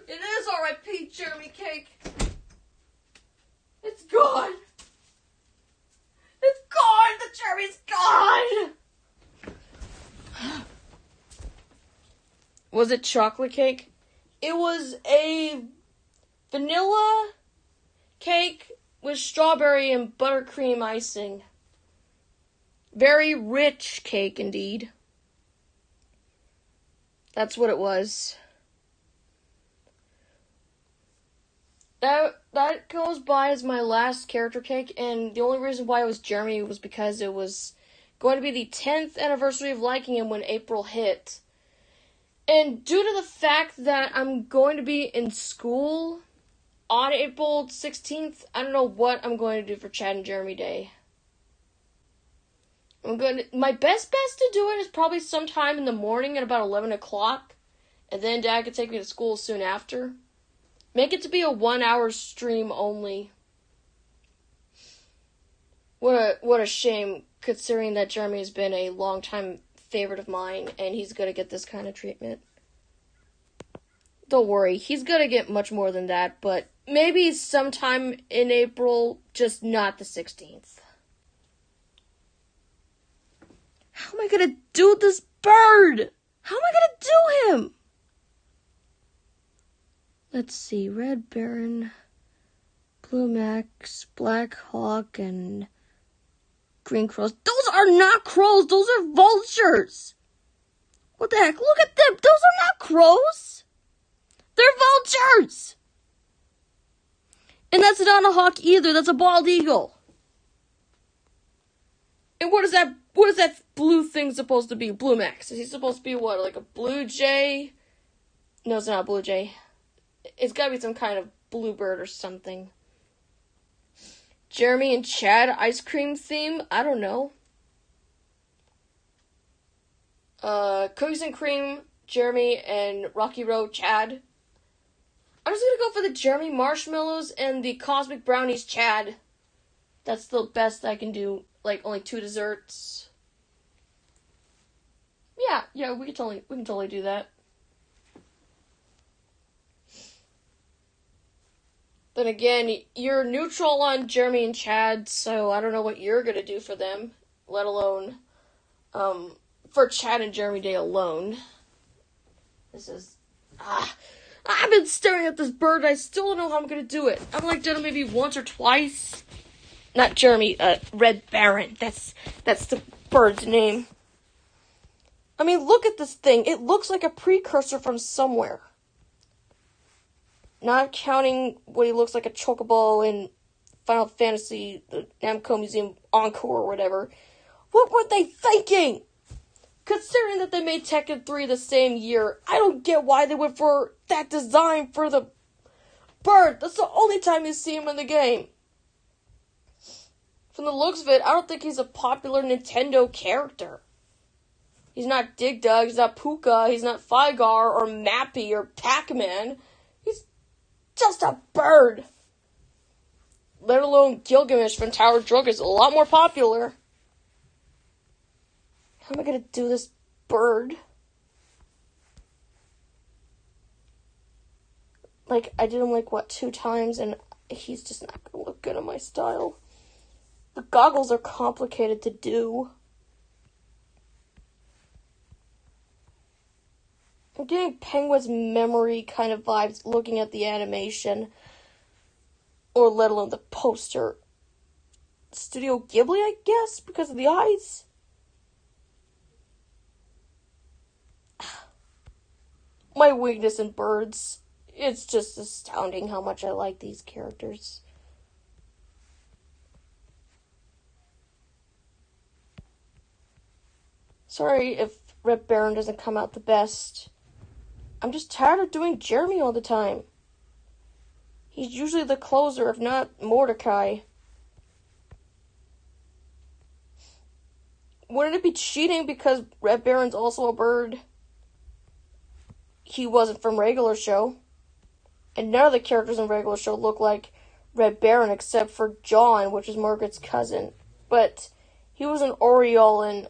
It is R.I.P. Jeremy Cake. It's gone. It's gone. The Jeremy's gone. Was it chocolate cake? It was a vanilla cake with strawberry and buttercream icing. Very rich cake indeed. That's what it was. That goes by as my last character pick, and the only reason why it was Jeremy was because it was going to be the 10th anniversary of liking him when April hit. And due to the fact that I'm going to be in school on April 16th, I don't know what I'm going to do for Chad and Jeremy Day. My best to do it is probably sometime in the morning at about 11 o'clock, and then Dad could take me to school soon after. Make it to be a 1-hour stream only. What a shame, considering that Jeremy has been a long-time favorite of mine, and he's gonna get this kind of treatment. Don't worry, he's gonna get much more than that, but maybe sometime in April, just not the 16th. How am I gonna do this bird? How am I gonna do him? Let's see, Red Baron, Blue Max, Black Hawk, and Green Crows. Those are not crows, those are vultures! What the heck? Look at them! Those are not crows! They're vultures! And that's not a hawk either, that's a bald eagle. And what is that blue thing supposed to be? Blue Max. Is he supposed to be what, like a blue jay? No, it's not a blue jay. It's gotta be some kind of bluebird or something. Jeremy and Chad ice cream theme? I don't know. Cookies and cream, Jeremy and Rocky Road, Chad. I'm just gonna go for the Jeremy marshmallows and the cosmic brownies, Chad. That's the best I can do. Like, only 2 desserts. Yeah, we can totally do that. Then again, you're neutral on Jeremy and Chad, so I don't know what you're gonna do for them, let alone, for Chad and Jeremy Day alone. I've been staring at this bird, and I still don't know how I'm gonna do it. I've done it maybe once or twice. Not Jeremy, Red Baron. That's the bird's name. I mean, look at this thing. It looks like a precursor from somewhere. Not counting what he looks like a chocobo in Final Fantasy, the Namco Museum Encore or whatever. What were they thinking? Considering that they made Tekken 3 the same year, I don't get why they went for that design for the bird. That's the only time you see him in the game. From the looks of it, I don't think he's a popular Nintendo character. He's not Dig Dug, he's not Puka, he's not Figar or Mappy or Pac-Man. He's just a bird. Let alone Gilgamesh from Tower Drug is a lot more popular. How am I gonna do this bird? I did him 2 times, and he's just not gonna look good in my style. The goggles are complicated to do. I'm getting Penguin's Memory kind of vibes looking at the animation. Or let alone the poster. Studio Ghibli, I guess, because of the eyes. My weakness in birds. It's just astounding how much I like these characters. Sorry if Red Baron doesn't come out the best. I'm just tired of doing Jeremy all the time. He's usually the closer, if not Mordecai. Wouldn't it be cheating because Red Baron's also a bird? He wasn't from Regular Show. And none of the characters in Regular Show look like Red Baron except for John, which is Margaret's cousin. But he was an Oriole, and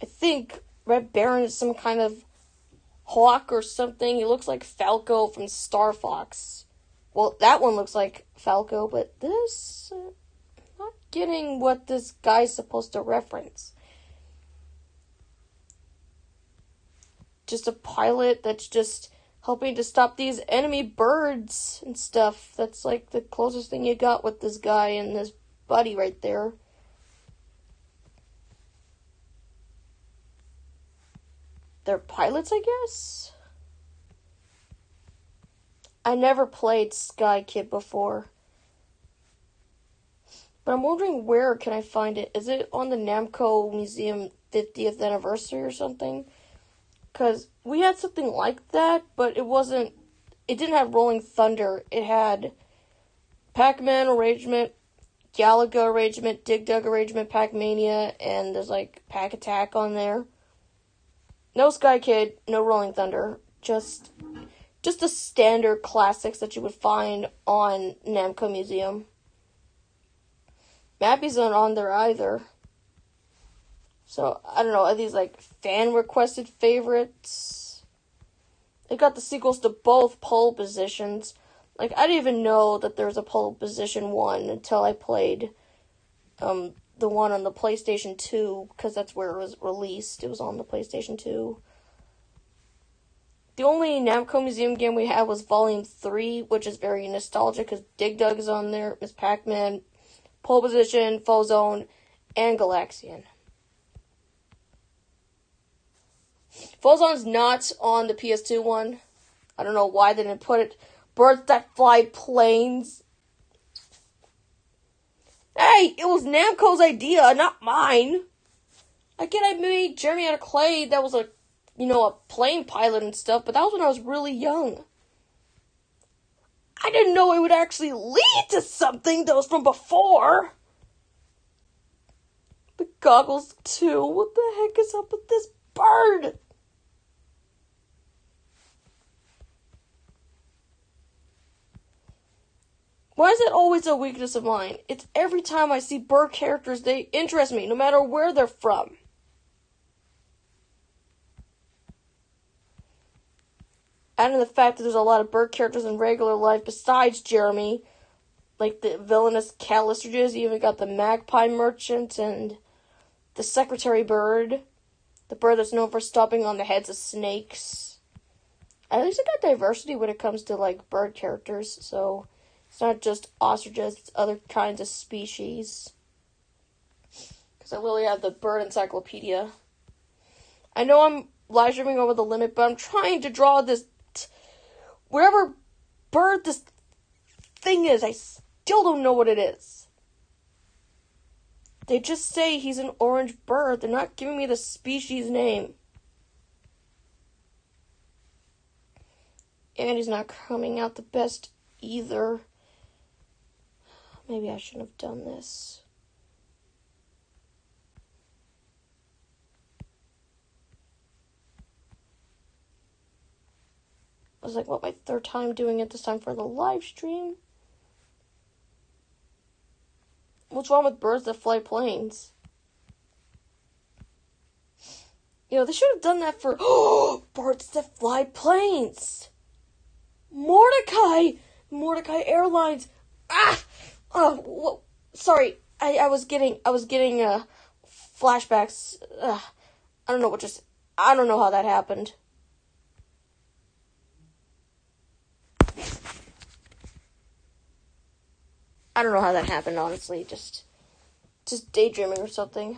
I think Red Baron is some kind of hawk or something. He looks like Falco from Star Fox. Well, that one looks like Falco, but this... I'm not getting what this guy's supposed to reference. Just a pilot that's just helping to stop these enemy birds and stuff. That's the closest thing you got with this guy and this buddy right there. they're pilots, I guess? I never played Sky Kid before. But I'm wondering where can I find it? Is it on the Namco Museum 50th anniversary or something? Because we had something like that, but it didn't have Rolling Thunder. It had Pac-Man Arrangement, Galaga Arrangement, Dig Dug Arrangement, Pac-Mania, and there's like Pac Attack on there. No Sky Kid, no Rolling Thunder. Just the standard classics that you would find on Namco Museum. Mappy's not on there either. So, I don't know, are these like fan-requested favorites? They got the sequels to both pole positions. Like, I didn't even know that there was a pole position 1 until I played the one on the PlayStation 2, because that's where it was released. It was on the PlayStation 2. The only Namco Museum game we had was Volume 3, which is very nostalgic, because Dig Dug is on there, Miss Pac-Man, Pole Position, Foe Zone, and Galaxian. Foe Zone's not on the PS2 one. I don't know why they didn't put it. Birds that fly planes. Hey, it was Namco's idea, not mine. I get I made Jeremy out of clay that was a plane pilot and stuff, but that was when I was really young. I didn't know it would actually lead to something that was from before. The goggles, too. What the heck is up with this bird? Why is it always a weakness of mine? It's every time I see bird characters, they interest me, no matter where they're from. Adding the fact that there's a lot of bird characters in regular life besides Jeremy, like the villainous Calistridges, you even got the magpie merchant and the secretary bird, the bird that's known for stomping on the heads of snakes. At least it got diversity when it comes to like bird characters, so it's not just ostriches, it's other kinds of species. Because I literally have the bird encyclopedia. I know I'm live streaming over the limit, but I'm trying to draw this wherever bird this thing is, I still don't know what it is. They just say he's an orange bird. They're not giving me the species name. And he's not coming out the best either. Maybe I shouldn't have done this. It was like, what, my third time doing it this time for the live stream? What's wrong with birds that fly planes? They should have done that for birds that fly planes. Mordecai Airlines. Sorry. I was getting flashbacks. I don't know how that happened. I don't know how that happened, honestly. Just daydreaming or something.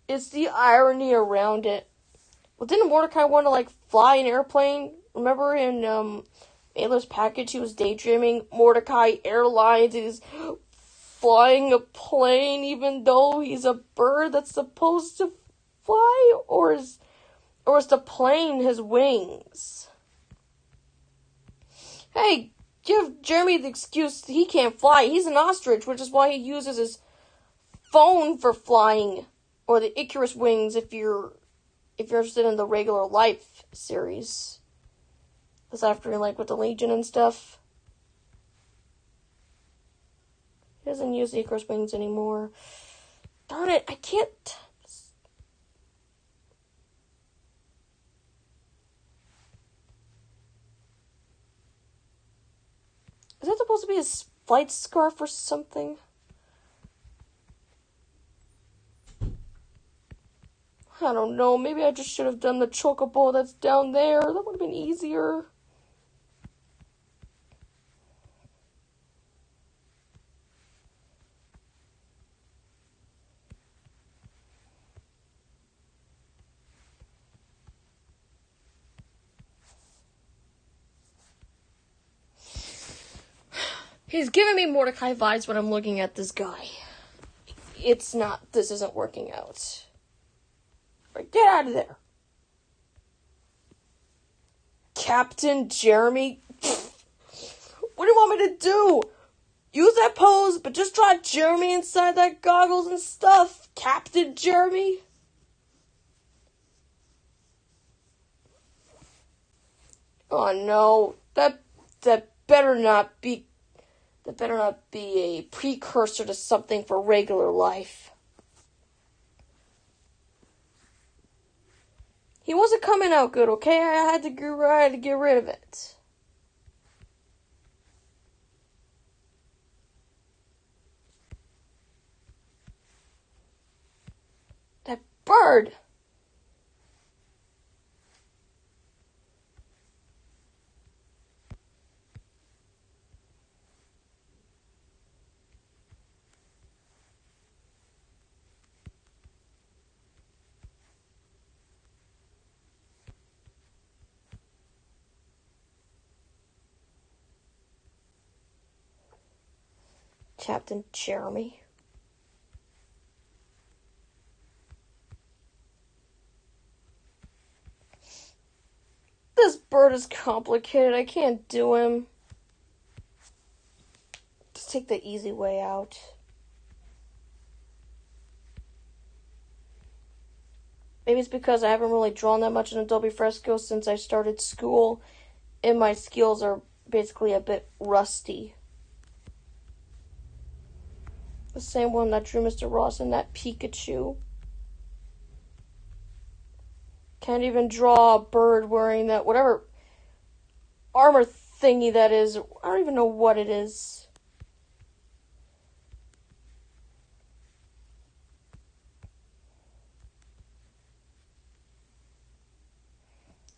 It's the irony around it. Well, didn't Mordecai want to, fly an airplane? Remember in, Mailer's package, he was daydreaming? Mordecai Airlines is flying a plane even though he's a bird that's supposed to fly? Or is the plane his wings? Hey, give Jeremy the excuse he can't fly. He's an ostrich, which is why he uses his phone for flying. Or the Icarus wings if you're interested in the regular life series. This after with the Legion and stuff. He doesn't use the Icarus wings anymore. Darn it, I can't. Is that supposed to be his flight scarf or something? I don't know. Maybe I just should have done the chocobo that's down there. That would have been easier. He's giving me Mordecai vibes when I'm looking at this guy. This isn't working out. Right, get out of there. Captain Jeremy? What do you want me to do? Use that pose, but just draw Jeremy inside that goggles and stuff. Captain Jeremy? Oh no, that better not be a precursor to something for regular life. He wasn't coming out good, okay? I had to get rid of it. That bird! Captain Jeremy. This bird is complicated. I can't do him. Just take the easy way out. Maybe it's because I haven't really drawn that much in Adobe Fresco since I started school, and my skills are basically a bit rusty. The same one that drew Mr. Ross and that Pikachu. Can't even draw a bird wearing that whatever armor thingy that is. I don't even know what it is.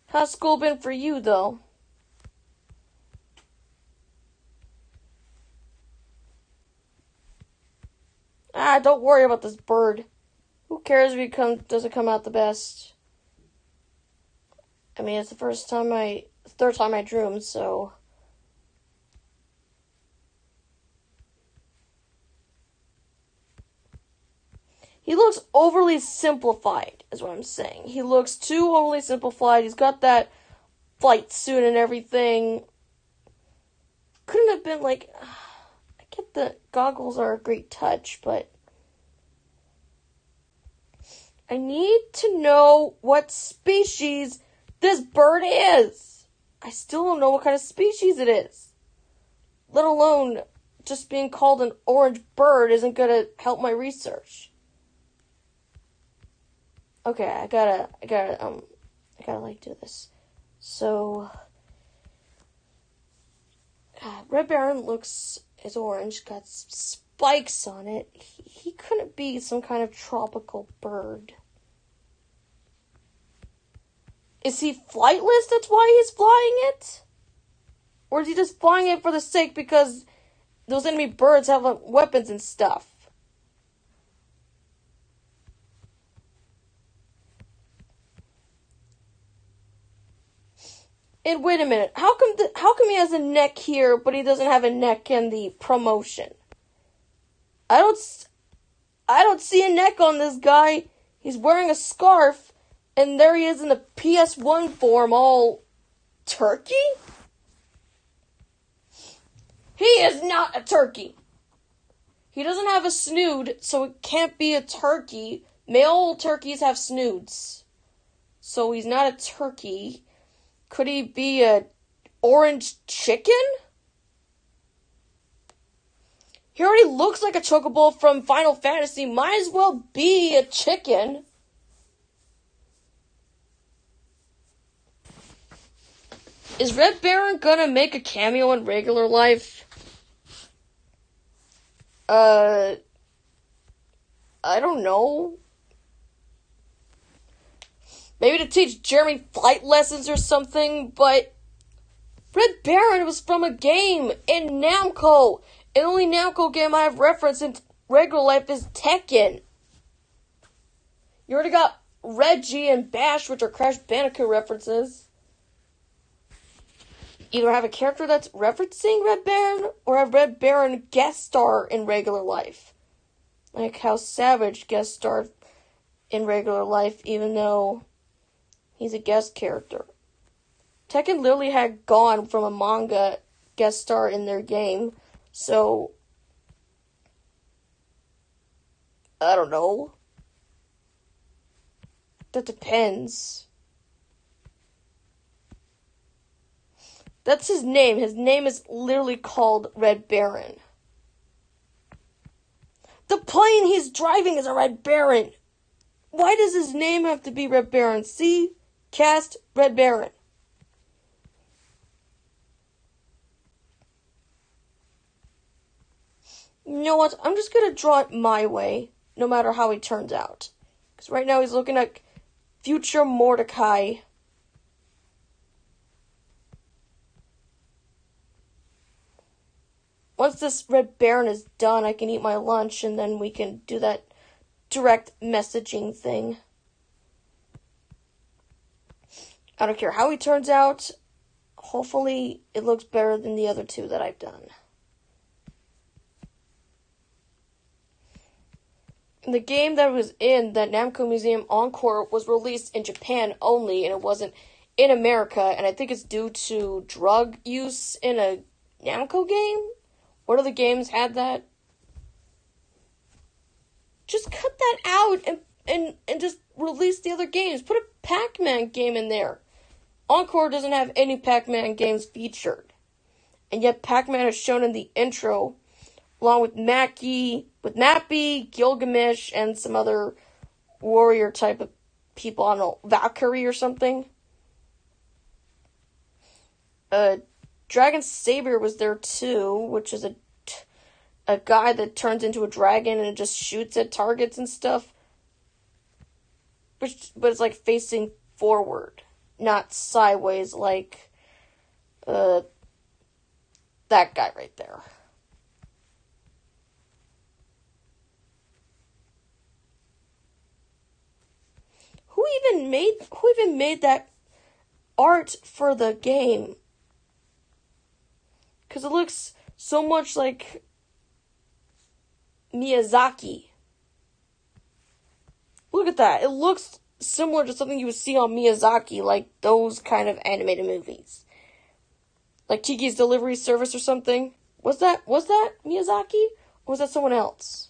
How's school been for you, though? Don't worry about this bird. Who cares if it doesn't come out the best? I mean, it's the third time I drew him, so. He looks overly simplified, is what I'm saying. He looks too overly simplified. He's got that flight suit and everything. Couldn't have been like. I get the goggles are a great touch, but. I need to know what species this bird is. I still don't know what kind of species it is. Let alone just being called an orange bird isn't gonna help my research. Okay, I gotta do this. So, Red Baron is orange, got spikes on it. He couldn't be some kind of tropical bird. Is he flightless? That's why he's flying it? Or is he just flying it for the sake because those enemy birds have weapons and stuff? And wait a minute, how come he has a neck here, but he doesn't have a neck in the promotion? I don't see a neck on this guy. He's wearing a scarf, and there he is in the PS1 form, all turkey? He is not a turkey. He doesn't have a snood, so it can't be a turkey. Male turkeys have snoods. So he's not a turkey. Could he be a orange chicken? He already looks like a chocobo from Final Fantasy. Might as well be a chicken. Is Red Baron gonna make a cameo in regular life? I don't know. Maybe to teach Jeremy flight lessons or something, but Red Baron was from a game in Namco. And the only Namco game I have referenced in regular life is Tekken. You already got Reggie and Bash, which are Crash Bandicoot references. either have a character that's referencing Red Baron, or have Red Baron guest star in regular life. Like how Savage guest starred in regular life, even though he's a guest character. Tekken literally had Gon from a manga guest star in their game, so I don't know. That depends. That's his name. His name is literally called Red Baron. The plane he's driving is a Red Baron. Why does his name have to be Red Baron? See? Cast Red Baron. You know what? I'm just gonna draw it my way, no matter how he turns out. Because right now he's looking like future Mordecai. Once this Red Baron is done, I can eat my lunch, and then we can do that direct messaging thing. I don't care how he turns out. Hopefully, it looks better than the other two that I've done. The game that was in the Namco Museum Encore was released in Japan only, and it wasn't in America, and I think it's due to drug use in a Namco game? What other games had that? Just cut that out and just release the other games. Put a Pac-Man game in there. Encore doesn't have any Pac-Man games featured. And yet Pac-Man is shown in the intro, along with Mappy, Gilgamesh, and some other warrior type of people. I don't know, Valkyrie or something. Dragon Saber was there too, which is a guy that turns into a dragon and just shoots at targets and stuff. But it's like facing forward, not sideways like that guy right there. Who even made that art for the game? Because it looks so much like Miyazaki. Look at that. It looks similar to something you would see on Miyazaki, like those kind of animated movies. Like Kiki's Delivery Service or something. Was that Miyazaki? Or was that someone else?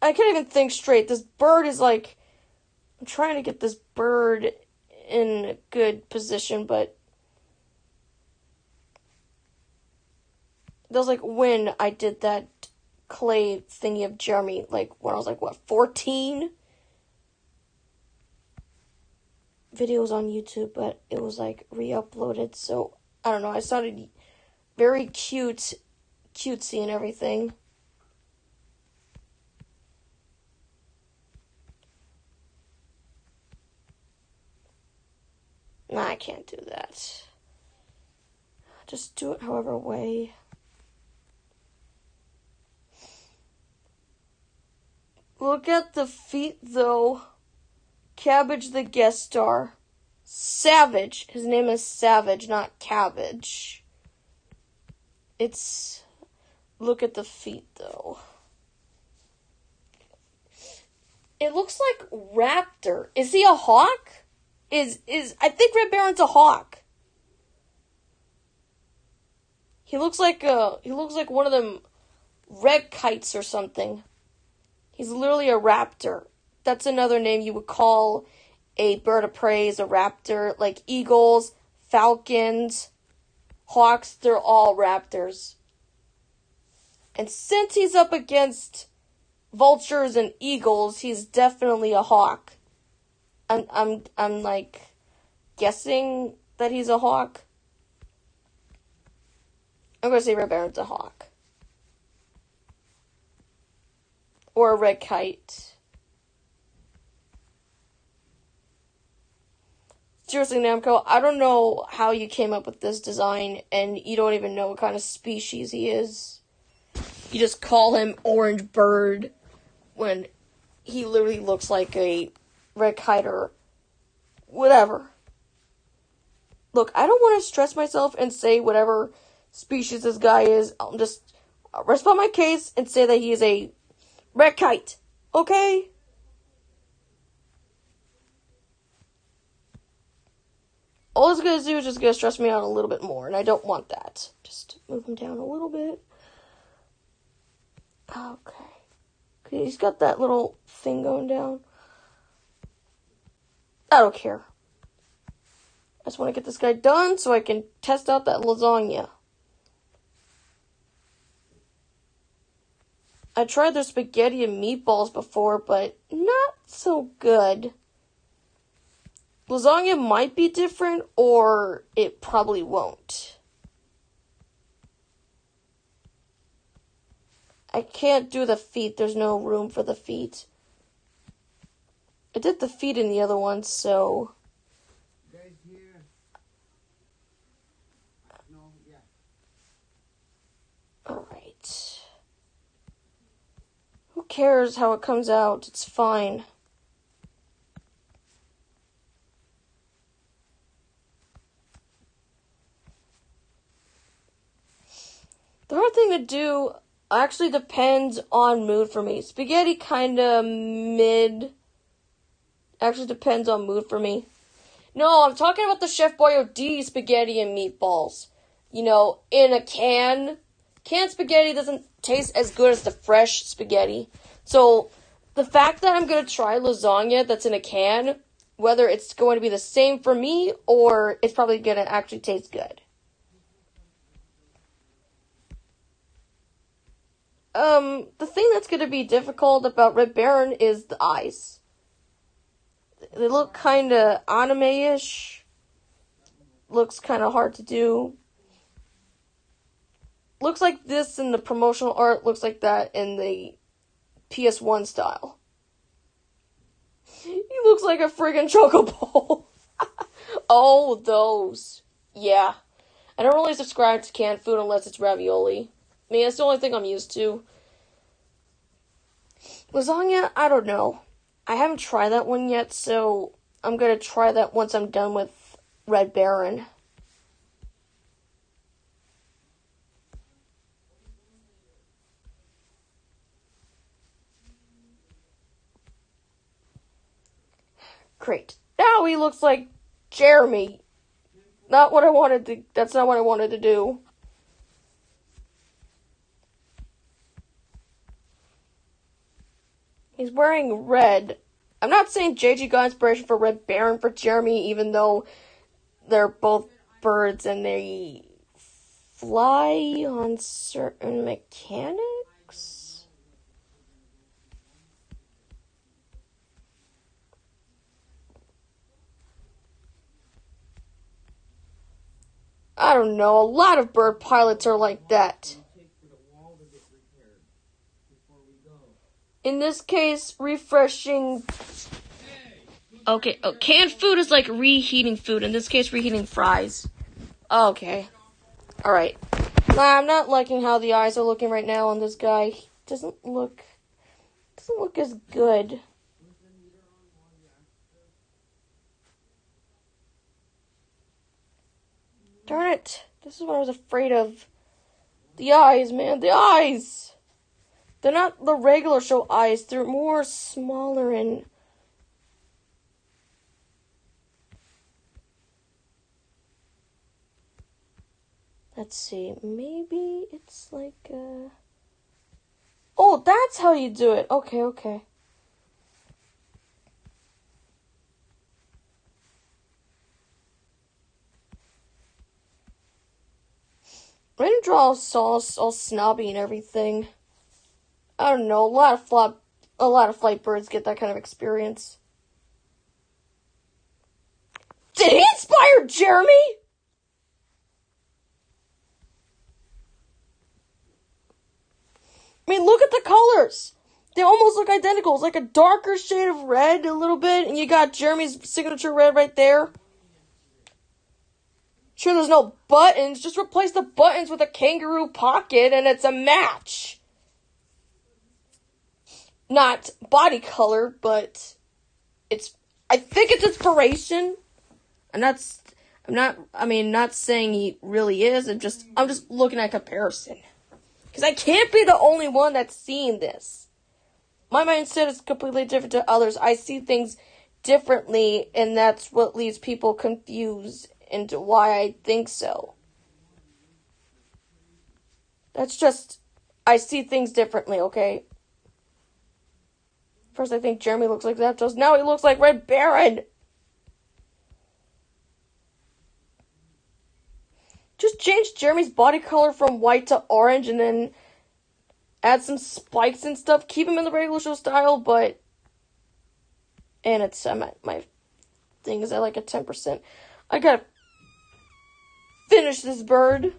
I can't even think straight. This bird is like... I'm trying to get this bird in a good position, but... That was like when I did that clay thingy of Jeremy, like when I was like, 14? Videos on YouTube, but it was like re-uploaded, so I don't know, I sounded very cutesy and everything. Nah, I can't do that. Just do it however way. Look at the feet, though. Cabbage, the guest star. Savage. His name is Savage, not Cabbage. Look at the feet, though. It looks like raptor. Is he a hawk? I think Red Baron's a hawk. He looks like one of them red kites or something. He's literally a raptor. That's another name you would call a bird of prey is a raptor. Like eagles, falcons, hawks, they're all raptors. And since he's up against vultures and eagles, he's definitely a hawk. I'm like guessing that he's a hawk. I'm gonna say Red Baron's a hawk. Or a red kite. Seriously, Namco, I don't know how you came up with this design, and you don't even know what kind of species he is. You just call him Orange Bird, when he literally looks like a red kite or whatever. Look, I don't want to stress myself and say whatever species this guy is. I'll just rest on my case and say that he is a red kite. Okay? All it's going to do is just going to stress me out a little bit more, and I don't want that. Just move him down a little bit. Okay. He's got that little thing going down. I don't care. I just want to get this guy done so I can test out that lasagna. I tried their spaghetti and meatballs before, but not so good. Lasagna might be different, or it probably won't. I can't do the feet. There's no room for the feet. I did the feet in the other one, so... Alright. Who cares how it comes out? It's fine. The hard thing to do actually depends on mood for me. Spaghetti kinda mid. Actually depends on mood for me. No, I'm talking about the Chef Boyardee spaghetti and meatballs. You know, in a can. Canned spaghetti doesn't taste as good as the fresh spaghetti. So, the fact that I'm going to try lasagna that's in a can, whether it's going to be the same for me or it's probably going to actually taste good. The thing that's going to be difficult about Red Baron is the eyes. They look kind of anime-ish. Looks kind of hard to do. Looks like this in the promotional art, looks like that in the PS1 style. He looks like a friggin' chocobo. Oh, those. Yeah. I don't really subscribe to canned food unless it's ravioli. I mean, that's the only thing I'm used to. Lasagna, I don't know. I haven't tried that one yet, so I'm gonna try that once I'm done with Red Baron. Great. Now he looks like Jeremy. That's not what I wanted to do. He's wearing red. I'm not saying JG got inspiration for Red Baron for Jeremy, even though they're both birds and they fly on certain mechanics. I don't know, a lot of bird pilots are like that. In this case, refreshing... Okay, canned food is like reheating food. In this case, reheating fries. Okay. Alright. Nah, I'm not liking how the eyes are looking right now on this guy. He doesn't look as good. Darn it. This is what I was afraid of. The eyes, man. The eyes! They're not the regular show eyes. They're more smaller and... Let's see. Maybe it's like Oh, that's how you do it. Okay. I didn't draw all snobby and everything. I don't know, a lot of flight birds get that kind of experience. Did he inspire Jeremy? I mean, look at the colors. They almost look identical. It's like a darker shade of red a little bit, and you got Jeremy's signature red right there. Sure, there's no buttons. Just replace the buttons with a kangaroo pocket, and it's a match. Not body color, but I think it's inspiration. And not saying he really is. I'm just looking at comparison. Because I can't be the only one that's seeing this. My mindset is completely different to others. I see things differently, and that's what leaves people confused into why I think so. That's just, I see things differently, okay? First I think Jeremy looks like Zapdos, now he looks like Red Baron! Just change Jeremy's body color from white to orange and then add some spikes and stuff. Keep him in the regular show style, but... And it's, my thing is at like a 10%. I gotta finish this bird.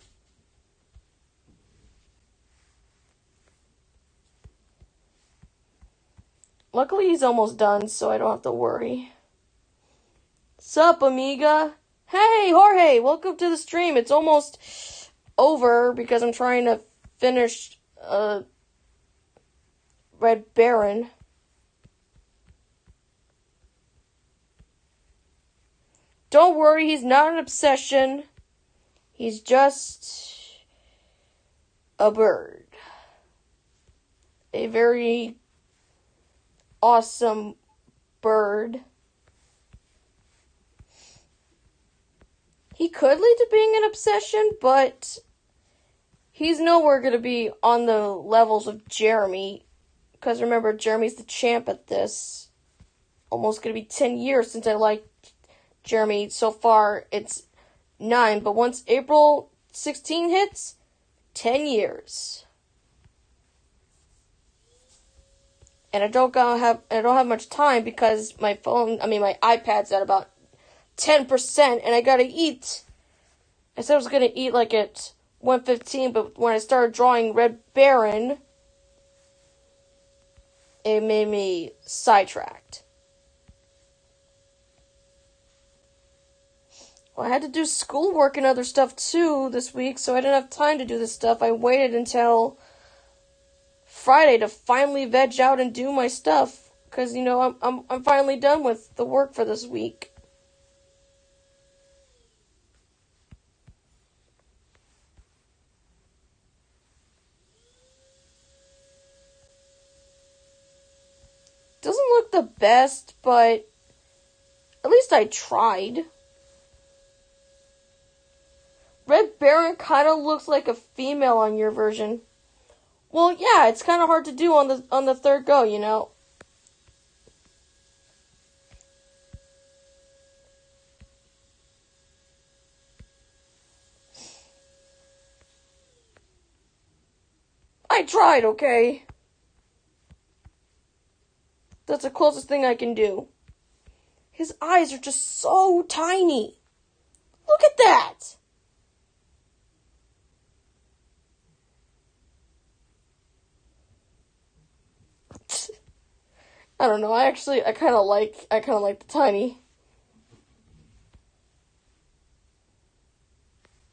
Luckily he's almost done, so I don't have to worry. Sup, amiga? Hey, Jorge, welcome to the stream. It's almost over because I'm trying to finish Red Baron. Don't worry, he's not an obsession. He's just a bird. A very awesome bird. He could lead to being an obsession, but he's nowhere going to be on the levels of Jeremy. Because remember, Jeremy's the champ at this. Almost going to be 10 years since I liked Jeremy. So far, it's 9. But once April 16 hits, 10 years. And I don't have much time because my iPad's at about 10%, and I gotta eat. I said I was gonna eat like at 1:15, but when I started drawing Red Baron, it made me sidetracked. Well, I had to do schoolwork and other stuff too this week, so I didn't have time to do this stuff. I waited until Friday to finally veg out and do my stuff, because I'm finally done with the work for this week. Doesn't look the best, but at least I tried. Red Baron kind of looks like a female on your version. Well, yeah, it's kind of hard to do on the third go, you know. I tried, okay? That's the closest thing I can do. His eyes are just so tiny. Look at that! I don't know, I kind of like the tiny.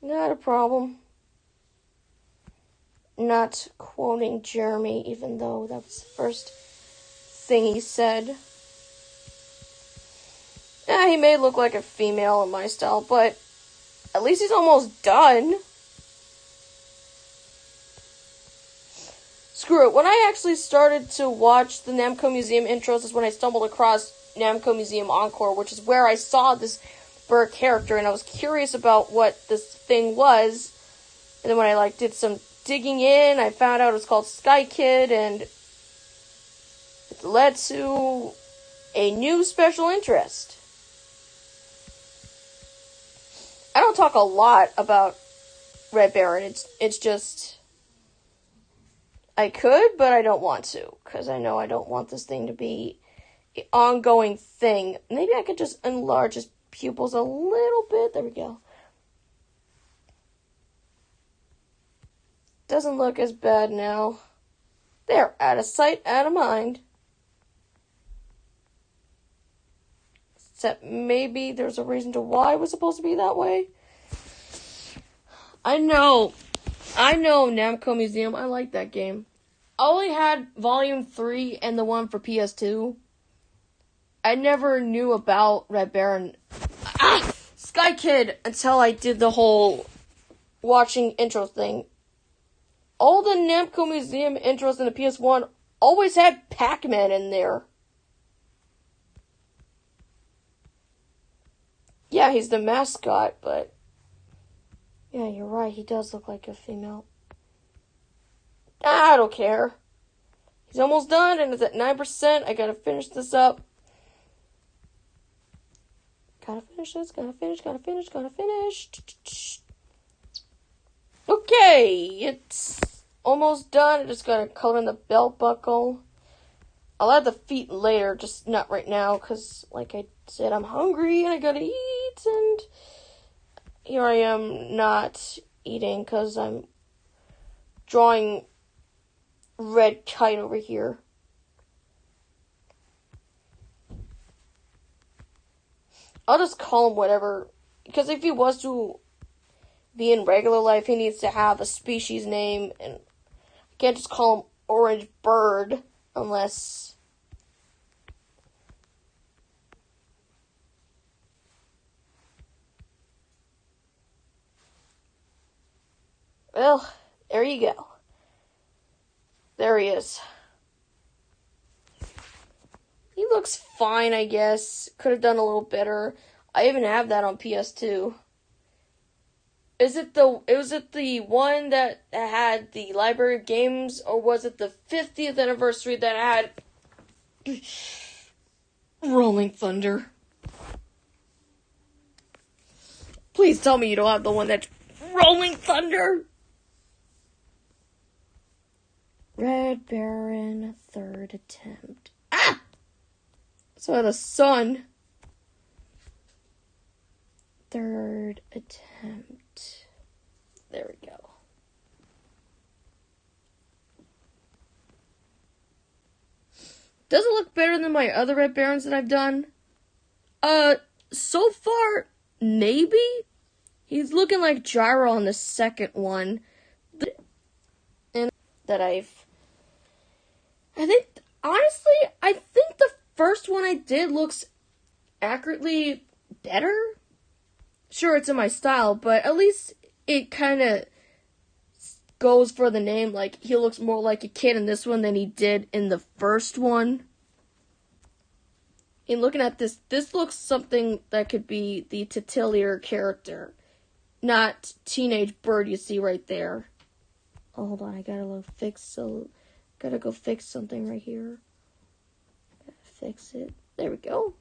Not a problem. Not quoting Jeremy, even though that was the first thing he said. Yeah, he may look like a female in my style, but at least he's almost done. Screw it. When I actually started to watch the Namco Museum intros is when I stumbled across Namco Museum Encore, which is where I saw this bird character, and I was curious about what this thing was. And then when I did some digging in, I found out it was called Sky Kid, and it led to a new special interest. I don't talk a lot about Red Baron. It's just I could, but I don't want to, because I know I don't want this thing to be an ongoing thing. Maybe I could just enlarge his pupils a little bit. There we go. Doesn't look as bad now. There, out of sight, out of mind. Except maybe there's a reason to why it was supposed to be that way. I know Namco Museum. I like that game. I only had Volume 3 and the one for PS2. I never knew about Red Baron. Sky Kid until I did the whole watching intro thing. All the Namco Museum intros in the PS1 always had Pac-Man in there. Yeah, he's the mascot, but... yeah, you're right, he does look like a female. I don't care. He's almost done, and it's at 9%. I gotta finish this up. Gotta finish this, gotta finish. Okay, it's almost done. I just gotta color in the belt buckle. I'll add the feet later, just not right now, because, like I said, I'm hungry and I gotta eat, and here I am not eating because I'm drawing Red Kite over here. I'll just call him whatever, because if he was to be in regular life, he needs to have a species name, and I can't just call him Orange Bird unless... well, there you go. There he is. He looks fine, I guess. Could have done a little better. I even have that on PS2. Was it the one that had the Library of Games, or was it the 50th anniversary that had Rolling Thunder? Please tell me you don't have the one that's Rolling Thunder. Red Baron, third attempt. Ah! So the sun. Third attempt. There we go. Does it look better than my other Red Barons that I've done? So far, maybe. He's looking like Gyro on the second one. And that I think the first one I did looks accurately better. Sure, it's in my style, but at least it kind of goes for the name. Like, he looks more like a kid in this one than he did in the first one. In looking at this looks something that could be the Titilier character, not Teenage Bird you see right there. Oh, hold on, I gotta go fix something right here. Gotta fix it. There we go.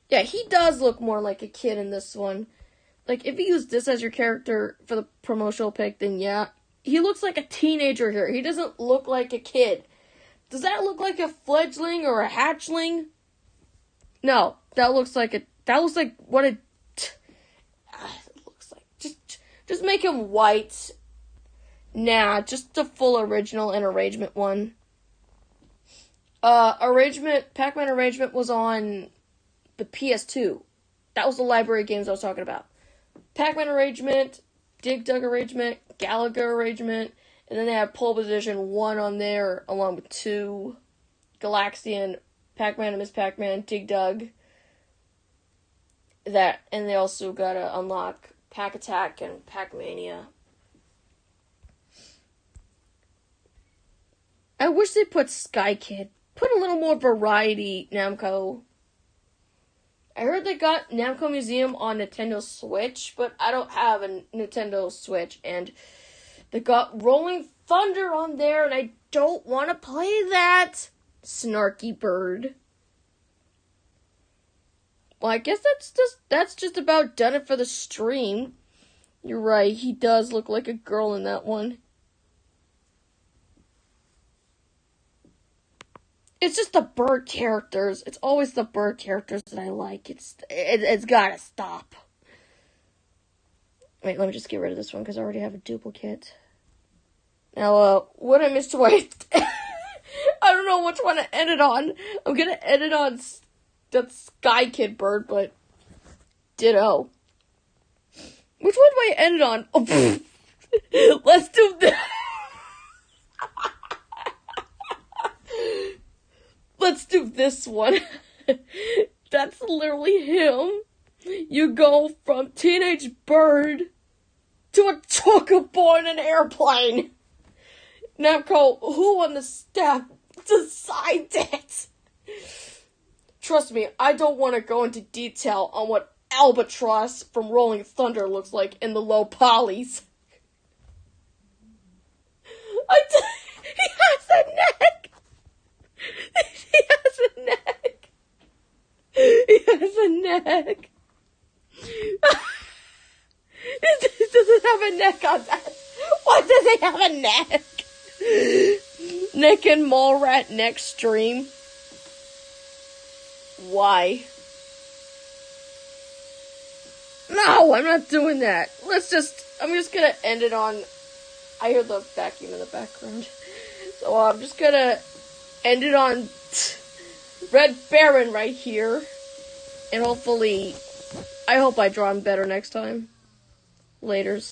Yeah, he does look more like a kid in this one. Like, if you use this as your character for the promotional pic, then yeah. He looks like a teenager here. He doesn't look like a kid. Does that look like a fledgling or a hatchling? No, that looks like what it looks like. Just make him white. Nah, just the full original and arrangement one. Pac-Man arrangement was on the PS2. That was the library of games I was talking about. Pac-Man arrangement, Dig Dug arrangement, Galaga arrangement, and then they have Pole Position 1 on there, along with 2, Galaxian, Pac-Man and Miss Pac-Man, Dig Dug. And they also gotta unlock Pac Attack and Pac-Mania. I wish they put Sky Kid. Put a little more variety, Namco. I heard they got Namco Museum on Nintendo Switch, but I don't have a Nintendo Switch, and they got Rolling Thunder on there, and I don't want to play that. Snarky bird. Well, I guess that's just about done it for the stream. You're right, he does look like a girl in that one. It's just the bird characters. It's always the bird characters that I like. It's gotta stop. Wait, let me just get rid of this one because I already have a duplicate. Now, what I missed away. I don't know which one to edit on. I'm gonna edit on that Sky Kid bird, but ditto. Which one do I edit on? Oh, let's do this. Let's do this one. That's literally him. You go from teenage bird to a chocobo in an airplane. Namco, who on the staff decided? Trust me, I don't want to go into detail on what Albatross from Rolling Thunder looks like in the low polys. He has a neck! He has a neck! He has a neck! He doesn't have a neck on that. Why does he have a neck? Nick and Mallrat next stream. Why? No, I'm not doing that. I'm just gonna end it on, I hear the vacuum in the background. So I'm just gonna end it on Red Baron right here. And hopefully, I hope I draw him better next time. Laters.